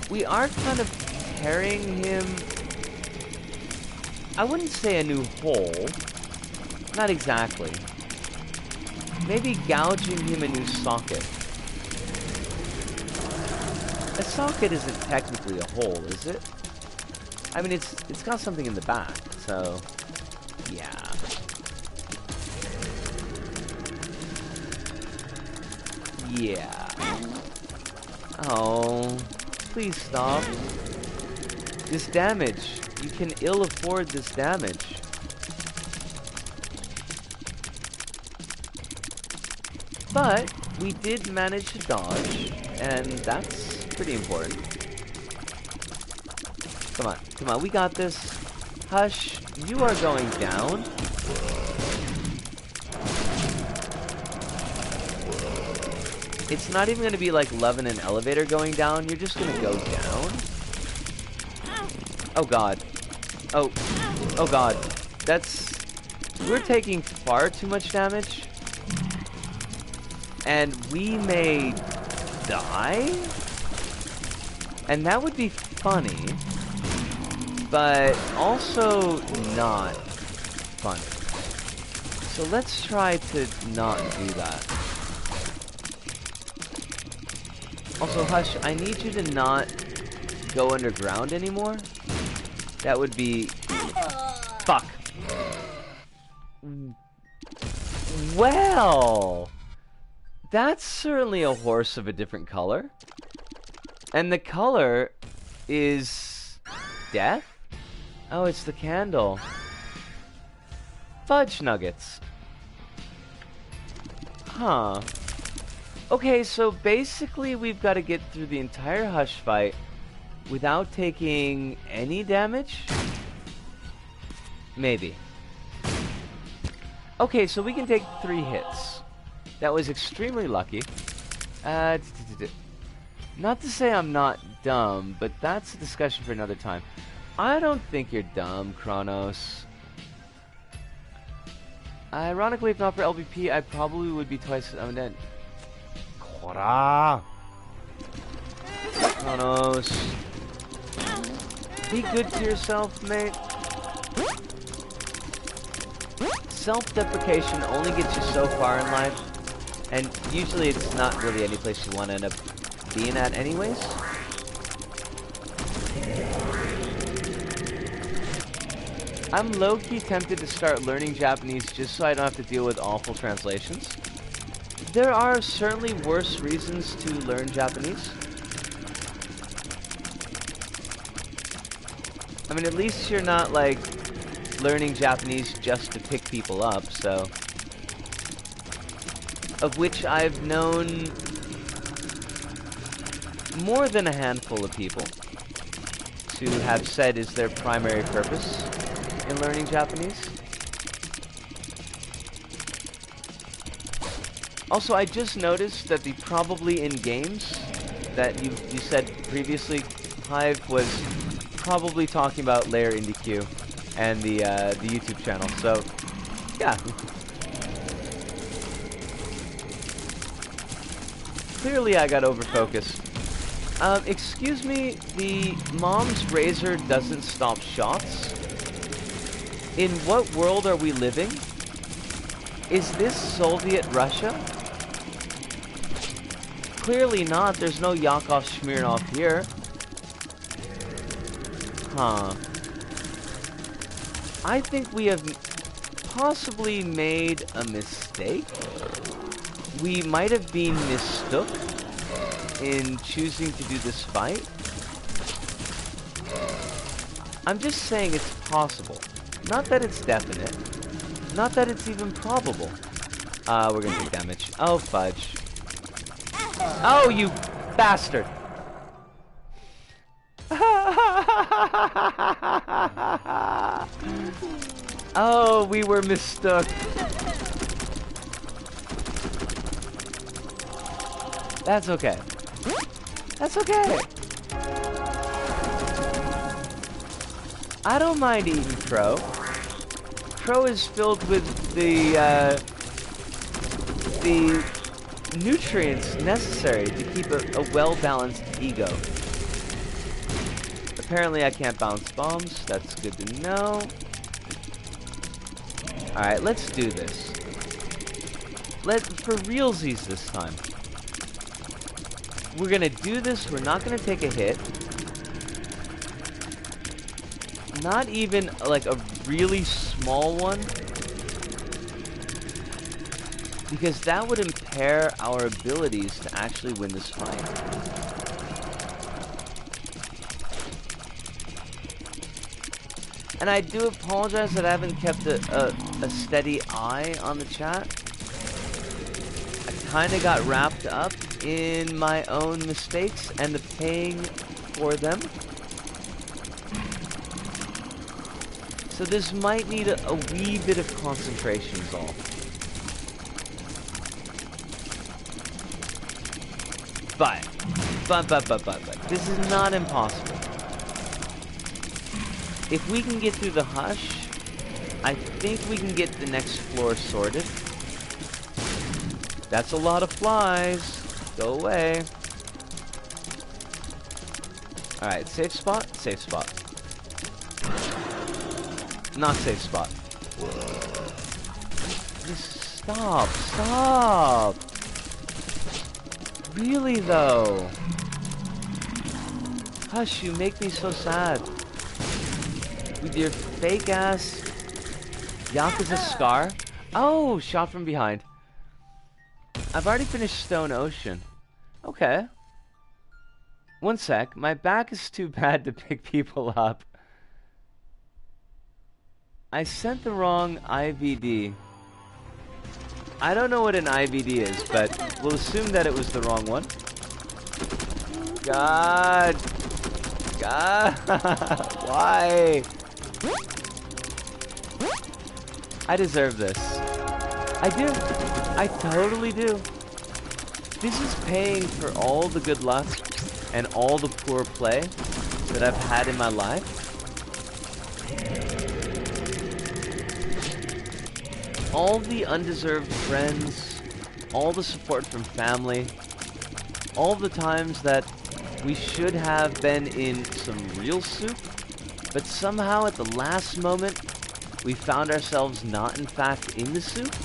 S1: We are kind of carrying him... I wouldn't say a new hole. Not exactly. Maybe gouging him a new socket. A socket isn't technically a hole, is it? I mean, it's got something in the back, so... yeah. Yeah. Oh, please stop. This damage. You can ill afford this damage. But we did manage to dodge, and that's pretty important. Come on, come on, we got this. Hush, you are going down. It's not even going to be like loving an elevator going down. You're just going to go down. Oh god. Oh. Oh god. That's... We're taking far too much damage. And we may die? And that would be funny. But also not funny. So let's try to not do that. Also, Hush, I need you to not go underground anymore. That would be... Fuck. Well, that's certainly a horse of a different color. And the color is... death? Oh, it's the candle. Fudge nuggets. Huh. Okay, so basically we've got to get through the entire Hush fight without taking any damage? Maybe. Okay, so we can take 3 hits. That was extremely lucky. Not to say I'm not dumb, but that's a discussion for another time. I don't think you're dumb, Kronos. Ironically, if not for LVP, I probably would be twice... I mean, then... Kronos. Be good to yourself, mate. Self-deprecation only gets you so far in life, and usually it's not really any place you want to end up being at anyways. I'm low-key tempted to start learning Japanese just so I don't have to deal with awful translations. There are certainly worse reasons to learn Japanese. I mean, at least you're not, like, learning Japanese just to pick people up, so... Of which I've known more than a handful of people to have said is their primary purpose in learning Japanese. Also, I just noticed that the probably in games that you said previously, Hive, was probably talking about Layer Indie Q and the YouTube channel. So, yeah. Clearly, I got overfocused. Excuse me, the mom's razor doesn't stop shots. In what world are we living? Is this Soviet Russia? Clearly not. There's no Yakov Smirnov here. Huh. I think we have possibly made a mistake. We might have been mistook in choosing to do this fight. I'm just saying it's possible. Not that it's definite. Not that it's even probable. We're gonna take damage. Oh, fudge. Oh, you bastard! Oh, we were mistook. That's okay. That's okay. I don't mind eating crow. Crow is filled with the nutrients necessary to keep a well-balanced ego. Apparently I can't bounce bombs. That's good to know. Alright, let's do this. For realsies this time. We're gonna do this. We're not gonna take a hit. Not even like a really small one. Because that would impair our abilities to actually win this fight. And I do apologize that I haven't kept a steady eye on the chat. I kind of got wrapped up in my own mistakes and the paying for them. So this might need a wee bit of concentration is all. But, this is not impossible. If we can get through the hush, I think we can get the next floor sorted. That's a lot of flies. Go away. Alright, safe spot? Safe spot. Not safe spot. Just stop. Stop. Really, though? Hush, you make me so sad. With your fake-ass Yakuza scar? Oh, shot from behind. I've already finished Stone Ocean. Okay. One sec. My back is too bad to pick people up. I sent the wrong IVD. I don't know what an IVD is, but we'll assume that it was the wrong one. God. God. Why? I deserve this. I do. I totally do. This is paying for all the good luck and all the poor play that I've had in my life. All the undeserved friends, all the support from family, all the times that we should have been in some real soup, but somehow at the last moment, we found ourselves not in fact in the soup.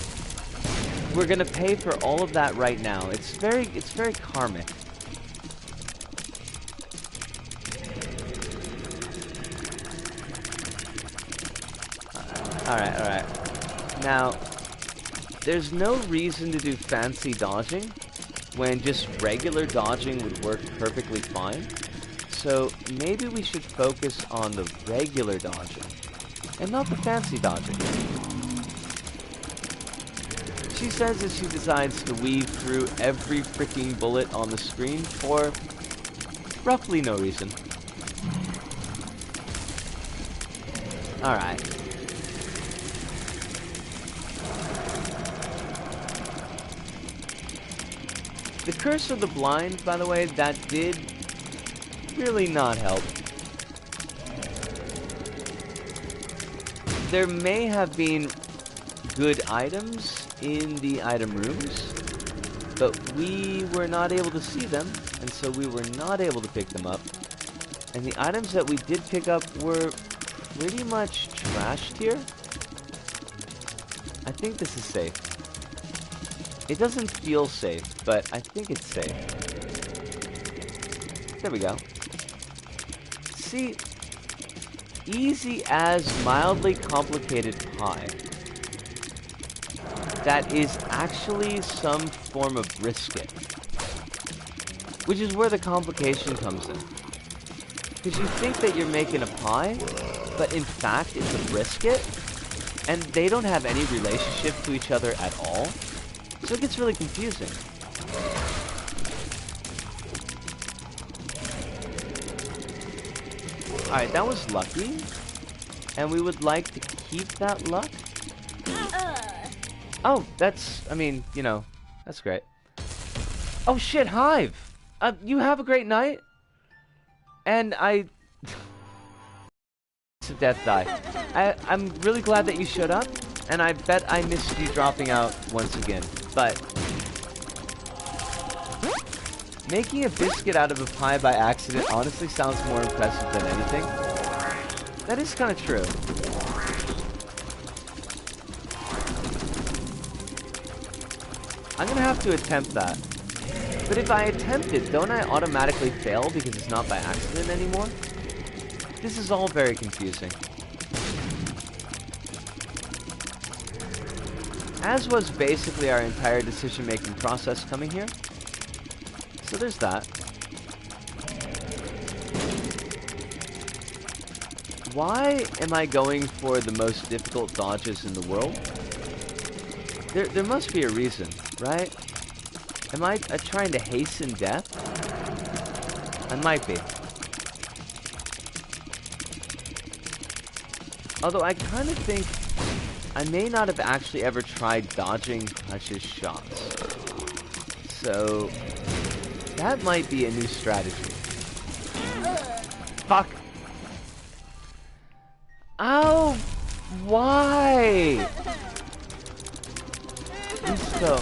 S1: We're gonna pay for all of that right now. It's very karmic. Alright. Now, there's no reason to do fancy dodging when just regular dodging would work perfectly fine. So maybe we should focus on the regular dodging and not the fancy dodging. She says that she decides to weave through every freaking bullet on the screen for roughly no reason. Alright. The Curse of the Blind, by the way, that did really not help. There may have been good items in the item rooms, but we were not able to see them, and so we were not able to pick them up. And the items that we did pick up were pretty much trashed here. I think this is safe. It doesn't feel safe, but I think it's safe. There we go. See, easy as mildly complicated pie. That is actually some form of brisket. Which is where the complication comes in. Because you think that you're making a pie, but in fact it's a brisket, and they don't have any relationship to each other at all. So it gets really confusing. Alright, that was lucky. And we would like to keep that luck. Oh, that's, I mean, you know, that's great. Oh shit, Hive! You have a great night? And it's a death die. I'm really glad that you showed up, and I bet I missed you dropping out once again. But making a biscuit out of a pie by accident honestly sounds more impressive than anything. That is kind of true. I'm gonna have to attempt that. But if I attempt it, don't I automatically fail because it's not by accident anymore? This is all very confusing. As was basically our entire decision-making process coming here. So there's that. Why am I going for the most difficult dodges in the world? There must be a reason, right? Am I trying to hasten death? I might be. Although I kind of think I may not have actually ever tried dodging Hush's shots. So that might be a new strategy. Fuck. Ow! Why? Misto,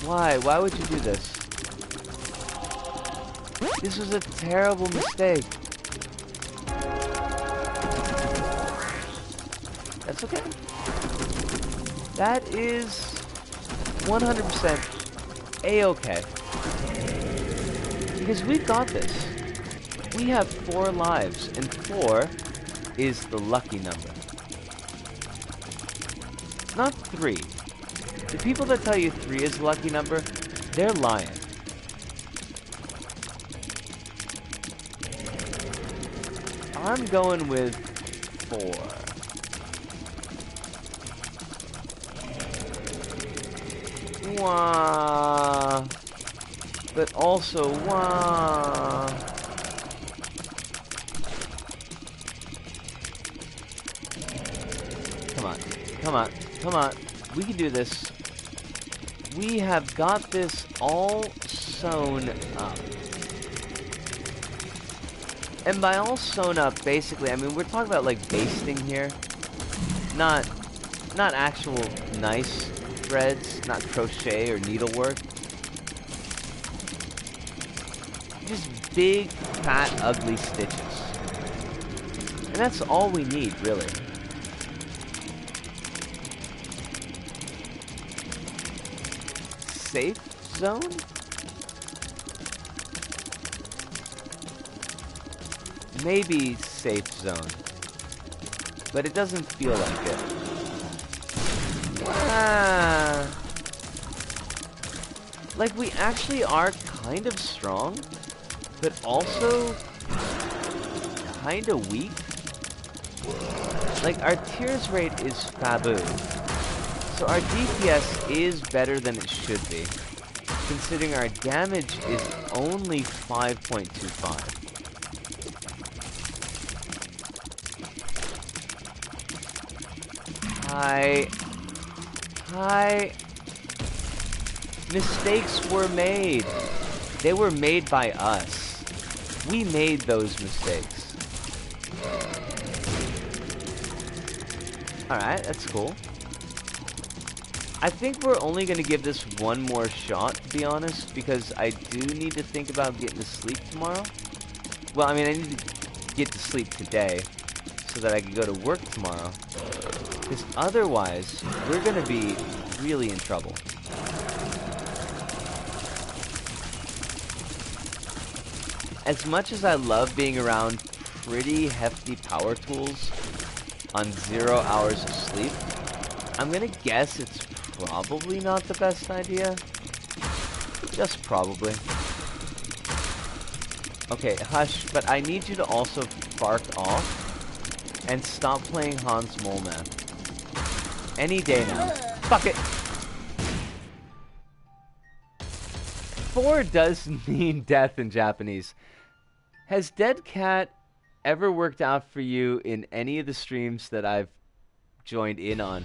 S1: why? Why would you do this? This was a terrible mistake. That's okay. That is 100% A-okay. Because we got this. We have 4 lives, and 4 is the lucky number. Not 3. The people that tell you 3 is the lucky number, they're lying. I'm going with 4. Wah. But also, wah. Come on, come on, come on. We can do this. We have got this all sewn up. And by all sewn up, basically, I mean, we're talking about, like, basting here. Not actual nice threads, not crochet or needlework. Just big, fat, ugly stitches. And that's all we need, really. Safe zone? Maybe safe zone. But it doesn't feel like it. Ah. Like, we actually are kind of strong, but also kind of weak. Like, our tears rate is faboo. So our DPS is better than it should be, considering our damage is only 5.25. Hi. Mistakes were made. They were made by us. We made those mistakes. Alright, that's cool. I think we're only going to give this one more shot, to be honest, because I do need to think about getting to sleep tomorrow. Well, I mean, I need to get to sleep today so that I can go to work tomorrow. Because otherwise, we're going to be really in trouble. As much as I love being around pretty hefty power tools on 0 hours of sleep, I'm going to guess it's probably not the best idea. Just probably. Okay, Hush, but I need you to also bark off and stop playing Hans Moleman. Any day now. Fuck it! 4 does mean death in Japanese. Has Dead Cat ever worked out for you in any of the streams that I've joined in on?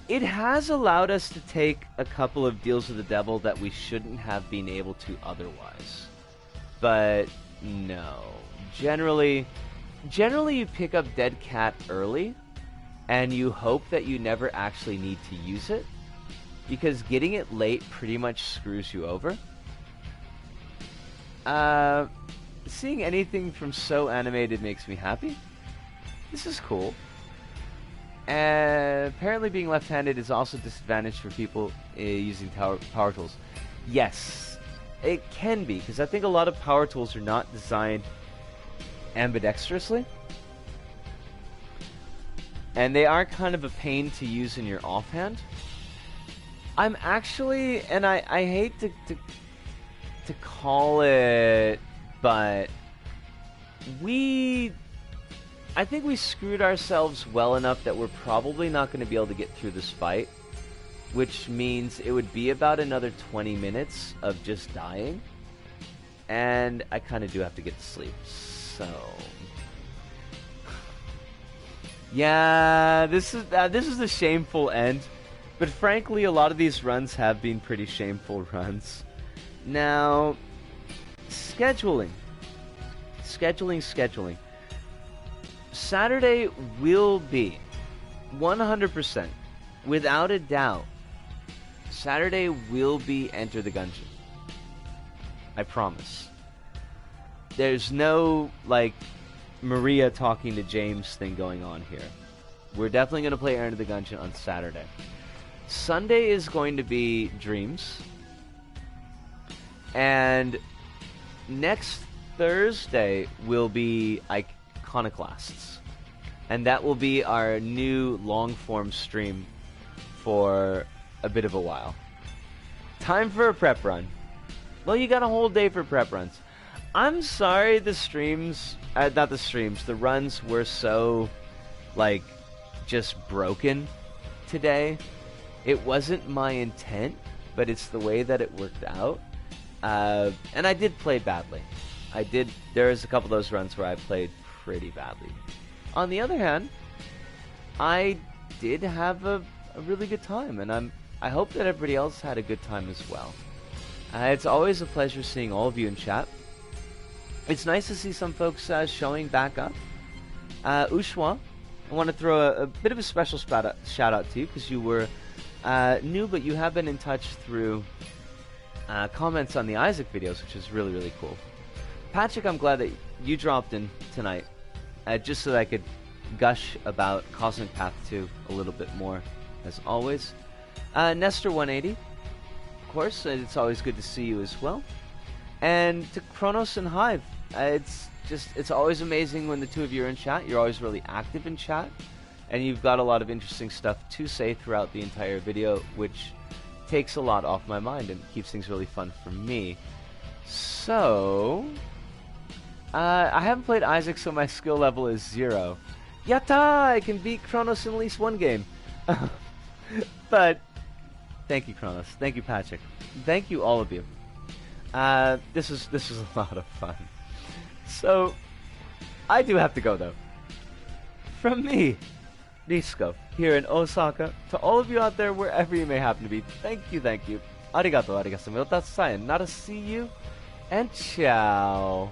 S1: It has allowed us to take a couple of deals with the devil that we shouldn't have been able to otherwise. But no. Generally you pick up Dead Cat early, and you hope that you never actually need to use it, because getting it late pretty much screws you over. Seeing anything from So Animated makes me happy. This is cool. Apparently being left-handed is also a disadvantage for people using power tools. Yes, it can be, because I think a lot of power tools are not designed ambidextrously. And they are kind of a pain to use in your offhand. I'm actually, and I hate to call it, but I think we screwed ourselves well enough that we're probably not going to be able to get through this fight which means it would be about another 20 minutes of just dying. And I kind of do have to get to sleep, so... Yeah, this is a shameful end. But frankly, a lot of these runs have been pretty shameful runs. Now, scheduling. Saturday will be 100%, without a doubt. Saturday will be Enter the Gungeon. I promise. There's no, like, Maria talking to James thing going on here. We're definitely going to play Enter the Gungeon on Saturday. Sunday is going to be Dreams. And next Thursday will be Iconoclasts. And that will be our new long-form stream for a bit of a while. Time for a prep run. Well, you got a whole day for prep runs. I'm sorry the runs were so, like, just broken today. It wasn't my intent, but it's the way that it worked out. And I did play badly. There was a couple of those runs where I played pretty badly. On the other hand, I did have a really good time, and I hope that everybody else had a good time as well. It's always a pleasure seeing all of you in chat. It's nice to see some folks showing back up. Ushwa, I want to throw a bit of a special shout out to you because you were new, but you have been in touch through comments on the Isaac videos, which is really, really cool. Patrick, I'm glad that you dropped in tonight, just so that I could gush about Cosmic Path 2 a little bit more, as always. Nestor180, of course, it's always good to see you as well. And to Kronos and Hive, it's always amazing when the two of you are in chat. You're always really active in chat, and you've got a lot of interesting stuff to say throughout the entire video, which takes a lot off my mind and keeps things really fun for me. So, I haven't played Isaac, so my skill level is 0. Yatta! I can beat Kronos in at least one game. But, thank you, Kronos. Thank you, Patrick. Thank you, all of you. This is a lot of fun. So, I do have to go, though. From me, Nisco, here in Osaka, to all of you out there, wherever you may happen to be, thank you. Arigato, arigato, sayonara, see you, and ciao.